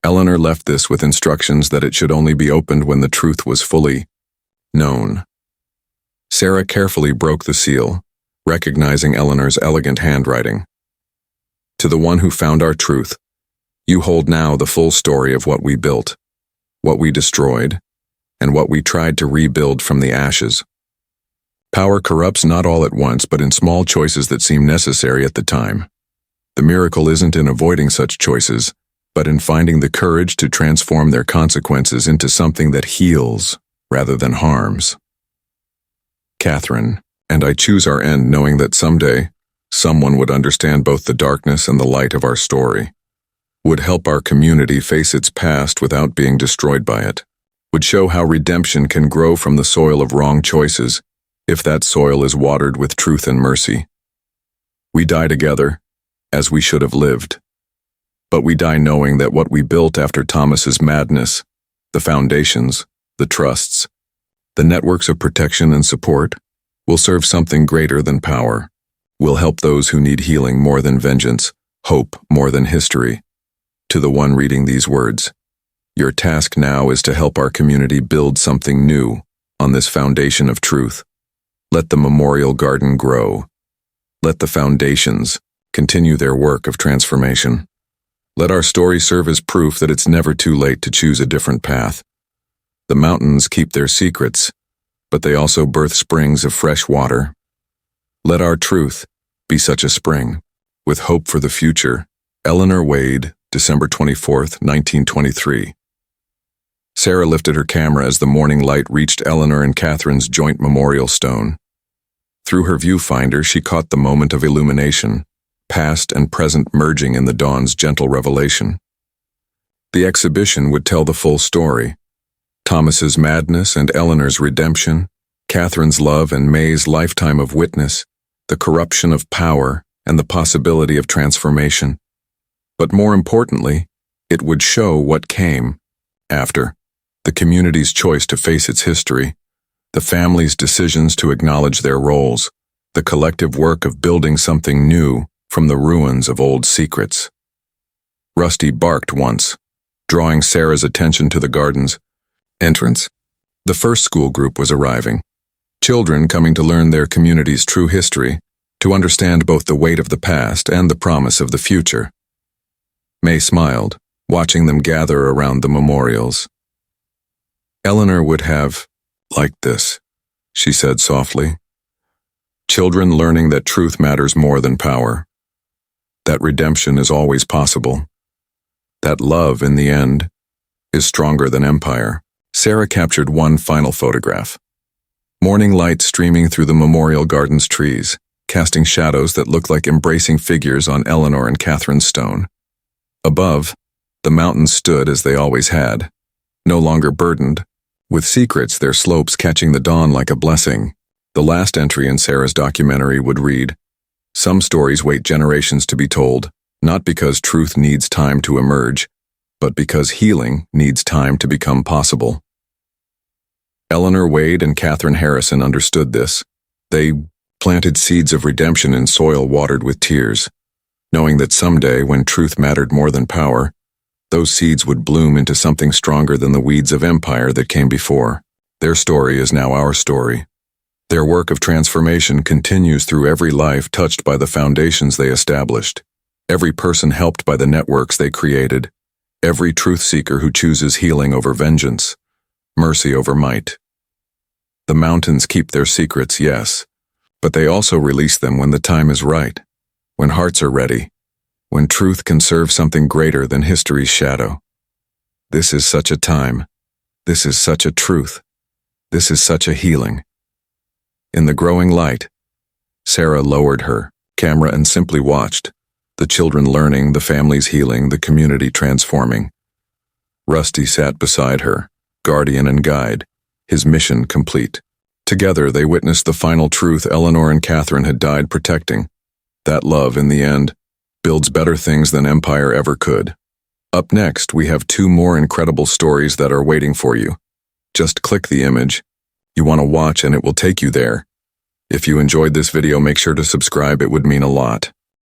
Eleanor left this with instructions that it should only be opened when the truth was fully known. Sarah carefully broke the seal, recognizing Eleanor's elegant handwriting. "To the one who found our truth, you hold now the full story of what we built, what we destroyed, and what we tried to rebuild from the ashes. Power corrupts not all at once, but in small choices that seem necessary at the time. The miracle isn't in avoiding such choices, but in finding the courage to transform their consequences into something that heals rather than harms. Catherine, and I choose our end knowing that someday, someone would understand both the darkness and the light of our story, would help our community face its past without being destroyed by it, would show how redemption can grow from the soil of wrong choices, if that soil is watered with truth and mercy. We die together, as we should have lived. But we die knowing that what we built after Thomas's madness, the foundations, the trusts, the networks of protection and support, will serve something greater than power, will help those who need healing more than vengeance, hope more than history. To the one reading these words, your task now is to help our community build something new on this foundation of truth. Let the memorial garden grow. Let the foundations continue their work of transformation. Let our story serve as proof that it's never too late to choose a different path. The mountains keep their secrets, but they also birth springs of fresh water. Let our truth be such a spring, with hope for the future. Eleanor Wade, December 24th, 1923. Sarah lifted her camera as the morning light reached Eleanor and Catherine's joint memorial stone. Through her viewfinder, she caught the moment of illumination, past and present merging in the dawn's gentle revelation. The exhibition would tell the full story. Thomas's madness and Eleanor's redemption, Catherine's love and May's lifetime of witness, the corruption of power and the possibility of transformation. But more importantly, it would show what came after, the community's choice to face its history, the family's decisions to acknowledge their roles, the collective work of building something new from the ruins of old secrets. Rusty barked once, drawing Sarah's attention to the garden's entrance. The first school group was arriving. Children coming to learn their community's true history, to understand both the weight of the past and the promise of the future. May smiled, watching them gather around the memorials. Eleanor would have liked this, she said softly. Children learning that truth matters more than power. That redemption is always possible. That love, in the end, is stronger than empire. Sarah captured one final photograph. Morning light streaming through the memorial garden's trees, casting shadows that looked like embracing figures on Eleanor and Catherine's stone. Above, the mountains stood as they always had, no longer burdened, with secrets their slopes catching the dawn like a blessing. The last entry in Sarah's documentary would read, "Some stories wait generations to be told, not because truth needs time to emerge, but because healing needs time to become possible. Eleanor Wade and Catherine Harrison understood this. They planted seeds of redemption in soil watered with tears, knowing that someday, when truth mattered more than power, those seeds would bloom into something stronger than the weeds of empire that came before. Their story is now our story. Their work of transformation continues through every life touched by the foundations they established, every person helped by the networks they created, every truth seeker who chooses healing over vengeance, mercy over might. The mountains keep their secrets, yes, but they also release them when the time is right, when hearts are ready, when truth can serve something greater than history's shadow. This is such a time. This is such a truth. This is such a healing. In the growing light, Sarah lowered her camera and simply watched, the children learning, the families healing, the community transforming. Rusty sat beside her, guardian and guide, his mission complete. Together they witnessed the final truth Eleanor and Catherine had died protecting. That love, in the end, builds better things than empire ever could. Up next, we have 2 more incredible stories that are waiting for you. Just click the image you want to watch and it will take you there. If you enjoyed this video, make sure to subscribe, it would mean a lot.